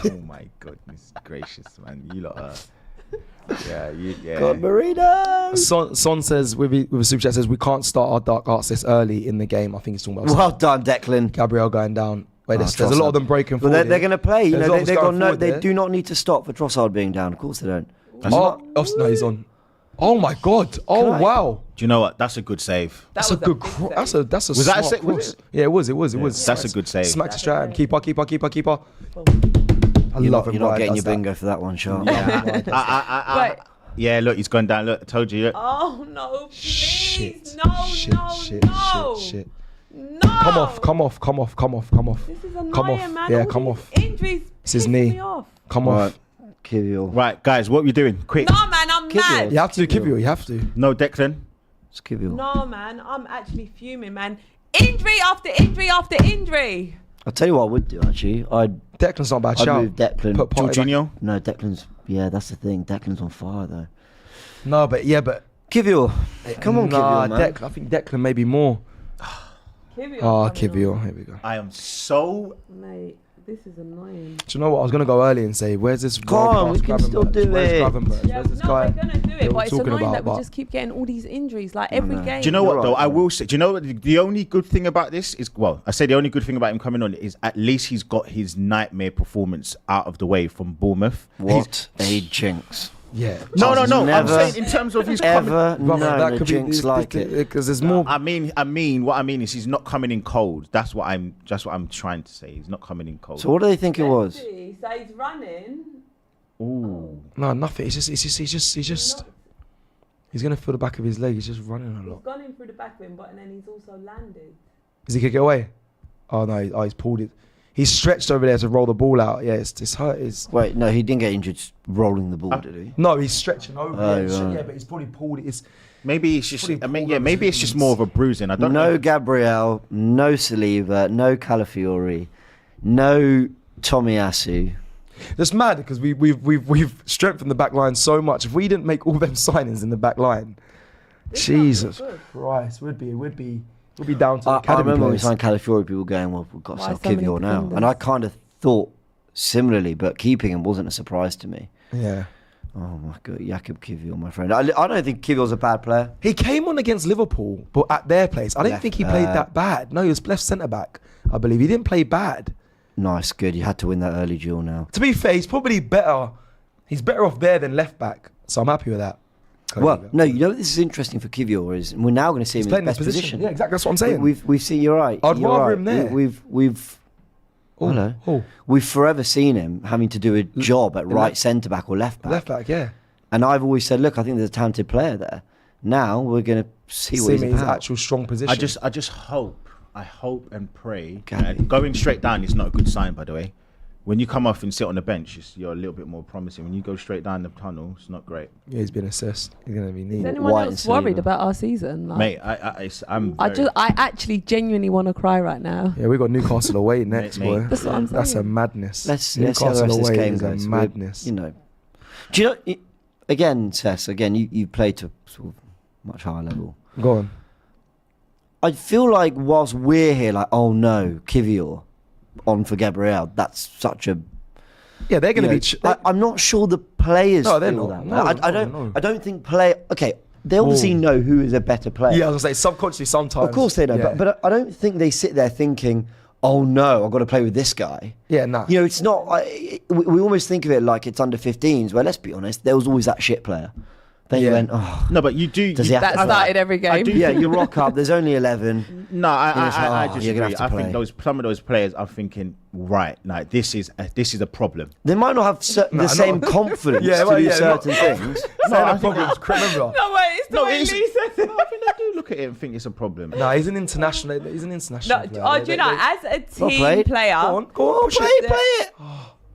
Oh my goodness gracious, man! You lot are. Yeah. God, Marina. Son says with a super chat says we can't start our dark arts this early in the game. I think he's talking about Well done, Declan. Gabriel going down. Wait, there's a Trossard. lot of them breaking Well, forward. they're going to play. You There's know, lots they going got no. forward They there. do not need to stop for Trossard being down. Of course they don't. Oh, no, he's on. Oh my God! Oh I- wow! Do you know what? That's a good save. That That's a was good. big That's save. a. That's a. Was that a smart save? Was cross. it? Yeah, it was. It was. That's a good save. Smack the That's straight. okay. Keeper. I You're love not, him. you're not Ryan getting does your that. bingo for that one, Sharp. Wait. Yeah, look, he's gone down. Look, I told you. Look. Oh no! Please, Shit. no, Shit. no, Shit. no, Shit. Shit. no! Come off. This is annoying, Come off. man. Yeah, All come these off. Injuries. It's his pissing knee. Me off. Come Right. off. Kivior. Right, guys, what are we doing? Quick. No, man, I'm Keep mad. it. You have to do Kibio. You have to. No, Declan. It's Kivior. No, man, I'm actually fuming, man. Injury after injury after injury. I'll tell you what I would do, actually. I'd Declan's not a bad move shout. Declan. Put Partey back. Jorginho. No, Declan's... Yeah, that's the thing. Declan's on fire, though. No, but Kivior. Come on, nah, Kivior, man. I think Declan maybe more. Kivio. Oh, Kivio. Here we go. I am so. Mate, this is annoying. Do you know what? I was gonna go early and say, "Where's this?" Come on, we can still do Where's it. Gravenberch? Yeah, Where's this no, guy? we're gonna do they it, were but it's talking annoying about, that we but- just keep getting all these injuries, like every know. game. Do you know You're what though? right, I man. will say. Do you know what? The only good thing about this is, well, I say the only good thing about him coming on is at least he's got his nightmare performance out of the way from Bournemouth. What a jinx. Yeah. No. I'm Never, saying in terms of his coming. Ever Brother, known a jinx like it. because there's more. I mean, what I mean is he's not coming in cold. That's what I'm trying to say. He's not coming in cold. So what do they think it was? So he's running. Ooh. No, nothing. He's just. He's gonna feel the back of his leg. He's just running a He's lot. gone in through the back of him, but and then he's also landed. Is he gonna get away? Oh no! He's pulled it. He's stretched over there to roll the ball out. Yeah, it's hurt. Wait, no, he didn't get injured rolling the ball, did he? No, he's stretching over. Oh, yeah, right. yeah, but he's probably pulled it. Maybe it's just. Probably I mean, pulled yeah, up maybe his it's just ligaments. more of a bruising. I don't No know. Gabriel, no Saliba, no Calafiori, no Tomiyasu. That's mad because we've strengthened the back line so much. If we didn't make all them signings in the back line, Jesus Christ, we'd be down to the I academy remember when we players. signed Calafiori, people going, well, we've got to Why sell so many Kivior now. defenders? And I kind of thought similarly, but keeping him wasn't a surprise to me. Yeah. Oh my God, Jakub Kivior, my friend. I don't think Kivior's a bad player. He came on against Liverpool, but at their place. I didn't Left think he played back. that bad. No, he was left centre back, I believe. He didn't play bad. Nice, good. You had to win that early duel now. To be fair, he's probably better. He's better off there than left back. So I'm happy with that. Well, no, you know what this is interesting for Kivior is we're now going to see He's him playing in his this best position. position. Yeah, exactly. That's what I'm saying. We've seen. You're right. I'd you're rather right. him there. We've Oh, hello. oh. We've forever seen him having to do a job at right centre back or left back. Left back, yeah. And I've always said, look, I think there's a talented player there. Now we're going to see what See he's him in his about. actual strong position. I just hope. I hope and pray. Gabby. Going straight down is not a good sign, by the way. When you come off and sit on the bench, you're a little bit more promising. When you go straight down the tunnel, it's not great. Yeah, he's been assessed. He's going to be Is neat. anyone White and else worried Saliba. about our season? Like, Mate, I'm. Very, I actually genuinely want to cry right now. Yeah, we got Newcastle away next, Mate, boy. That's what I'm saying. That's a madness. Let's see how the rest Newcastle of this away game is goes. a madness. You know, do you know? Again, Sess. Again, you played to sort of much higher level. Go on. I feel like whilst we're here, like, oh no, Kivior on for Gabriel. That's such a. Yeah, they're going to you be. know, I'm not sure the players No, they're feel not. that. No, I no, don't. no. I don't think play. Okay, they obviously Oh. know who is a better player. Yeah, I was going to say, subconsciously sometimes. Of course they know, Yeah, but I don't think they sit there thinking, "Oh no, I've got to play with this guy." yeah, nah. You know, it's not. We almost think of it like it's under 15s. Where let's be honest, there was always that shit player. Then you Yeah. went, "Oh, no, but you do. Does you, he have That to play? started every game. do yeah." You rock up. There's only 11. No, You're just like, I oh, just you're gonna agree. have to I think play. some of those players are thinking, right, like this is a problem. They might not have the same confidence Yeah, to well, do yeah, certain things. No, I the think problem's remember. No way, it's the No, way it's- Lee says it. No, I think they do look at it and think it's a problem. Nah, he's an international. He's an international. No, player. oh, do you know, as a Well team played. player, Go on, push play it. it.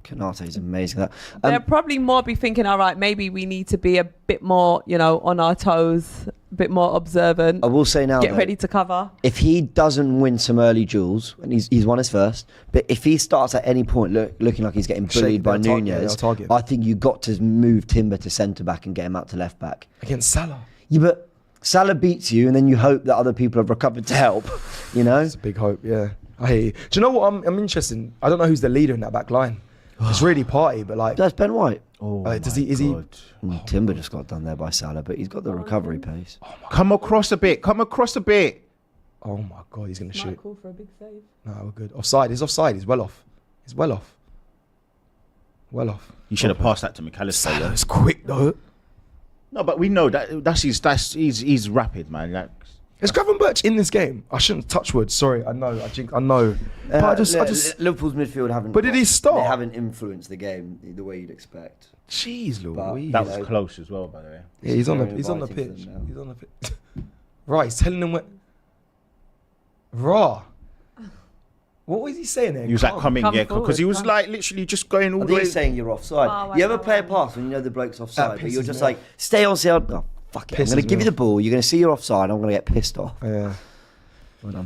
Kanate's amazing. That. they'll probably more be thinking, all right, maybe we need to be a bit more, on our toes, a bit more observant, I will say now, get though, ready to cover. if he doesn't win some early duels, and he's won his first, but if he starts at any point looking like he's getting bullied by they'll target- Nunez, they'll target. I think you've got to move Timber to centre back and get him out to left back. Against Salah. Yeah, but Salah beats you, and then you hope that other people have recovered to help. You know, It's a big hope, yeah. I hear you. Do you know what I'm interested in? I don't know who's the leader in that back line. It's really Party, but like, that's Ben White. Oh, does my he- is he- God. Timber just got done there by Salah, but he's got the recovery pace. Come across a bit. Come across a bit. oh my God, he's going to Might shoot. call for a big save. No, we're good. Offside. He's offside. He's well off. He's well off. Well off. You should have passed that to McAllister. Yeah. Salah's quick though. No, but we know he's rapid, man. Like, Is Gravenberch in this game? I shouldn't touch wood. Sorry, I know. I know. But I just. Liverpool's midfield haven't. But did he start? They haven't influenced the game the way you'd expect. Jeez, But Louise. that was close as well, by the way. Yeah, he's on the Very he's on the inviting for pitch. them now. He's on the pitch. Right, he's telling them what. Raw. What was he saying there? He was like Come. coming, Come yeah, because he forward, was come. like literally just going all I the think way. he's saying you're offside. Oh, you ever wow. play a pass when you know the bloke's offside, but you're pisses just me like, stay on side. Oh, fuck it. I'm Pisses going to give me you the off. ball. You're going to see you're offside. I'm going to get pissed off. Yeah.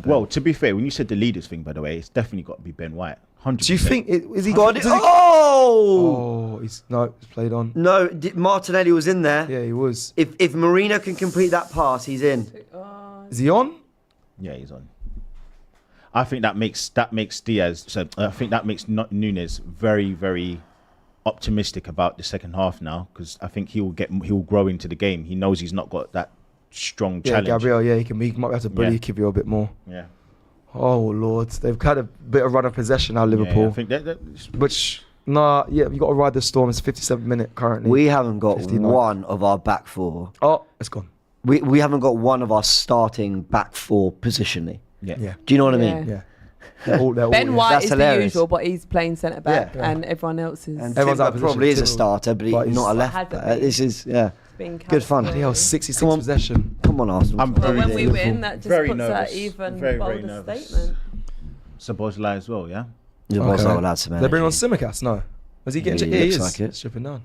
Well, to be fair, when you said the leaders thing, by the way, it's definitely got to be Ben White. 100%. Do you think is he God, does he- oh! Oh, he's played on. No, Martinelli was in there. Yeah, he was. If Marino can complete that pass, he's in. Is he on? Yeah, he's on. I think that makes Diaz. So I think that makes Nunez very, very optimistic about the second half now, because I think he'll grow into the game. He knows he's not got that strong Yeah, challenge. Gabriel. Yeah, he might be able to bully Yeah. Kivior a bit more. Yeah. Oh Lord, they've had a bit of run of possession now, Yeah, Liverpool. I think that Which you got to ride the storm. It's 57 minute currently. We haven't got 59. one of our back four. Oh, it's gone. We haven't got one of our starting back four positionally. yeah. Yeah, Do you know what I Yeah. mean? yeah. They're all, Ben yeah. White That's is hilarious. the usual, but he's playing centre back, Yeah. and everyone else is And Everyone's Timber out of position. probably is a Timber- starter, but but he's he's- not a left Had to back. be. This is being good fun. captain. Bloody hell, 66 Come on. possession. Come on, Arsenal. I'm But very when we nervous. win, that just Very puts nervous. that even Very, very bolder nervous. statement. Szoboszlai as well, yeah. Szoboszlai will add some energy. They bring on Simicast? No. Was he getting? He He looks is. like it. Stripping down.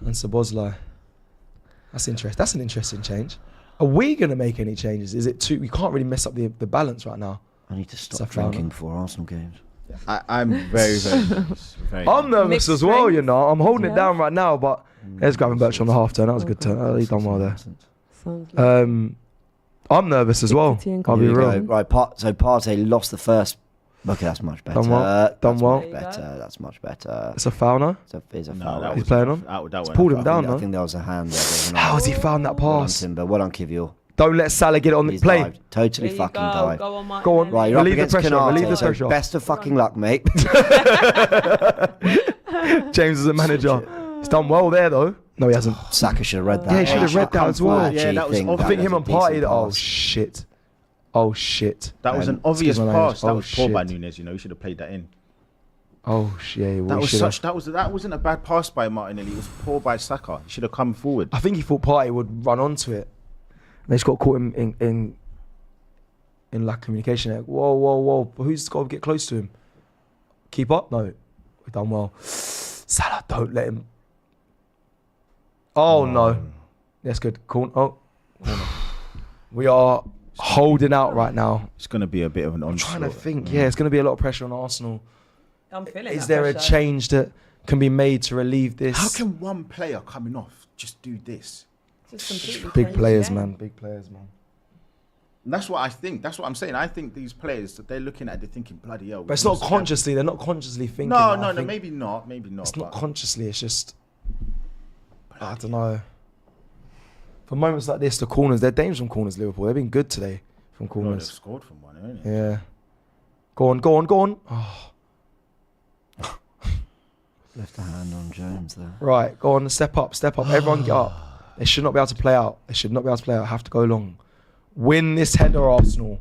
And Szoboszlai. That's interesting. That's an interesting change. Are we going to make any changes? Is it too? We can't really mess up the balance right now. I need to stop It's a drinking foul. before Arsenal games. I'm very, very nervous. Very I'm nervous Mixed as well, strings. you know. I'm holding it Yeah. down right now, but there's Gavin Birch on the half turn. That was a good turn. He done well there. Sounds like I'm nervous as well. Dignity and I'll be Here we real. go. Right, so Partey lost the first. Okay, that's much better. Done well. Done That's well. much better. That's much better. It's a foul now. It's a No, foul. that He's was playing on. That Pulled him one. down, I no? think there was a hand there. There was an How has he found that Well done, pass? Timber. Well done, Kivior. Don't let Salah get it on the He's play. dived. Totally There you fucking go. dive. Go on, Mike. Go on. Right, you're up Relieve the against pressure, Canate, relieve the so pressure. best of fucking luck, mate. James is a manager. He's done well there though. No, he hasn't. Saka should have read that. Yeah, he should have read that as well. Yeah, that was I think him and Partey. Oh shit. shit. Oh shit. That was an Excuse obvious my language. pass. That Oh, was poor by shit. Nunes. You know, he should have played that in. Oh shit. That was such. That wasn't a bad pass by Martinelli. It was poor by Saka. He should have come forward. I think he thought Partey would run onto it. They just got caught in lack of communication. Like, whoa. But who's got to get close to him? Keep up? No. We've done well. Salah, don't let him. Oh no. That's good. Cool. Oh. Corner. We are holding out right now. It's going to be a bit of an I'm onslaught. trying to think. Yeah, it's going to be a lot of pressure on Arsenal. I'm feeling Is that there a pressure. change that can be made to relieve this? How can one player coming off just do this? Just completely Big change players, the game. man. Big players, man. And that's what I think. That's what I'm saying. I think these players that they're looking at, they're thinking, bloody hell. But it's not consciously. They're not consciously thinking. No, that, I no, think. maybe not. Maybe not. It's not but- consciously. It's just. I don't know. For moments like this, the corners, they're dangerous from corners, Liverpool. They've been good today from Well, they've corners. scored from one, haven't they? Yeah. Go on. Oh. Left a hand on Jones there. Right, go on, step up. Everyone get up. They should not be able to play out. Have to go long. Win this header, Arsenal.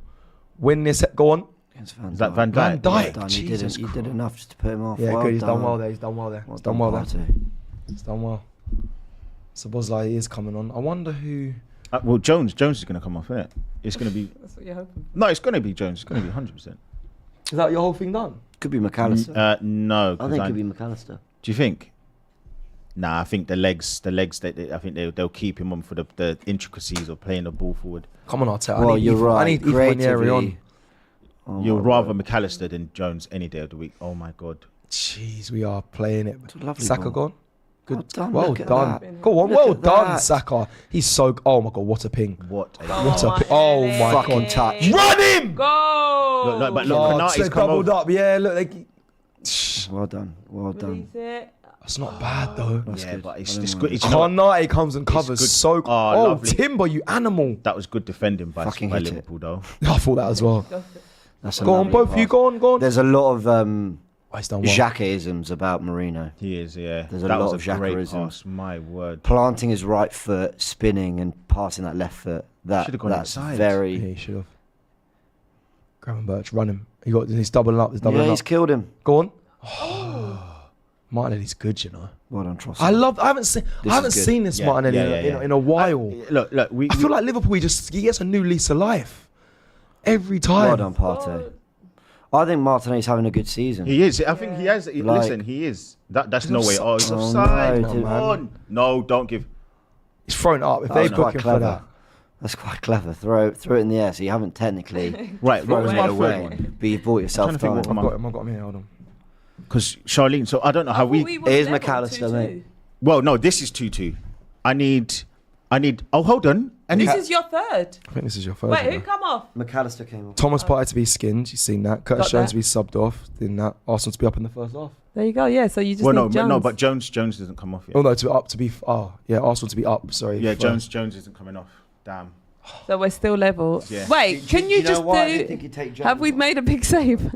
Win this. Go on. Against Van Is that Dijk. Van Dijk? Van Dijk. Well done. Jesus You did Christ. enough just to put him off. Yeah, well good. He's done done. well there. He's done well there. Well He's done well there. Partey. He's done well. Szoboszlai is coming on. I wonder who. Well, Jones is going to come off, isn't it? It's going to be. That's what you're hoping. No, it's going to be Jones. It's going to be 100%. Is that your whole thing done? Could be McAllister. No. I 'cause think it could be McAllister. Do you think? Nah, I think the legs. I think they'll keep him on for the intricacies of playing the ball forward. Come on, Arteta. Well, I need you're Ethan- right. I need Ethan Nwaneri on. Oh You'd my rather word. McAllister than Jones any day of the week. Oh my God. Jeez, we are playing it. It's a lovely Saka ball. gone. Good. Well done, Well look at done. that. Go on. Look Well at done, that. Saka. He's so. Oh my God, what a ping. What? Go What a on, pi- oh my Martinelli. Fucking touch. Run him! Go! Look, but look, Oh, Konate's they come doubled off. up. Yeah, look. Well done. Well done. Release it. That's not bad though. That's Yeah, good. but I it's don't good. mind. You know what? Konate comes and covers good. so. Oh, Oh, lovely. Timber, you animal. That was good defending by Fucking hit it. Liverpool, though. I thought that as well. Go for it. That's a Go on, lovely both of you. pass. Go on. There's a lot of Oh, he's done well. Xhaka-isms about Marino. He is, yeah. There's a that lot was of a great Xhaka-isms. pass. My word. Planting his right foot, spinning and passing that left foot. Should've gone That's inside. very. Yeah, he should have. Graven Birch, run him. He's doubling up. He's Yeah, doubling he's up. killed him. Go on. Martinelli's good, you know. Well done, Trossard. I haven't seen. This I haven't is good. seen this Yeah, Martinelli yeah, yeah. in a while. Look. I feel like Liverpool. He gets a new lease of life every time. Well done, Partey. I think Martinelli's having a good season. he is. I think he has. Like- Listen, he is. That's no way. Oh, he's Oh, offside. no, Come dude. on. No, don't give. He's thrown it up. If That they was book quite him for clever. that, That's quite clever. Throw it in the air, so you haven't technically Right, what was thrown my it third away, one? but you bought yourself trying to think time. what I've my- got him here. Hold on. Because Charlene. So I don't know how we. It is McAllister, mate. Well, no, this is 2-2. I need. Oh, hold on. I need. This is your third. I think this is your first. Wait, one, who though. come off? McAllister came off. Thomas Partey to be skinned. You've seen that. Curtis Got Jones that. to be subbed off. Didn't that. Arsenal to be up in the first half. There you go. Yeah, so you just Well, need no, Jones. no, but Jones doesn't come off yet. Oh no, Arsenal to be up. Sorry. Yeah, for- Jones isn't coming off. Damn. So we're still level. Yeah. Wait, can you just why I didn't do? think you'd take Jones Have we off? made a big save?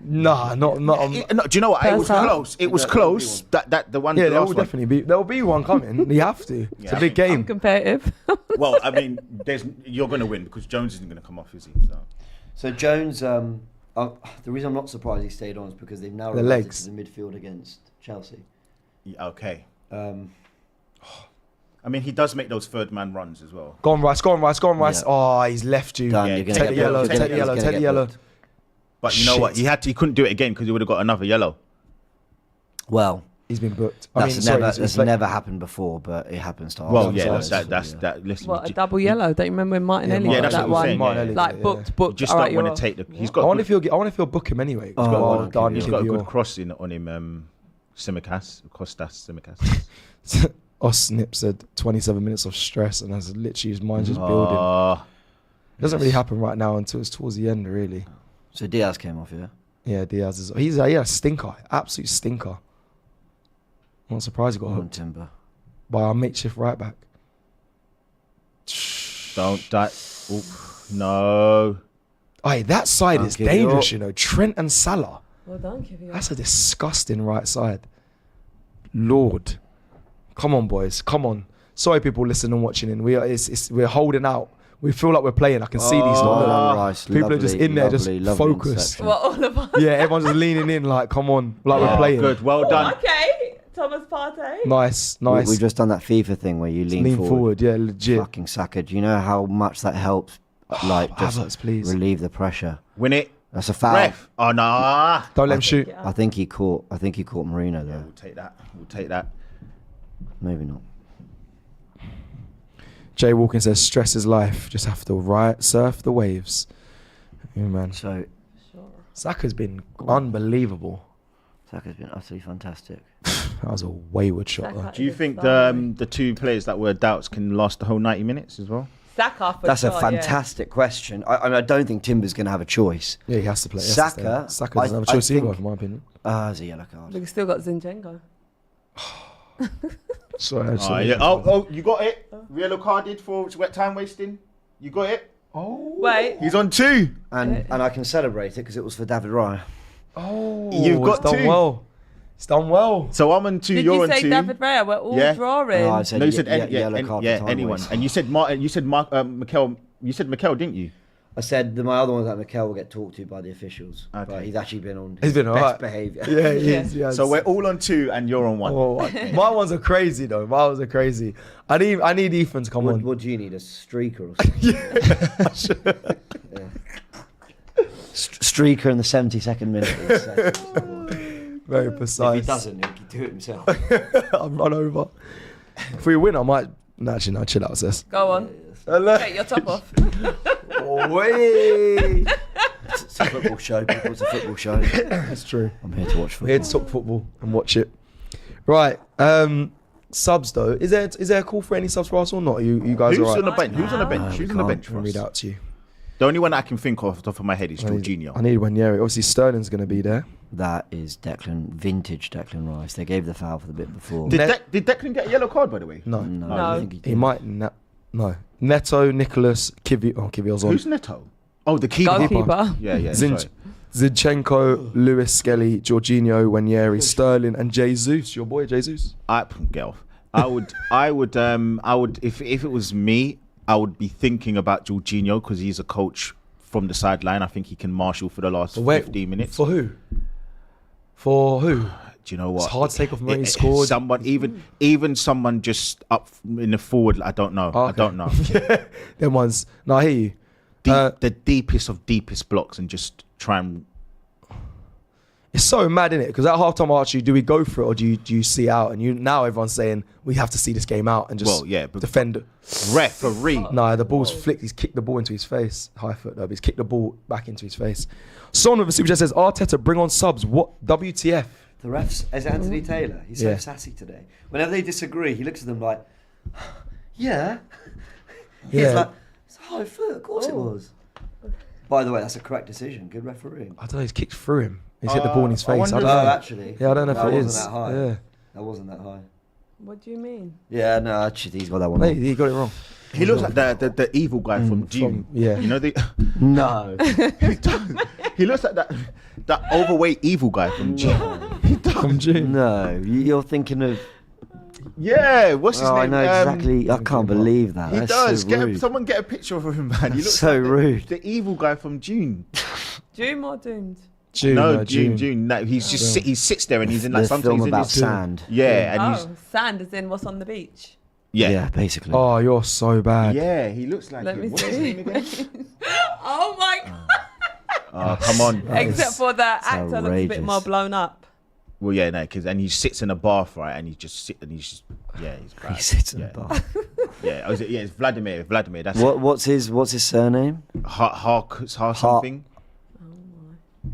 Nah, not. No, do you know what? It was First half? close. It was Yeah, there'll be close. That the one. Yeah, the there last will one. definitely be. There will be one coming. You have to. It's Yeah, a big game. Competitive. Well, I mean, you're going to win because Jones isn't going to come off, is he? So Jones, the reason I'm not surprised he stayed on is because they've now The reverted legs. to the midfield against Chelsea. Yeah, okay. Um, I mean, he does make those third man runs as well. Go on, Rice. Yeah. Oh, he's left you. done. Yeah, You're gonna take get the yellow, booked. take the He's yellow, gonna take the get yellow. booked. But you know what? He couldn't do it again because he would have got another yellow. Well, He's been booked. that's never happened before, but it happens to Well, Arsenal. that's that. Listen, What, a double yellow? Don't you remember when Martinelli Yeah, got that's that what I'm one? saying, Like booked. just all right, don't you're want off. to take the. He's I got. wonder if he'll book him anyway. Oh, Well okay. done, He's got a Kivior. good cross on him. Costas Simicas. Osnip said 27 minutes of stress, and that's literally his mind just building. It doesn't really happen right now until it's towards the end, really. So Diaz came off, yeah? Yeah, Diaz is. He's a stinker, absolute stinker. I'm not surprised he got On hooked Timber. by our makeshift right back. Don't die. Oop, no. Hey, that side Don't is give it dangerous, up. you know. Trent and Salah. Well done, Kivior. That's a disgusting right side. Lord, come on, boys, come on. Sorry, people listening and watching in. We're holding out. We feel like we're playing. I can see these. Well Lot. done, Rice. People are just in there, just lovely focused. interception. Well, all of us. Yeah, everyone's just leaning in, like, come on, like we're playing. Good. Well Oh, done. okay, Thomas Partey. Nice. We've just done that FIFA thing where you lean forward. Yeah, legit. Fucking Saka. Do you know how much that helps? Like, just Havertz, please. relieve the pressure. Win it. That's a foul. Ref. Oh no. Don't let him shoot. Yeah. I think he caught Marino though. We'll take that. We'll take that. Maybe not. Jay Walkin says, stress is life. Just have to surf the waves. Yeah, man. So Sure. Saka's been unbelievable. Saka's been utterly fantastic. That was a wayward shot, though. Saka Do you is think exciting. the two players that were doubts can last the whole 90 minutes as well? Saka for That's sure, a fantastic question. I don't think Timber's going to have a choice. Yeah, he has to play. He has to stay. Saka, Saka doesn't have a I choice either, think- in my opinion. There's a yellow Yeah. card. We've still got Zinchenko. Sorry. You got it. Yellow carded for wet time wasting. You got it. Oh. Wait. He's on 2. And I can celebrate it because it was for David Raya. Oh. You've got it's done 2. well. It's done well. So I'm on 2. Did You're you on say 2. David Raya? We're all Yeah. drawing. No, I said No, you said yellow card for time anyone. waste. And you said Mikel. You said Mikel, didn't you? I said my other one's that Mikel will get talked to by the officials, Okay. but he's actually been on. He's been best alright. behaviour. Yeah, he Yeah. is. Yeah. So we're all on 2 and you're on 1. Oh, my ones are crazy though. My ones are crazy. I need Ethan to come on. What do you need? A streaker or something? Streaker in the 72nd minute. Very If precise. he doesn't, he can do it himself. I'll run over. If we win, I might. No, actually, no, chill out, sis. Go on. Hello. Take your top off. Wait. It's a football show, people. It's a football show. That's true. I'm here to watch We're here football. to talk football and watch it. Right. Subs though. Is there a call for any subs for Arsenal or not? You guys Who's are on right. the bench? Who's on the bench? we Who's on the can't. bench I'll for us? read out to you. The only one I can think of off the top of my head is I need Jorginho. Wanyeri. Obviously, Sterling's going to be there. That is vintage Declan Rice. They gave the foul for the bit before. Did Declan get a yellow card, by the way? No. No, No. I don't think he He did. might. No. Neto, Nicholas, Kivior's on. Who's Neto? Oh, the keeper. Goalkeeper. Yeah. Zin- Sorry. Zinchenko, Lewis Skelly, Jorginho, Wanyeri, Sterling, and Jesus. Your boy Jesus. Get off. I would, if it was me, I would be thinking about Jorginho because he's a coach from the sideline. I think he can marshal for the last 15 minutes. For who? For who? Do you know what? It's hard to take off Murray scored. Someone, even someone just up in the forward. I don't know. Oh, I okay. don't know. Them ones. No, I hear you. The deepest of deepest blocks and just try and. It's so mad, isn't it? Because at halftime, Archie, do we go for it or do you see out? And now everyone's saying we have to see this game out and just but defend. referee. No, the ball's flicked. He's kicked the ball into his face. High foot though. But he's kicked the ball back into his face. Someone with a super chat says Arteta bring on subs. What WTF? The refs, as Anthony Taylor, he's so Yeah. sassy today. Whenever they disagree, he looks at them like, yeah. He's Yeah. like, it's a high foot, of course it was. By the way, that's a correct decision. Good refereeing. I don't know. He's kicked through him. He's hit the ball in his I face. I wonder don't if- know. Actually. Yeah, I don't know if that it wasn't is. that high. Yeah. That wasn't that high. What do you mean? Yeah, no, actually, he's got that one. No, wrong. he got it wrong. He looks like the evil guy from Dune. yeah. You know the. No. He does. He looks like that overweight evil guy from Dune. From June. No, you're thinking of. Yeah, what's his Oh, name? I know exactly. I can't believe that. He That's does. So rude. Someone get a picture of him, man. He looks so like rude. The evil guy from Dune. Doom or doomed? June. No, June. No, he's just he sits there and he's in like The something. film He's in about his, sand. Yeah, and Oh, sand as in what's on the beach. yeah. Basically. Oh, you're so bad. Yeah, he looks like Let him. me What's his see. name again? Oh my god! Oh, come on. Except for the actor looks a bit outrageous. more blown up. Well, yeah, no, because and he sits in a bath, right, and he's just he's bad. He sits in yeah. a bar. Yeah, it's Vladimir. That's What's his surname? something,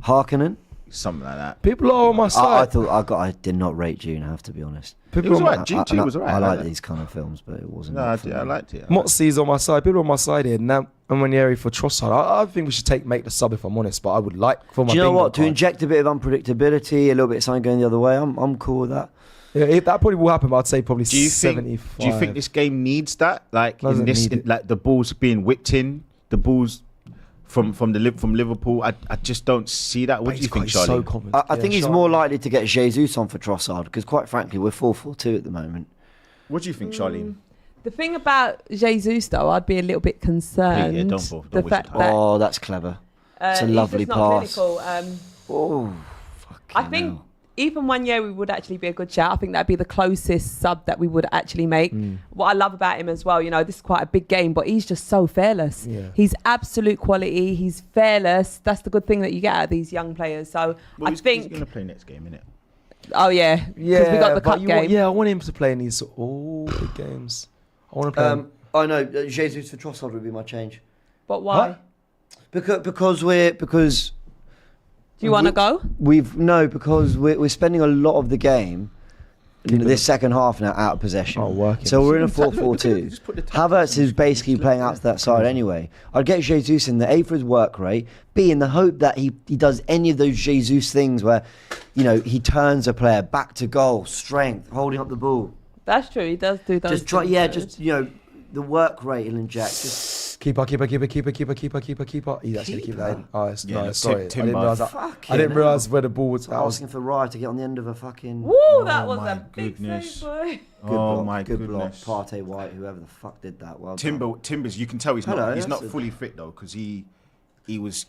Harkonnen. something like that. People are on my I side. thought I did not rate Dune. I have to be honest. It People was on my, alright. G2 was alright. I like that. these kind of films, but it wasn't. No, not for I me. liked it. Motzi's on my side. People on my side here. Now, and Ranieri for Trossard. I think we should make the sub if I'm honest. But I would like for my. Do you know bingo what? To card. inject a bit of unpredictability, a little bit of something going the other way. I'm cool with that. Yeah, that probably will happen. But I'd say probably Do you 75. think this game needs that? Like Doesn't in this, need it. like the balls being whipped in, the balls from Liverpool. I just don't see that. What do you think, Charlie? So confident. I think he's more likely to get Jesus on for Trossard because, quite frankly, we're 4-4-2 at the moment. What do you think, Charlie? The thing about Jesus, though, I'd be a little bit concerned. Yeah, don't the waste fact your time. that Oh, that's clever. It's a he's lovely just not pass. clinical. Oh, fucking I think hell. even 1 year we would actually be a good shout. I think that'd be the closest sub that we would actually make. What I love about him as well, this is quite a big game, but he's just so fearless. Yeah. He's absolute quality. He's fearless. That's the good thing that you get out of these young players. So Well, I he's think, going to play next game, innit? oh yeah, because we got the cup game. I want him to play in these all big games. I want to play. I know Jesus for Trossard would be my change But why? Huh? because Do you want to go? because we're spending a lot of the game. This second half now out of possession. Oh, working. So we're in a Just put 4-4-2. the tactics Havertz is basically playing out to that side anyway. I'd get Jesus in the A for his work rate, B in the hope that he does any of those Jesus things where, he turns a player back to goal, strength, holding up the ball. That's true. He does do those. Just try, things, just the work rate he'll inject. Just Keeper. He's actually keep that in. Oh, Yeah, no, look, sorry. Timber. I didn't realise where the ball was. I was asking for Raya to get on the end of a fucking. Woo, that was my a big goodness. save, boy. Good Oh block, my good goodness. block. Partey White, whoever the fuck did that. Well done. Timbers, you can tell he's Hello, not that's fully fit though, because he was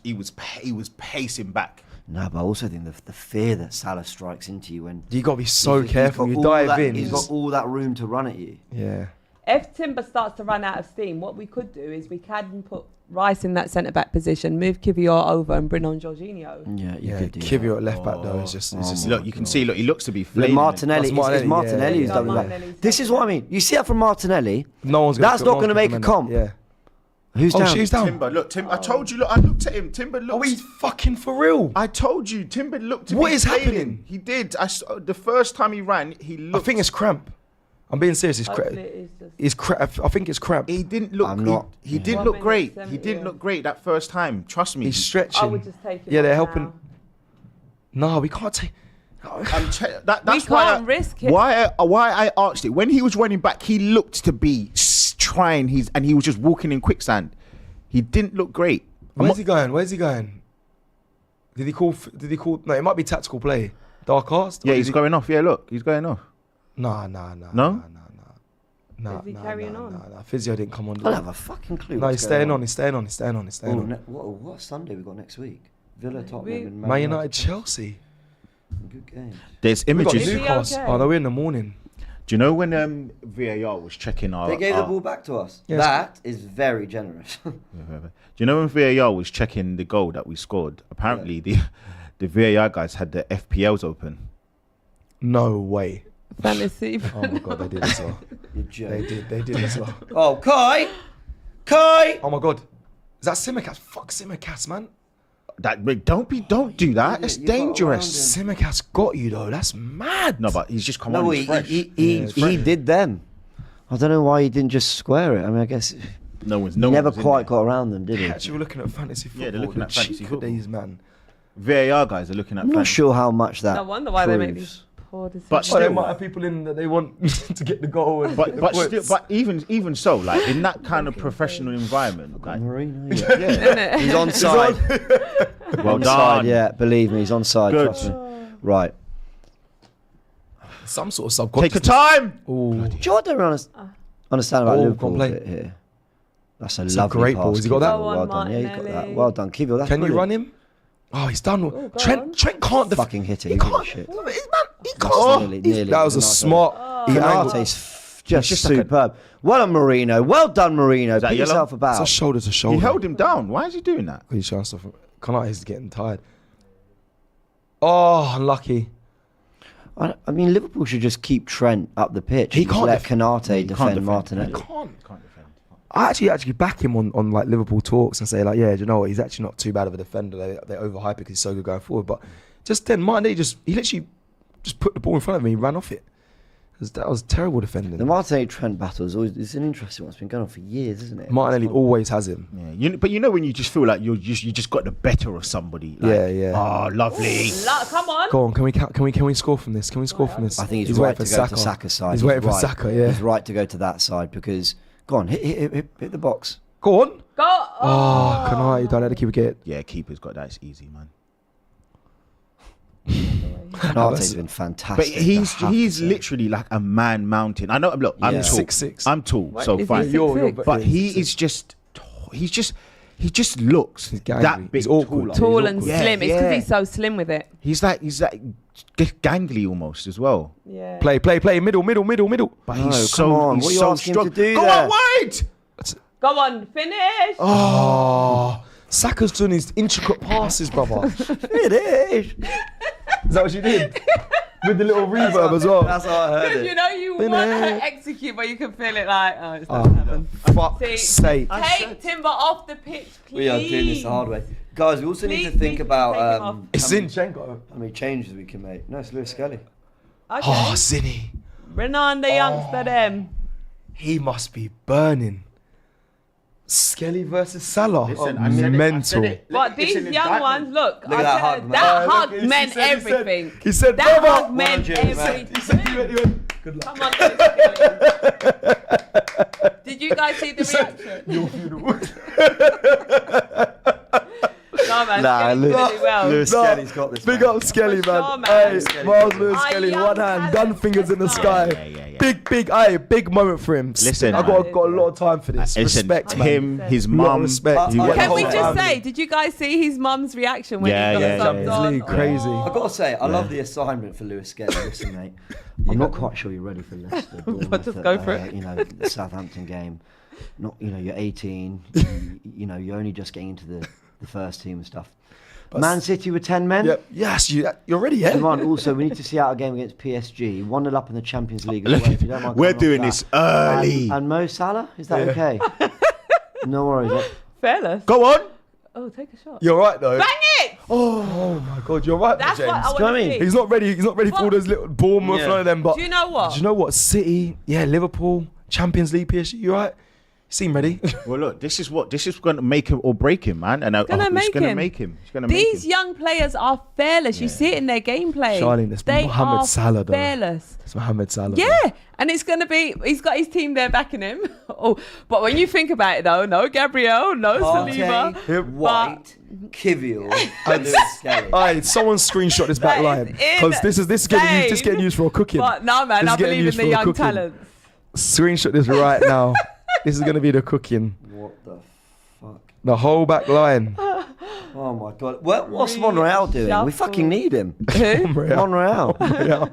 pacing back. No, but I also think the fear that Salah strikes into you when You got to be so he's careful. got You all dive that- in. He's got all that room to run at you. Yeah. If Timber starts to run out of steam, what we could do is we can put Rice in that centre back position, move Kivior over, and bring on Jorginho. Yeah, you Yeah, could do Kivior that. at left back though is just. Oh It's just my Look, you can see. Look, he looks to be Look, flaming. Martinelli, That's Martinelli, it's Martinelli yeah, who's yeah. done Martinelli's that. This is what I mean. You see that from Martinelli? no one's gonna. That's not going to make a comp. Yeah. Who's Oh, down? she's down. Timber, look, Timber. I told you. Look, I looked at him. Timber looked. Oh, he's fucking for real. I told you, Timber looked. What be is failing. happening? He did. The first time he ran, he I looked. think it's cramp. I'm being serious. It's Hopefully cramp. it is just- It's cramp. I think it's cramp. He didn't look. I'm not- He didn't 1 look minute great. 70, He didn't yeah. look great that first time. Trust me. He's stretching. I would just take him. Yeah, they're off helping. now. No, we can't take. That's We why can't risk it. Why I asked it when he was running back, he looked to be trying. And he was just walking in quicksand. He didn't look great. Where's he going? Where's he going? Did he call? No, it might be tactical play. Dark arts. Yeah, he's going off. Yeah, look, he's going off. No. No? Is he carrying on? No. Physio didn't come on. I don't have a fucking clue. No, what's he's going staying on. He's staying on. What Sunday we got next week? Villa, Tottenham, We- and Man United, Chelsea. Good games. There's We got images. Is he Newcastle. okay? Oh no, we're in the morning. Do you know when VAR was checking our? They gave the ball back to us. Yes. That is very generous. Do you know when VAR was checking the goal that we scored? Apparently, the VAR guys had the FPLs open. No way. Fantasy. Oh my god, they did as well. You They joke. did as well. Oh, Kai! Oh my god. Is that Simicast? Fuck Simicast, man. Don't do that. That's You got dangerous. Simicast got you though. That's mad. No, but he's just come No, on. he, He's fresh. he fresh. did them. I don't know why he didn't just square it. I mean, I guess no one's he no never one's in quite there. got around them, did he? Actually, we're looking at fantasy football. Yeah, they're looking The at fantasy cheek of football. these, man. VAR guys are looking at. I'm not fantasy. sure how much that No wonder why they make proves. these poor decisions. But Oh, they still, might have people in that they want to get the goal. And but even so, like in that kind of professional environment, like, Marino, yeah, Innit? he's on side. well On done. side, yeah, believe me, he's on side. Good. Trust me. Right. some sort of Take subconscious. your time. Ooh. Do you know what I don't understand about Oh, Liverpool complain. bit here? That's a It's a lovely great pass. ball. Has he got that? Kivior. Well Go on, done. Yeah, he's got that. Martinelli. Well done, Kivior. That's Can you brilliant. run him? Oh, he's done. Oh, go Trent on. can't Fucking hit it. He He can't. can't. Shit. Man, he can't. Nearly. That was a Nice. smart. He angled. Canate's just just like a- superb. Well done, Marino. Well done, Marino. that Pick yellow? yourself It's a about. shoulder to shoulder. He held him down. Why is he doing that? He's trying stuff. Konate's getting tired. Oh, unlucky. I mean, Liverpool should just keep Trent up the pitch. He and just can't let defend. Konate defend Martinelli. Can't defend. I actually back him on like Liverpool talks and say like, yeah, do you know what? He's actually not too bad of a defender. They overhype it because he's so good going forward. But just then, Martinelli he literally just put the ball in front of me, he ran off it. That was terrible defending. The Martinelli Trent battle is an interesting one. It's been going on for years, isn't it? Martinelli always has him. Yeah, but you know when you just feel like you just got the better of somebody. Like, Yeah. Oh, lovely. Come on. Go on, can we score from this? Can we score from this? I think he's right to go to Saka's side. He's waiting for Saka, yeah. He's right to go to that side because, go on, hit the box. Go on. Go. Oh, Konate, don't let the keeper get it. Yeah, keeper's got that. It's easy, man. Konate's been fantastic. But he's literally like a man mountain. I know. Look, I'm Yeah. tall. 6'6". I'm tall, so Is fine. he 6'6"? But he just looks He's gangly. that big, He's awkward. taller. Tall and Yeah, slim. It's because yeah. he's so slim with it. He's like gangly almost as well. Yeah. Play, middle. But No, he's come so on, he's what are you so asking him strong. to do Go there? on, wide. Go on, finish. Oh, Saka's doing his intricate passes, brother. Finish. Is that what you did? With the little reverb as well. That's how I heard Because it. you know you want to execute, but you can feel it like, oh, it's not happening. Fuck's See, sake. Take Timber off the pitch, please. We are doing this the hard way. Guys, we also need to Please, think please about take him off. It's Zinchenko. how many changes we can make. No, it's Lewis Skelly. Okay. Oh, Zinny. Bring on the youngster, them. He must be burning. Skelly versus Salah. Listen, Oh, I said it, mental. But these young ones, look, Look at that hug, man. that hug Look, he meant said- everything. He said, That brother. hug meant Well done, James, everything. He went, good luck. Come on, Skelly. Did you guys see the reaction? Your funeral. No, man, Nah, Skelly's look. really well. Lewis No, Skelly's got this. Big man. up Skelly, For man. sure, man. Hey, Skelly. Miles Lewis Our Skelly, young one hand, talent. gun fingers in the sky. Yeah. Big moment for him. Listen, I got a lot of time for this. Listen, Respect, man. him, his Lot of mum. respect. he Can went Can the we whole just time. say, did you guys see his mum's reaction when Yeah, he got yeah, the subs yeah. on? League, crazy. I've got to say, I love the assignment for Lewis Skelly. Listen, mate, I'm not quite sure you're ready for Leicester. But just go for it. You know, the Southampton game. Not, you know, you're 18. you know, you're only just getting into the first team and stuff. Man City with 10 men. Yep. Yes, you're ready, yeah? Come on, also, we need to see out a game against PSG. 1-0 up in the Champions League. As Look, well, if you don't mind we're coming off doing that. this early. And Mo Salah, is that okay? No worries. Fearless. Go on. Oh, take a shot. You're right, though. Bang it! Oh my God, you're right, That's James. what I Do you know want what I to mean? see. He's not ready. He's not ready for all those little Bournemouth, Yeah. none of them. But Do you know what? Do you know what? City, yeah, Liverpool, Champions League, PSG. You right? Seem ready? Well, look, this is going to make him or break him, man. And Gonna it's make going to him. make him. It's going to make These him. young players are fearless. You Yeah. see it in their gameplay. Charlene, it's they Mohamed are Salah, though. fearless. It's Mohamed Salah. Yeah, and it's going to be, he's got his team there backing him. Oh, but when you think about it though, no Gabriel, no Saliba. Partey, White, Kivior, and Lewis Skelly. Alright, someone screenshot this back That line is because this is getting insane. used for a cooking. But no, man, This I is getting believe in used the for young cooking. talents. Screenshot this right now. This is going to be the cooking. What the fuck? The whole back line. Oh my God. What's Monreal doing? We Reshuffle. fucking need him. Who? Monreal. Yeah.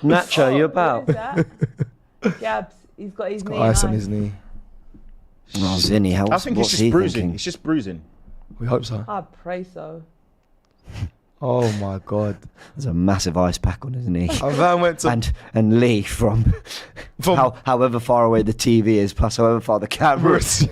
Nacho, you What about? is that? Gabs, he's got his knee. Ice on high. his knee. Oh, Zinni, I think it's what's just he bruising. thinking? It's just bruising. We hope so. I pray so. Oh my God. There's a massive ice pack on his knee. Our van went to And Lee from however far away the TV is, plus however far the camera is.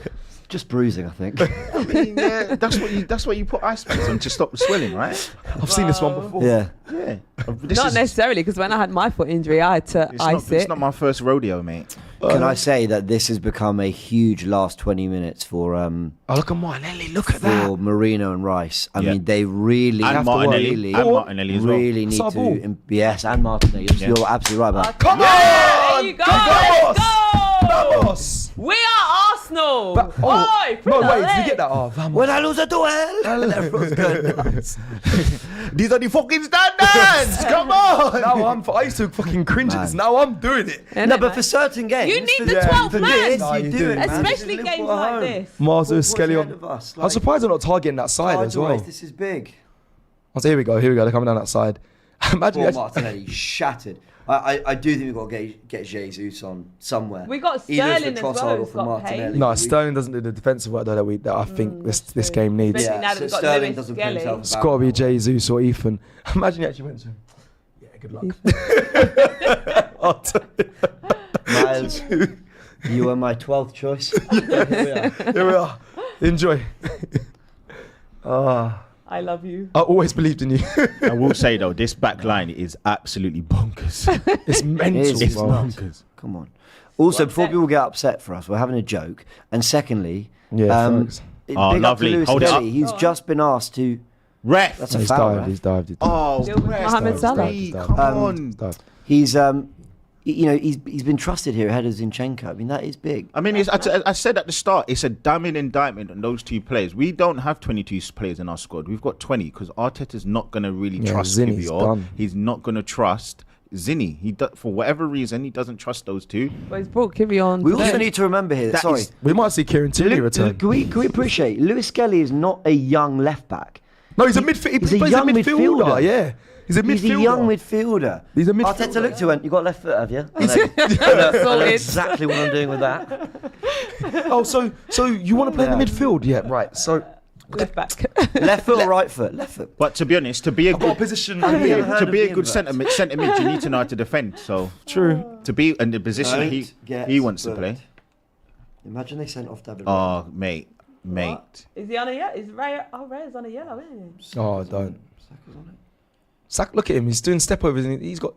Just bruising, I think. I mean, yeah, that's what you put ice packs on to stop the swelling, right? I've seen this one before. Yeah. Yeah. Not necessarily, because when I had my foot injury, I had to ice It's it. not my first rodeo, mate. Can I say that this has become a huge last 20 minutes for Oh, look at Martinelli. Look at that. for Marino and Rice. I Yeah. mean, they really And have to work. Martinelli. really, And Martinelli as well. really need That's our ball. to. Yes, and Martinelli. Yeah. You're absolutely right about that. Come Yeah, on! there you go. Vamos! Let's go. Vamos! We are Arsenal. Ba- oh, Oi, no, Frida, wait, did hey. you get that? Oh, vamos. When I lose a duel, and everyone's going nuts. These are the fucking standards. Come on. Now I used to fucking cringe at this. Now I'm doing it. Innit, No, but man? for certain games, You need for the this, 12th for man. this, Nah, you you do do. it, man. Especially This is games Liverpool like at home. this. Mars What's Skelly ahead on. of us? I'm surprised they're not targeting that side as well. This is big. I was here we go. They're coming down that side. Imagine Poor actually, Martinelli shattered. I do think we've got to get Jesus on somewhere. We got Either as Sterling for as Trossard well, or who's for got Martinelli. pace. No, Sterling doesn't do the defensive work though that I think this game needs. Especially now that we've got Sterling Lewis doesn't put Skelly. himself It's got to be Jesus or Ethan. Imagine you actually went to him. Yeah, good luck. I'll tell you. Miles, you were my 12th choice. Here we are. Enjoy. I love you. I always believed in you. I will say though, this back line is absolutely bonkers. It's mental, It's bro. nuts. bonkers. Come on. Also, Well, before that- people get upset for us, we're having a joke. And secondly, Yeah, thanks. big Oh, up to lovely. Lewis Hold it Skelly. up. He's just been asked to. Ref. That's a He's foul. dived. Ref. He's dived. Oh, Deal with ref. Mohamed Salah. He's dived. Come on. He's dived. He's he's been trusted here ahead of Zinchenko. I mean, that is big. I mean, I said at the start, it's a damning indictment on those two players. We don't have 22 players in our squad. We've got 20 because Arteta's not going to really Yeah, trust Zinni's Kivior. done. He's not going to trust Zinni. For whatever reason, he doesn't trust those two. Well, he's brought Kivi on. We today. also need to remember here. That Sorry, is- We might see Kieran Tierney return. Can we appreciate Lewis Skelly is not a young left back. No, he's a midfielder. He's He a plays young a midfielder. midfielder. Yeah, he's a midfielder. He's a young midfielder. He's a midfielder. Arteta looked to went, you got left foot, have you? I know exactly what I'm doing with that. Oh, so you want to play in the Yeah. midfield? Yeah, right. So Left back. Left foot or right foot? Left foot. But to be honest, to be a I've got a good position. Have you here. ever heard to of be the a good invert? centre mid, you need to know how to defend. So True. to be in the position Don't he get wants to booked. play. Imagine they sent off David. Oh, mate. Is he on a yellow? Is Ray's on a yellow, isn't he? Oh, don't. Saka's on it. Sack, look at him. He's doing step overs and he's got.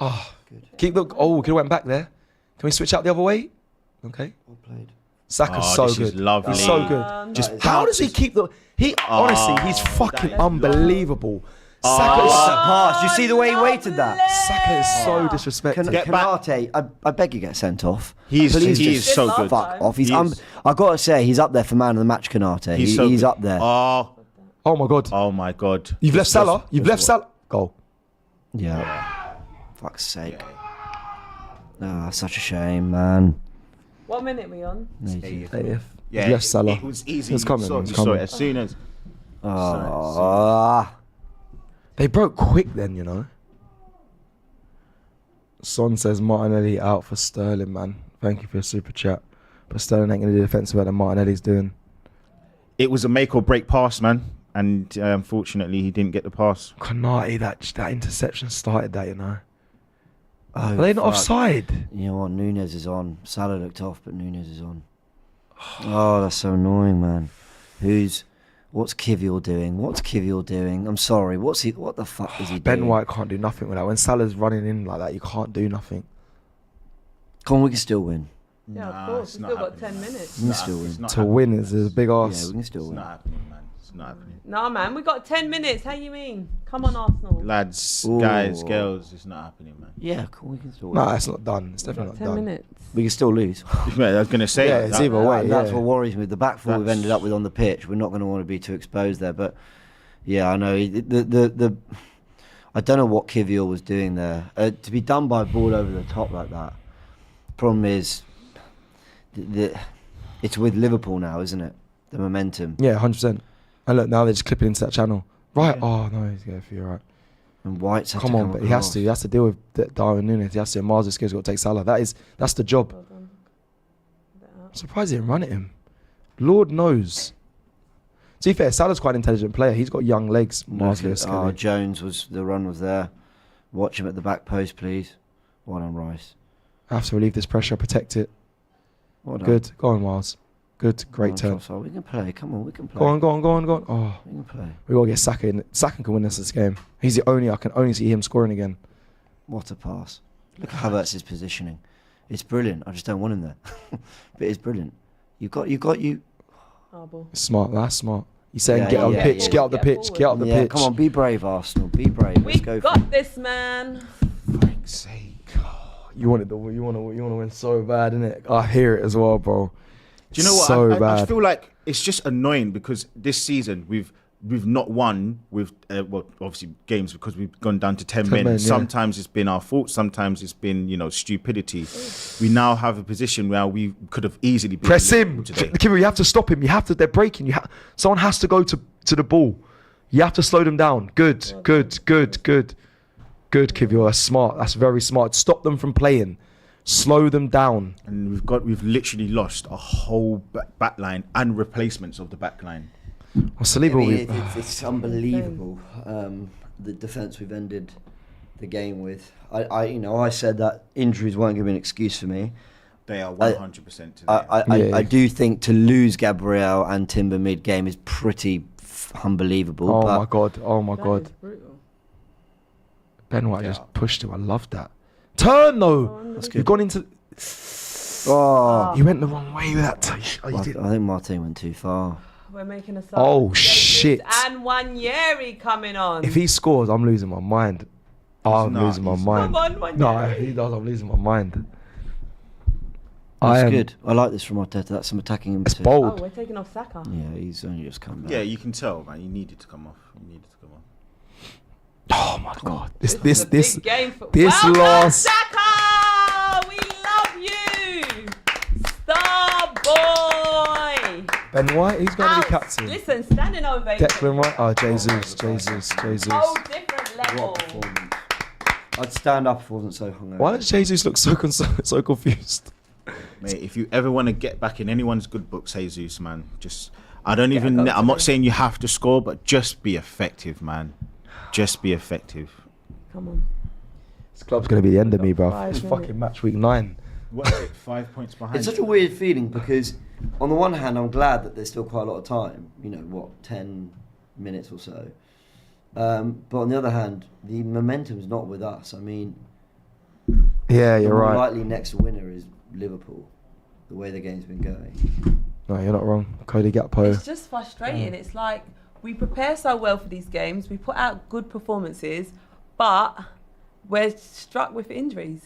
Oh, Good. keep look. Oh, could have went back there. Can we switch out the other way? Okay. Well played. Saka's Oh, so this is good. lovely. He's so good. Just How does he keep the? He honestly, he's fucking unbelievable. Saka is That so, pass. You see the way he waited that? Saka is so disrespected. Get back. Kanate, I beg you get sent off. He is just so good. Fuck off. He's He is. I got to say, he's up there for man of the match, Kanate. He's so He's good. up there. Oh Oh my god. my God. You've left Salah. You've left Salah. Goal. Yeah. Fuck's sake. Ah, such a shame, man. What minute are we on? 80th. Yeah, You've left Salah. It was easy. It's coming. You saw, It's you saw coming. it as soon as. Ah. They broke quick then, you know. Son says Martinelli out for Sterling, man. Thank you for your super chat. But Sterling ain't going to do defensive work that Martinelli's doing. It was a make or break pass, man. And unfortunately, he didn't get the pass. Konate, that interception started that, you know. Oh, Are they not fuck. offside? You know what? Nunez is on. Salah looked off, but Nunez is on. Oh, that's so annoying, man. What's Kivior doing? What's Kivior doing? I'm sorry. What the fuck is he Ben doing? White can't do nothing with that. When Salah's running in like that, you can't do nothing. Come on, we can still win. Yeah, Nah, of course. it's We've not still got happening. 10 minutes. We can still win. It's not To win is a big Yeah, ass. we can still It's win. not happening, man. It's not happening. Nah, man, we got 10 minutes. How you mean? Come on, Arsenal. Lads, Ooh. guys, girls, it's not happening, man. Yeah, cool, we can still win. Nah, it's not done. It's We've definitely got not 10 done. minutes. We can still lose. I was going to say Yeah, it's that. either way. That's yeah. what worries me. The back four we've That's- ended up with on the pitch. We're not going to want to be too exposed there. But yeah, I know the I don't know what Kivior was doing there. To be done by a ball over the top like that. Problem is, it's with Liverpool now, isn't it? The momentum. Yeah, 100%. And look, now they're just clipping into that channel. Right. Oh, no, he's going for you, right. And White's had Come to on, but he has to. He has to deal with Darwin Núñez. He has to. And Mars' skills got to take Salah. That's the job. Well done. I'm surprised he didn't run at him. Lord knows. To be fair, Salah's quite an intelligent player. He's got young legs. Mars Oh, Skelly. Jones the run was there. Watch him at the back post, please. Well done, Rice. I have to relieve this pressure, protect it. Well done. Good. Go on, Mars. Good. Great Come on, turn. Trossard. We can play. Come on, we can play. Go on, go on, go on, go on. Oh, We can play. we got to get Saka in. Saka can win us this game. He's the only, I can only see him scoring again. What a pass. Look at Havertz's positioning. It's brilliant. I just don't want him there. But it's brilliant. You. Oh, ball. Smart. That's smart. He's saying Yeah, get on yeah, the pitch, yeah. get up the Get pitch, forward. get up the Yeah, pitch. come on, be brave, Arsenal. Be brave. We Let's go. got this, man. Fuck's sake. You want to win so bad, innit? I hear it as well, bro. Do you know what? So I bad. feel like it's just annoying because this season we've not won with well, obviously games because we've gone down to 10 men. men, yeah. Sometimes it's been our fault. Sometimes it's been stupidity. We now have a position where we could have easily been Press him. today. Kimmy, you have to stop him. You have to. They're breaking. Someone has to go to the ball. You have to slow them down. Good. Good, Kivior. That's smart. That's very smart. Stop them from playing. Slow them down. And we've literally lost a whole back line and replacements of the back line. Well, Saliba will be... It's unbelievable. The defence we've ended the game with. I said that injuries weren't going to be an excuse for me. They are 100% today. I do think to lose Gabriel and Timber mid-game is pretty unbelievable. Oh, but my God. Oh, my That God. is brutal. Ben White just pushed him. I love that. Turn, though. That's You've gone into... Oh, You went the wrong way with that touch. Oh, you I did. think Martin went too far. We're making a start. Oh, Jesus shit. And Wanyeri coming on. If he scores, I'm losing my mind. I'm not. losing my He's- mind. Come on, No, Wanyeri. if he does, I'm losing my mind. That's good. I like this from Arteta. That's some attacking It's impetus. Oh, bold. we're taking off Saka. Yeah, he's only just come back. Yeah, you can tell, man. You needed to come off. Oh my God! This is a big game for this last- Saka! We love you, Star Boy. Ben White, he's going to be Out. captain. Listen, standing ovation. Declan White. Oh, Jesus. Whole different level. What a performance. I'd stand up if I wasn't so hungover. Why does Jesus look so so confused? Mate, if you ever want to get back in anyone's good books, Jesus, man, just I'm not today. saying you have to score, but just be effective, man. Just be effective. Come on. This club's going to be the end of me, bro. 5 It's minutes. fucking match week 9. What is it? 5 points behind. It's such a weird feeling because, on the one hand, I'm glad that there's still quite a lot of time. 10 minutes or so. But on the other hand, the momentum's not with us. I mean, Yeah, the you're more right. likely next winner is Liverpool. The way the game's been going. No, you're not wrong. Cody Gakpo. It's just frustrating. It's like we prepare so well for these games. We put out good performances, but we're struck with injuries.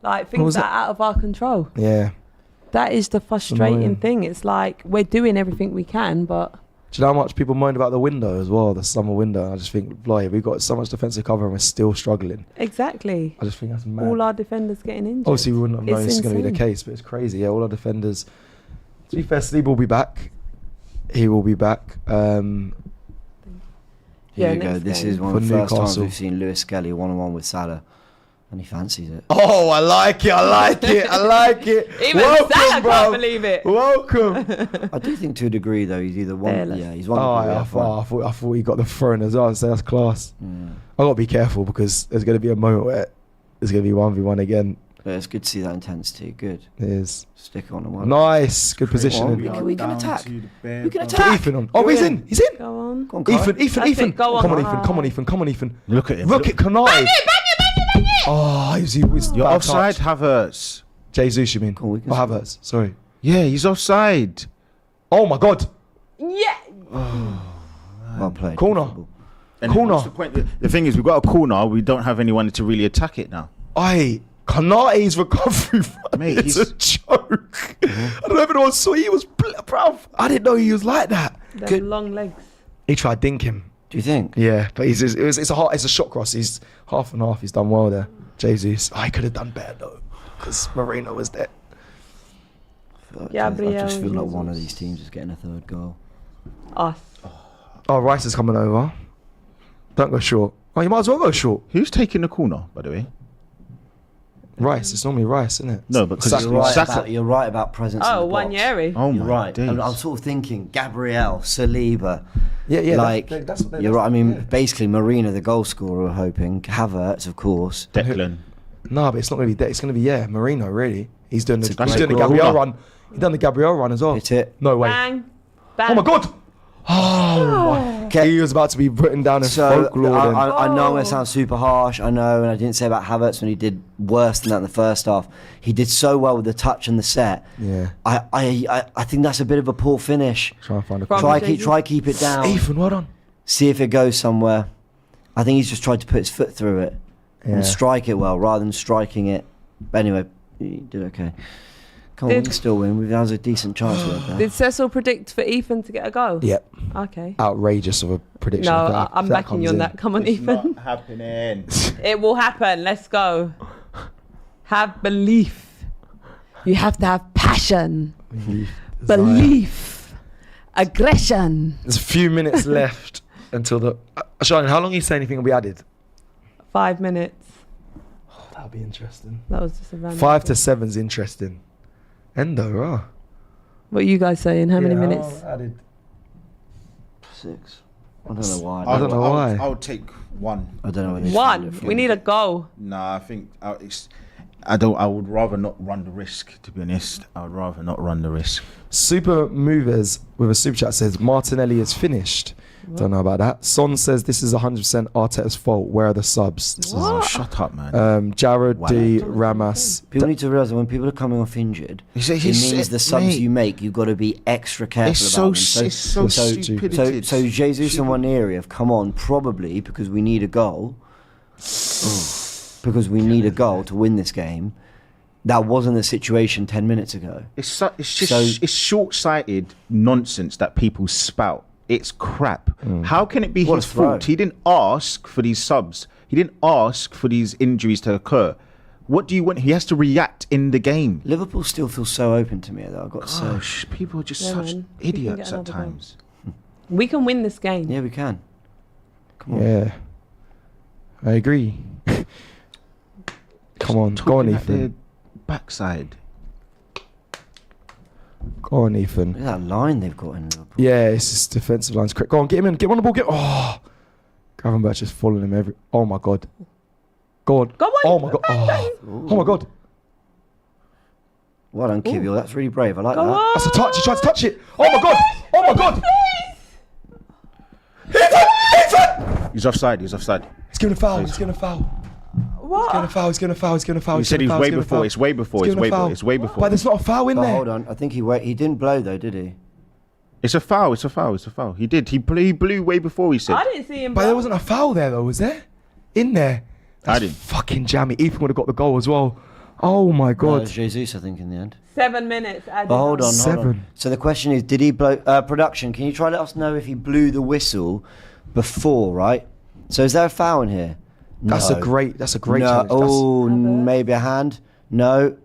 Like What things was that are out of our control. Yeah. That is the frustrating annoying. thing. It's like we're doing everything we can, but Do you know how much people moaned about the window as well, the summer window? I just think, like, we've got so much defensive cover and we're still struggling. exactly. I just think that's mad. All our defenders getting injured. Obviously, we wouldn't have known It's this is going to be the insane. case, but it's crazy. Yeah, all our defenders. To be fair, Sleep will be back. He will be back. Here Yeah, you go. next This game. is one For of the first times Newcastle. we've seen Lewis Skelly 1-on-1 with Salah, and he fancies it. Oh, I like it. I like it. I like it. Even Welcome, Salah bro. can't believe it. Welcome. I do think to a degree though he's either one. Fearless. Yeah, he's one. Oh, of the I thought he got the throne as well. So that's class. I got to be careful because there's going to be a moment where there's going to be 1v1 again. But it's good to see that intensity. Good. It is. Stick on and work. Nice. Good We positioning. can- we can attack. We can Put attack. Ethan on. Oh, Go he's in. in. He's in. Go on. Go on, Kai. Ethan. That's it, go on, Come on, Kai. Ethan. Come on, Ethan. Come on, Ethan. Look at him. Look at Kanai. Oh, he was You're bad offside, touch. Havertz. Jesus, you mean? Come on, we can Oh, score. Havertz. Sorry. Yeah, he's offside. Oh my God. Yeah. Well played. Corner. Good football. And Corner. what's the point? The thing is, we've got a corner. We don't have anyone to really attack it now. Kanai's recovery, Mate, it's a joke. I don't know if anyone saw. He was, bruv. I didn't know he was like that. Them Good. long legs. He tried dink him. Do you think? Yeah, but it's a shot cross. He's half and half. He's done well there. Jesus, I could have done better though, because Marino was there. I Gabriel just feel like Jesus. one of these teams is getting a third goal. Us. Oh, Rice is coming over. Don't go short. Oh, you might as well go short. Who's taking the corner, by the way? Rice. It's normally Rice, isn't it? No, because Saka. You're right about presence. Oh, in the box. Wanyeri. Oh You're my right. days. I'm sort of thinking Gabriel, Saliba. Yeah. Like that's what you're right. I mean, yeah. basically Marina, the goal scorer, we're hoping. Havertz, of course. Declan. No, but it's not going to be that. It's going to be Marino. Really, he's doing It's a the great goal. Gabriel run. He's done the Gabriel run as well. Hit it. No way. Bang. Bang. Oh my God. Oh, he was about to be written down as So folklore. then. I know I'm Oh. going to sound super harsh. I know, and I didn't say about Havertz when he did worse than that in the first half. He did so well with the touch and the set. Yeah. I think that's a bit of a poor finish. Try and find a From- Try keep it down. Ethan, well done. See if it goes somewhere. I think he's just tried to put his foot through it Yeah. and strike it well rather than striking it. But anyway, he did okay. Come on, we Did- can still win. That was a decent chance we had there. Did Cecil predict for Ethan to get a goal? Yep. Okay. Outrageous of a prediction. No, if that- I'm if that backing you comes on in. that. Come on, It's Ethan. not happening. It will happen. Let's go. Have belief. You have to have passion, belief, aggression. There's a few minutes left until the. Charlene, how long are you saying anything will be added? 5 minutes. Oh, that'll be interesting. That was just a random. 5 to 7's interesting. Endo, What are you guys saying? How many minutes? I did 6. I don't know why. I don't know why. I would take 1. I don't know. When One. We need a goal. Nah, I think I would rather not run the risk. To be honest, I would rather not run the risk. Super Movers with a super chat says Martinelli is finished. Don't know about that. Son says this is 100% Arteta's fault. Where are the subs? This is, Oh, shut up, man. Jared Wow. D. Ramas. People need to realise that when people are coming off injured, it means the subs you make, you've got to be extra careful It's about so them. it's so stupid. So Jesus and Waneri have come on probably because we need a goal. Because we need a goal to win this game. That wasn't the situation 10 minutes ago. It's it's short-sighted nonsense that people spout. It's crap. How can it be What his a throw. fault? He didn't ask for these subs. He didn't ask for these injuries to occur. What do you want? He has to react in the game. Liverpool still feels so open to me, though. I've got to say. Gosh, people are just Yeah, such man. We can get idiots at another goal. times. We can win this game. Yeah, we can. Come on. Yeah, I agree. Come on, go on, Talking at their Ethan. backside. Go on, Ethan. Look at that line they've got in Liverpool. Yeah, it's just defensive line's correct. Go on, get him in. Get him on the ball. Gravenberch is following him every. Oh my god. Go on. Go on. Oh my god. Oh my god. Well done, Kivior. That's really brave. I like Go that. on. That's a touch. He tried to touch it. Oh my god. Oh my god. He's offside. He's offside. He's giving a foul. He's giving a foul. What? He's giving a foul. He's giving a foul. He's giving a foul. He said he was way before. It's way before. It's way before. It's way before. But there's not a foul in But there. hold on. I think he didn't blow, though, did he? It's a foul. It's a foul. It's a foul. He did. He blew way before. He said. I didn't see him. But there wasn't a foul there though, was there? In there. I That's didn't. fucking jammy. Ethan would have got the goal as well. Oh my No, it god. was Jesus, I think, in the end. 7 minutes. Added But hold on, hold on. 7. So the question is, did he blow... production, can you try to let us know if he blew the whistle before, right? So is there a foul in here? That's No. a great No. challenge. Oh, maybe a hand? No.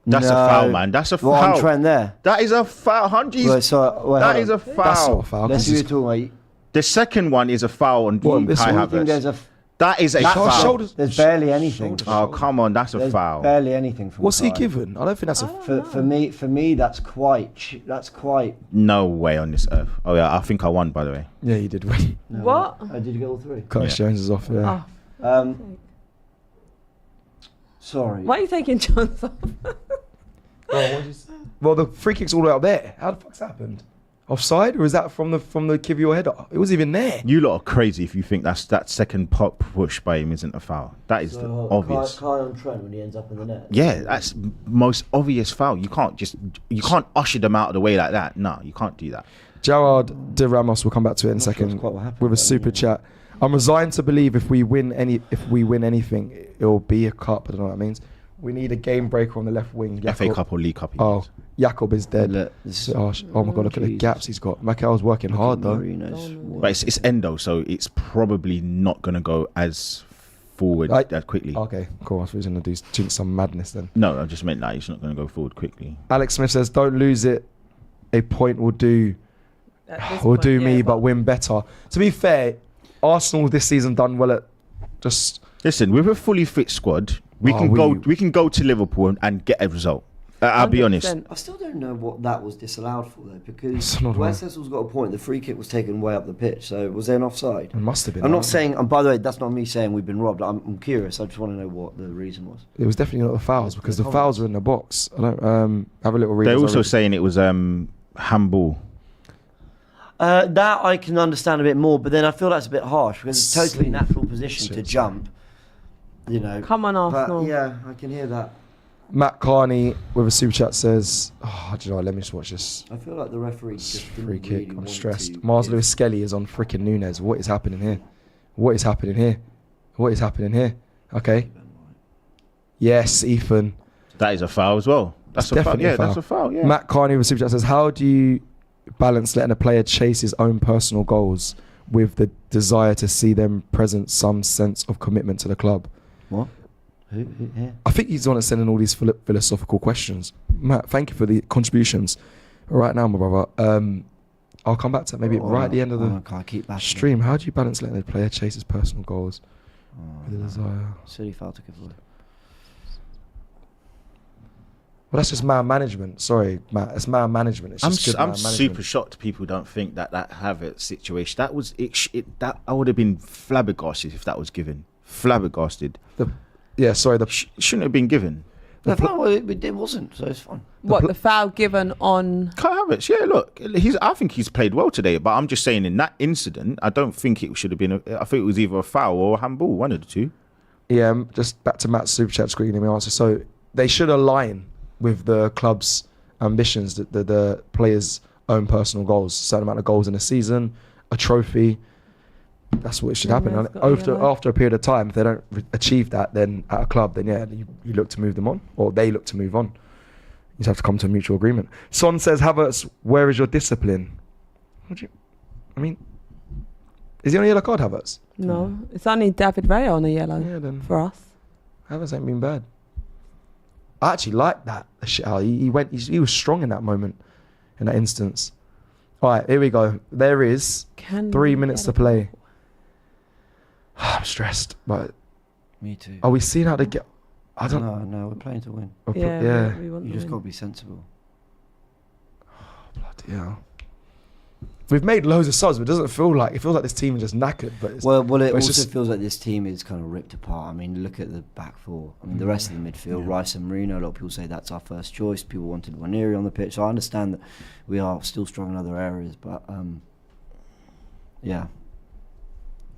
That's a foul, man. That's a What on foul. Trent there? That is a foul. Hundreds. Wait, hold That on. is a That's not a foul. foul. Let's 'cause see what it's- you're talking about. The second one is a foul on What, this Kai one? I think there's Havertz. a... That is a That's foul. shoulders- There's barely anything. Oh, come on. That's a There's foul. barely anything from What's he Kai. given? I don't think that's a. For me, that's quite... No way on this earth. Oh, yeah. I think I won, by the way. Yeah, he did win. No, What? Did you get all three? Curtis Jones is off. Yeah. Oh, Sorry. why are you taking John's off? Well, the free kick's all the way up there. How the fuck's that happened? Offside, or is that from the Kivior header? It wasn't even there. You lot are crazy if you think that second pop push by him isn't a foul. That is obvious. Kai on Trent when he ends up in the net. Yeah, that's most obvious foul. You can't usher them out of the way like that. No, you can't do that. Gerard De Ramos will come back to it in a not sure second it's quite what happened, with a but super chat. I'm resigned to believe if we win anything, it'll be a cup. I don't know what that means. We need a game breaker on the left wing. FA Cup or League Cup. he Oh, means. Jakob is dead. Look, this- Oh my god, look at the Jesus. gaps he's got. Mikel's working hard though. Marino's But it's Endo, so it's probably not going to go as forward as quickly. Okay, cool. I thought he was going to do some madness then. No, I just meant that he's not going to go forward quickly. Alex Smith says, "Don't lose it. A point will do At this will point, do yeah, me, but win better." To be fair, Arsenal this season done well at just. Listen, with a fully fit squad, we Oh, can go to Liverpool and get a result. I'll be honest. 100%. I still don't know what that was disallowed for though, because It's not where right. Cecil's got a point, the free kick was taken way up the pitch. So was there an offside? It must have been. I'm not saying. And by the way, that's not me saying we've been robbed. I'm curious. I just want to know what the reason was. It was definitely not the fouls because the comments. fouls were in the box. I don't have a little read. They're as I also read. saying it was handball. That I can understand a bit more, but then I feel that's a bit harsh because it's totally Sleep. natural position to Shit. jump. You know. Come on, But Arsenal. yeah, I can hear that. Matt Carney with a super chat says, do you know what, let me just watch this I feel like the referee just didn't free kick. really I'm want stressed. to Mars give- Lewis Skelly is on freaking Nunes. What is happening here? What is happening here? What is happening here? Okay. Yes, Ethan. That is a foul as well. That's a foul. Definitely Yeah, a foul. that's a foul. Yeah. Matt Carney with a super chat says, how do you balance letting a player chase his own personal goals with the desire to see them present some sense of commitment to the club? What? Who here? I think he's the one that's sending all these philosophical questions. Matt, thank you for the contributions. Right now, my brother, I'll come back to that maybe right at the end of the I keep back. stream. How do you balance letting a player chase his personal goals With the desire. Silly foul to give away. Well, that's just man management. Sorry, Matt. It's man management. It's just good I'm man management. super shocked people don't think that Havertz situation, that was it. That I would have been flabbergasted if that was given. Flabbergasted. Shouldn't have been given. The foul, it wasn't, so it's fine. The foul given on Kai Havertz, yeah, look, I think he's played well today, but I'm just saying in that incident, I don't think it should have been. I think it was either a foul or a handball, one of the two. Yeah, just back to Matt's super chat screen. Let me answer. So they should align with the club's ambitions, the players' own personal goals, a certain amount of goals in a season, a trophy. That's what it should happen. And after a period of time, if they don't achieve that, then at a club, then you look to move them on, or they look to move on. You just have to come to a mutual agreement. Son says, Havertz, where is your discipline? Is he on a yellow card, Havertz? No, it's only David Raya on a yellow for us. Havertz ain't been bad. I actually like that. He was strong in that moment, in that instance. All right, here we go. There is 3 minutes to play. I'm stressed, but Me too. are we seeing how to get? I don't know. No, we're playing to win. Yeah. We want You to just win. got to be sensible. Bloody hell. We've made loads of subs, but it doesn't feel like, it feels like this team is just knackered. But it's, Well, it but it's also just, feels like this team is kind of ripped apart. I mean, look at the back four. I mean, the rest of the midfield, Rice and Marino, a lot of people say that's our first choice. People wanted Waneri on the pitch. So I understand that we are still strong in other areas, but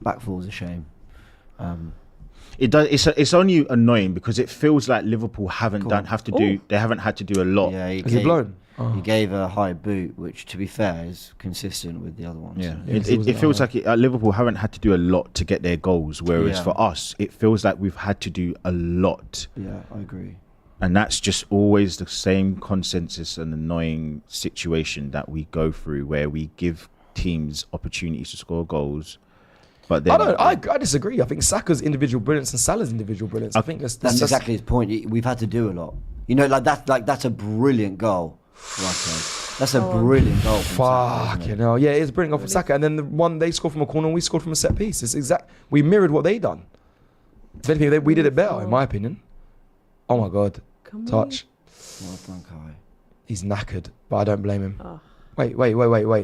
back four is a shame. It does. It's only annoying because it feels like Liverpool haven't had to do a lot. Yeah, is he blown? He gave a high boot, which, to be fair, is consistent with the other ones. Yeah, it feels like Liverpool haven't had to do a lot to get their goals, whereas for us, it feels like we've had to do a lot. Yeah, I agree. And that's just always the same consensus and annoying situation that we go through, where we give teams opportunities to score goals. But then I disagree. I think Saka's individual brilliance and Salah's individual brilliance. I think that's exactly his point. We've had to do a lot. You know, that's a brilliant goal. That's a brilliant goal. Fuck, you know. Yeah, it's a brilliant goal from Saka. And then the one they scored from a corner and we scored from a set piece. It's we mirrored what they done. If anything, we did it better, in my opinion. Oh my God. Touch. Well done, Kai. He's knackered, but I don't blame him. Oh. Wait.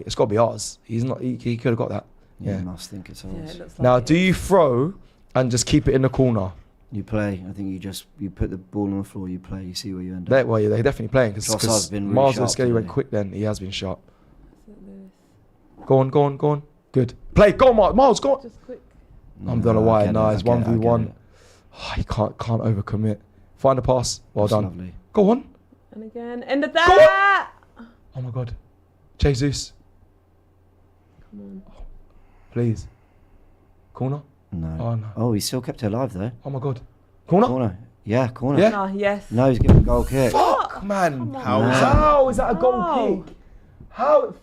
It's got to be ours. He's not. He could have got that. Yeah, you must think it's ours. Yeah, it looks like Now, do you throw and just keep it in the corner? You play. I think you put the ball on the floor. You play. You see where you end up. They're definitely playing because Trossard's been really Miles and sharp Skelly went today. quick. Then he has been sharp. Go on. Good play. Go on, Miles. Go on. Just quick. I'm done a wide. Nice. I get 1v1. it. Oh, he can't overcommit. Find a pass. Well That's done. lovely. Go on. And again. End of that. Oh my God. Jesus. Come on. Please. Corner. No. Oh no. Oh, he still kept it alive though. Oh my God. Corner. Corner. Yeah, corner. Yeah. No, yes. No, he's giving a goal kick. Fuck, man. How How is that a goal No. kick? How?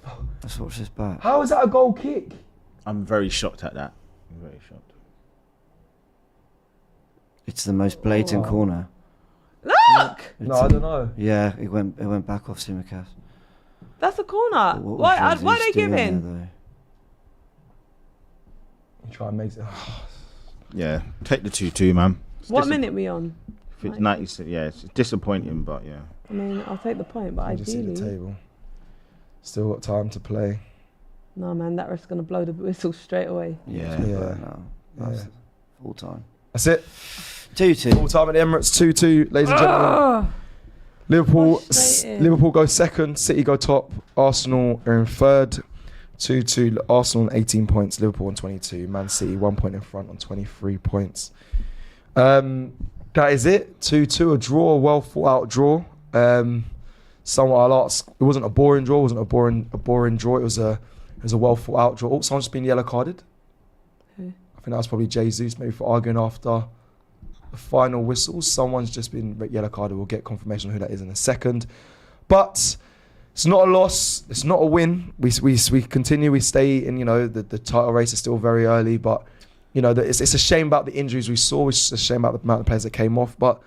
Let's watch this back. How is that a goal kick? I'm very shocked at that. I'm very shocked. It's the most blatant corner. Look. No, I don't know. Yeah, it went back off Tsimikas. That's a corner. What Why was are they Jesus doing giving? there, Try and make it. Yeah, take the 2-2, man. What minute we on? If it's 90, yeah, it's disappointing, but yeah. I mean, I'll take the point, but Just hit the ideally. table. Still got time to play. No, man, that ref's going to blow the whistle straight away. though? Yeah. it's Yeah. right now. That's Yeah. full time. That's it. 2-2. Full time at the Emirates. 2-2, ladies and gentlemen. Liverpool. Frustrating. Liverpool go second. City go top. Arsenal are in third. 2-2. Arsenal on 18 points. Liverpool on 22. Man City 1 point in front on 23 points. That is it. 2-2. A draw. A well thought out draw. Somewhat I'll ask. It wasn't a boring draw. It wasn't a boring draw. It was a well thought out draw. Oh, someone's just been yellow carded. Who? I think that was probably Jesus, maybe for arguing after the final whistle. Someone's just been yellow carded. We'll get confirmation on who that is in a second. But it's not a loss. It's not a win. We continue. We stay in. You know, the title race is still very early, but you know it's a shame about the injuries we saw. It's a shame about the amount of players that came off. But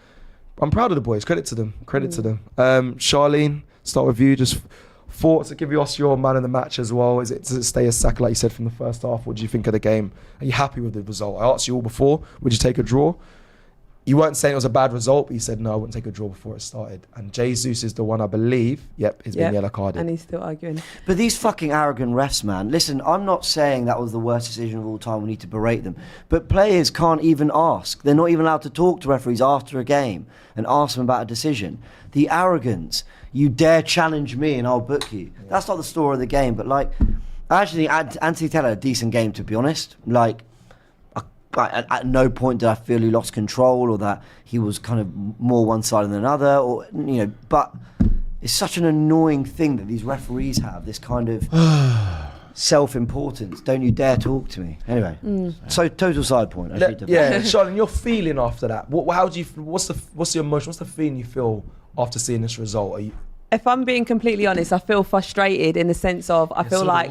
I'm proud of the boys. Credit to them. Charlene, start with you. Just Thoughts? Give us your man of the match as well. Does it stay as Saka, like you said, from the first half? What do you think of the game? Are you happy with the result? I asked you all before, would you take a draw? You weren't saying it was a bad result, but you said, no, I wouldn't take a draw before it started. And Jesus is the one, I believe, is being yellow carded. And he's still arguing. But these fucking arrogant refs, man. Listen, I'm not saying that was the worst decision of all time. We need to berate them. But players can't even ask. They're not even allowed to talk to referees after a game and ask them about a decision. The arrogance. You dare challenge me and I'll book you. Yeah. That's not the story of the game. But, like, I actually think Anthony Taylor had a decent game, to be honest. Like, at no point did I feel he lost control or that he was kind of more one side than another, or But it's such an annoying thing that these referees have, this kind of self-importance. Don't you dare talk to me. Anyway, so total side point. Charlotte, your feeling after that. How do you? What's your emotion? What's the feeling you feel after seeing this result? If I'm being completely honest, I feel frustrated in the sense of I feel like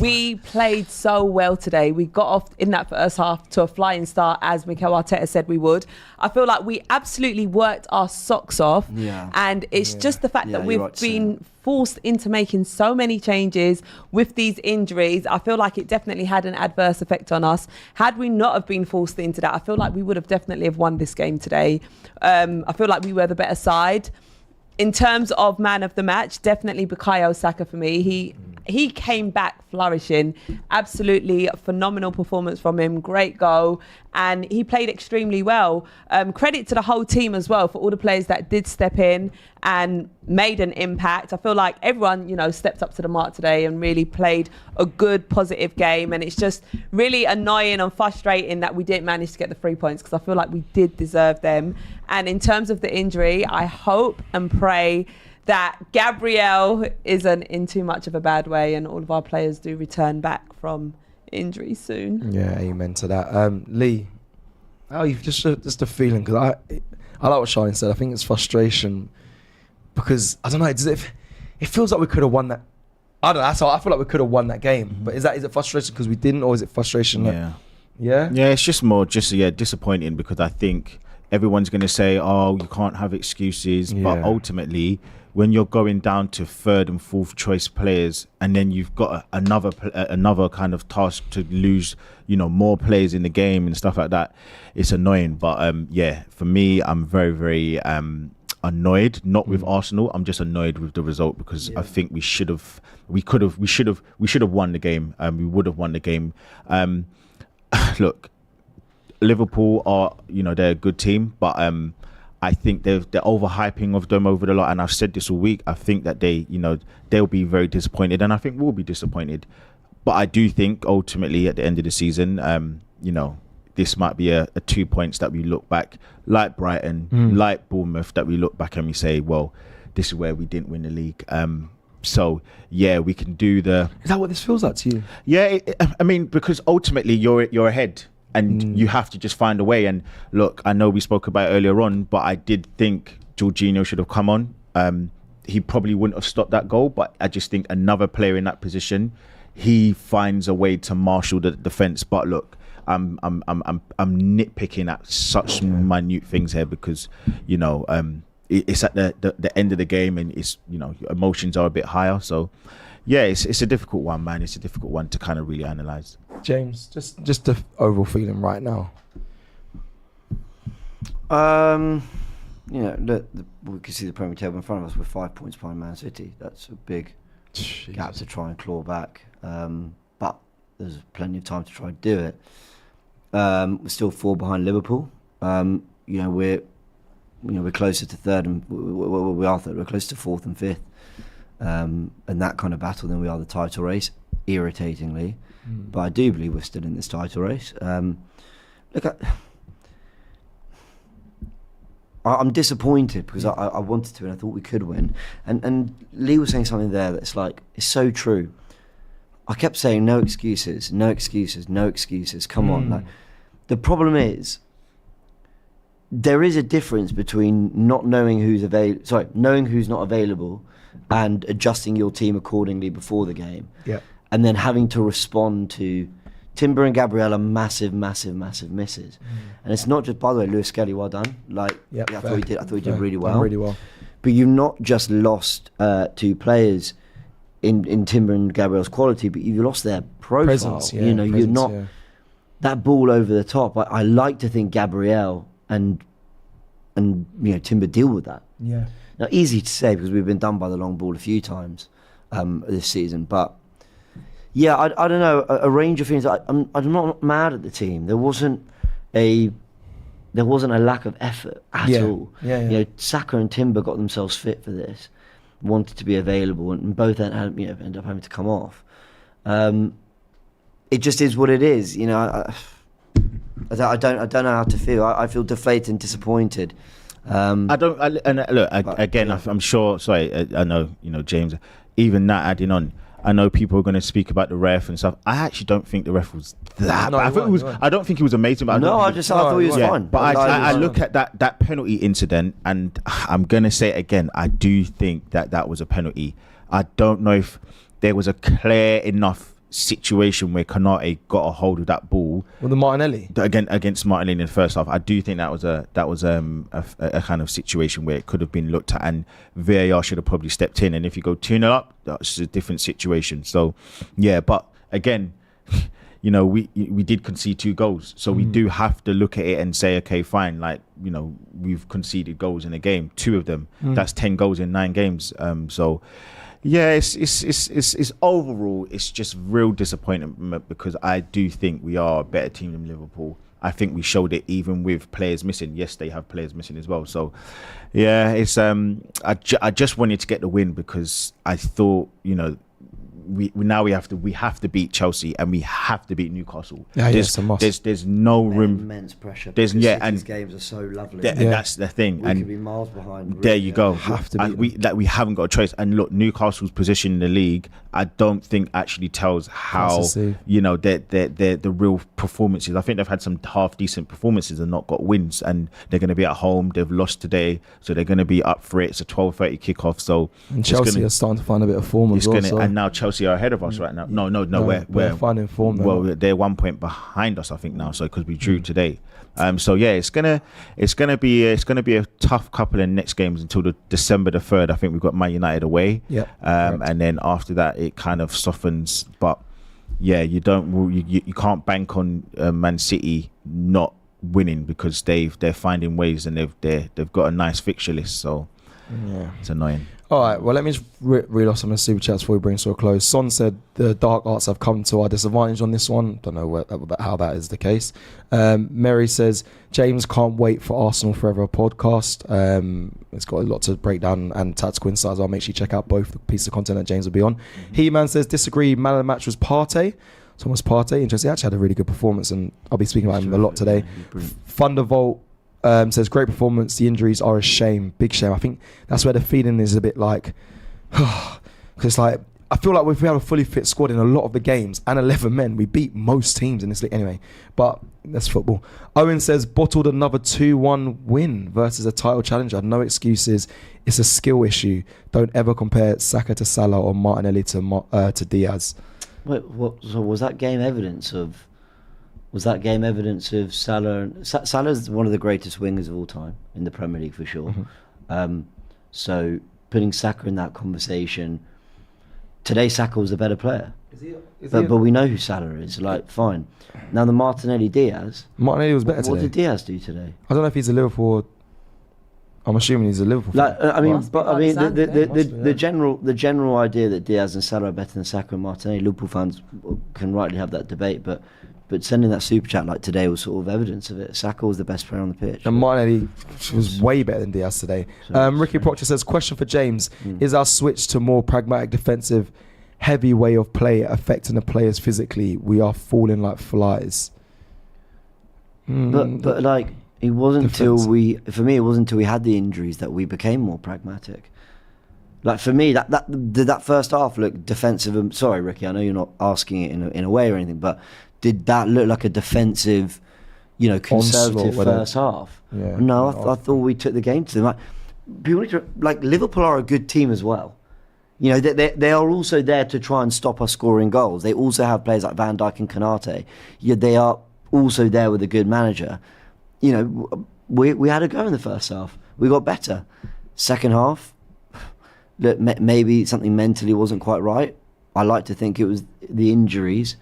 we played so well today. We got off in that first half to a flying start, as Mikel Arteta said we would. I feel like we absolutely worked our socks off. Yeah. And it's just the fact that we've been forced into making so many changes with these injuries. I feel like it definitely had an adverse effect on us. Had we not have been forced into that, I feel like we would have definitely have won this game today. I feel like we were the better side. In terms of man of the match, definitely Bukayo Saka for me. He came back flourishing. Absolutely phenomenal performance from him. Great goal. And he played extremely well. Credit to the whole team as well for all the players that did step in and made an impact. I feel like everyone, stepped up to the mark today and really played a good, positive game. And it's just really annoying and frustrating that we didn't manage to get the 3 points, because I feel like we did deserve them. And in terms of the injury, I hope and pray that Gabriel isn't in too much of a bad way and all of our players do return back from injury soon. Yeah, amen to that. Lee, how you just a feeling, because I like what Charlene said. I think it's frustration because I don't know. It feels like we could have won that. I don't know. That's how I feel like we could have won that game. Mm-hmm. But is it frustration because we didn't, or is it frustration? Yeah. It's just more disappointing, because I think everyone's going to say, "Oh, you can't have excuses," but ultimately, when you're going down to third and fourth choice players, and then you've got another kind of task to lose, more players in the game and stuff like that, it's annoying. But for me, I'm very, very annoyed. Not with Arsenal. I'm just annoyed with the result, because I think we should have won the game. We would have won the game. Look, Liverpool are, they're a good team, but I think they're overhyping of them over the lot, and I've said this all week. I think that they'll be very disappointed, and I think we'll be disappointed. But I do think ultimately at the end of the season, this might be a 2 points that we look back, like Brighton, like Bournemouth, that we look back and we say, well, this is where we didn't win the league. So we can do the. Is that what this feels like to you? Yeah, I mean, because ultimately you're ahead. And you have to just find a way. And look, I know we spoke about it earlier on, but I did think Jorginho should have come on. He probably wouldn't have stopped that goal, but I just think another player in that position, he finds a way to marshal the defence. But look, I'm nitpicking at such minute things here, because it's at the end of the game, and it's emotions are a bit higher. So it's a difficult one, man. It's a difficult one to kind of really analyse. James, just the overall feeling right now. We can see the Premier table in front of us. We're 5 points behind Man City. That's a big gap to try and claw back. But there's plenty of time to try and do it. We're still 4 behind Liverpool. We're closer to third, and we are third. We're closer to fourth and fifth. And that kind of battle than we are the title race, irritatingly. But I do believe we're still in this title race. Look, I'm disappointed, because I wanted to and I thought we could win. And Lee was saying something there that's like, it's so true. I kept saying no excuses, no excuses, no excuses. Come on. Like, the problem is, there is a difference between not knowing knowing who's not available and adjusting your team accordingly before the game. Yeah. And then having to respond to Timber and Gabriel are massive, massive, massive misses. And it's not just, by the way, Lewis Skelly, well done. I thought he did really well. Really well. But you've not just lost 2 players in Timber and Gabriel's quality, but you've lost their profile. Presence, yeah, You're not yeah. that ball over the top. I like to think Gabriel and Timber deal with that. Yeah. Now, easy to say because we've been done by the long ball a few times this season, but yeah, I don't know, a range of things. I'm not mad at the team. There wasn't a lack of effort at all. Yeah. Saka and Timber got themselves fit for this, wanted to be available, and both ended up having to come off. It just is what it is. I don't know how to feel. I feel deflated and disappointed. I'm sure. Sorry, I know. James. Even that adding on, I know people are going to speak about the ref and stuff. I actually don't think the ref was that bad. I don't think he was amazing. But I thought he was fine. But I look at that penalty incident, and I'm going to say it again. I do think that was a penalty. I don't know if there was a clear enough situation where Konate got a hold of that ball. Well, the Martinelli against Martinelli in the first half. I do think that was a kind of situation where it could have been looked at, and VAR should have probably stepped in. And if you go 2-0 up, that's a different situation. So, yeah, but again, we did concede 2 goals, so we do have to look at it and say, okay, fine, we've conceded goals in a game, 2 of them. That's 10 goals in 9 games. So. Yeah, it's overall, it's just real disappointment because I do think we are a better team than Liverpool. I think we showed it even with players missing. Yes, they have players missing as well. So, yeah, it's I just wanted to get the win because I thought we have to beat Chelsea and we have to beat Newcastle. There's no room. Immense pressure. And games are so lovely. That's the thing. We could be miles behind. There you go. Have to we haven't got a choice. And look, Newcastle's position in the league, I don't think actually tells how the real performances. I think they've had some half decent performances and not got wins. And they're going to be at home. They've lost today, so they're going to be up for it. It's a 12:30 kickoff. So and Chelsea are starting to find a bit of form as well. And now Chelsea are ahead of us right now. No, we're finding form. Well, they're 1 point behind us, I think now. So because we drew today, so yeah, it's gonna be a tough couple of next games until December 3rd. I think we've got Man United away. And then after that it kind of softens. But yeah, you can't bank on Man City not winning because they're finding ways and they've got a nice fixture list. So yeah, it's annoying. All right, well, let me just read off some of the super chats before we bring to a close. Son said the dark arts have come to our disadvantage on this one. Don't know how that is the case. Mary says, James can't wait for Arsenal Forever podcast. It's got a lot to break down and tactical insights. I'll make sure you check out both the pieces of content that James will be on. He-Man says, disagree, man of the match was Partey. Thomas Partey, interesting. He actually had a really good performance and I'll be speaking about him a lot today. Thunderbolt says, great performance. The injuries are a shame. Big shame. I think that's where the feeling is a bit like, because it's like, I feel like if we have a fully fit squad in a lot of the games and 11 men, we beat most teams in this league anyway. But that's football. Owen says, bottled another 2-1 win versus a title challenger. No excuses. It's a skill issue. Don't ever compare Saka to Salah or Martinelli to Diaz. Wait, so was that game evidence of Salah? Salah's one of the greatest wingers of all time in the Premier League for sure. So putting Saka in that conversation, today Saka was a better player. But we know who Salah is. Fine. Now the Martinelli was better today. What did Diaz do today? I don't know if he's a Liverpool. I'm assuming he's a Liverpool fan. The general idea that Diaz and Salah are better than Saka and Martinelli, Liverpool fans can rightly have that debate, but sending that super chat like today was sort of evidence of it. Saka was the best player on the pitch. And Martinelli was way better than Diaz today. Ricky Proctor says, question for James. Is our switch to more pragmatic, defensive, heavy way of play affecting the players physically? We are falling like flies. But it wasn't until we had the injuries that we became more pragmatic. Like for me, that first half looked defensive. I'm sorry, Ricky, I know you're not asking it in a way or anything, but did that look like a defensive, conservative first half? Yeah, no, I thought we took the game to them. People need to, Liverpool are a good team as well. They are also there to try and stop us scoring goals. They also have players like Van Dijk and Konate. They are also there with a good manager. We had a go in the first half. We got better. Second half, look, maybe something mentally wasn't quite right. I like to think it was the injuries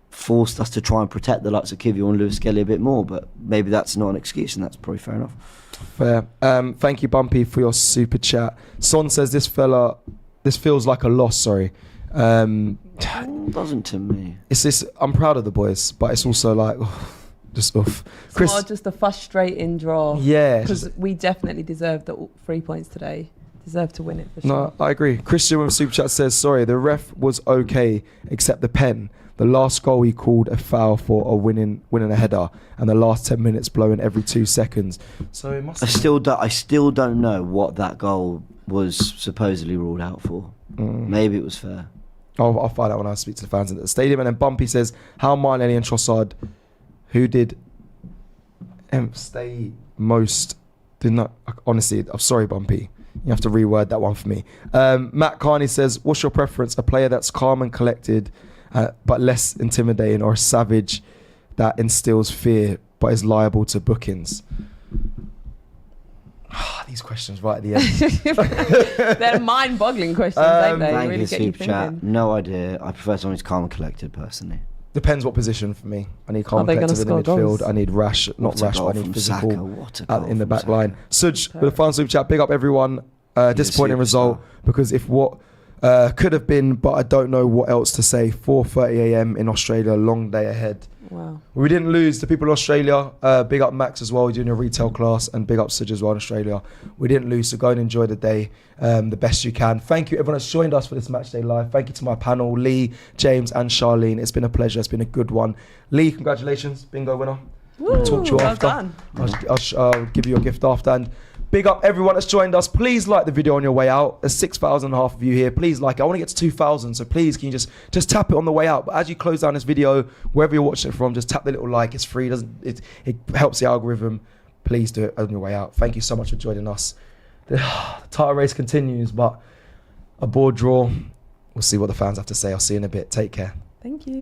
forced us to try and protect the likes of Kiwior and Lewis Skelly a bit more, but maybe that's not an excuse, and that's probably fair enough. Fair. Thank you, Bumpy, for your super chat. Son says this feels like a loss. Sorry. Doesn't to me. It's this. I'm proud of the boys, but it's also like just off. It's more just a frustrating draw. Yeah, because we definitely deserved the 3 points today. Deserve to win it for sure. No, I agree. Christian with super chat says, sorry, the ref was okay except the pen. The last goal he called a foul for a winning a header, and the last 10 minutes blowing every 2 seconds. So it must. I still don't know what that goal was supposedly ruled out for. Maybe it was fair. I'll find out when I speak to the fans at the stadium. And then Bumpy says, how Martinelli and Trossard, who did stay most, did not. Honestly, I'm sorry, Bumpy. You have to reword that one for me. Matt Carney says, what's your preference? A player that's calm and collected, but less intimidating, or a savage that instills fear but is liable to bookings? These questions right at the end. They're mind-boggling questions, don't they? Thank Really you, get you super chat. thinking. No idea. I prefer someone who's calm and collected, personally. Depends what position for me. I need calm Are they and collected in the gonna score midfield. goals? I need rash, not What a rash, goal but I need from physical Saka. What a goal in the from back Saka. line. Suj, with the final super chat, big up everyone. Disappointing superstar. result, because if what could have been, but I don't know what else to say. 4:30 a.m. in Australia, long day ahead. Wow. We didn't lose. The people in Australia, big up Max as well, doing your retail class, and big up Suj as well in Australia. We didn't lose, so go and enjoy the day the best you can. Thank you everyone that's joined us for this match day live. Thank you to my panel, Lee, James and Charlene. It's been a pleasure. It's been a good one. Lee, congratulations, bingo winner. Woo, Talk to you well after. done. I'll give you a gift after. And big up everyone that's joined us. Please like the video on your way out. There's 6,000 and a half of you here. Please like it. I want to get to 2,000. So please, can you just tap it on the way out. But as you close down this video, wherever you're watching it from, just tap the little like. It's free. It helps the algorithm. Please do it on your way out. Thank you so much for joining us. The title race continues, but a board draw. We'll see what the fans have to say. I'll see you in a bit. Take care. Thank you.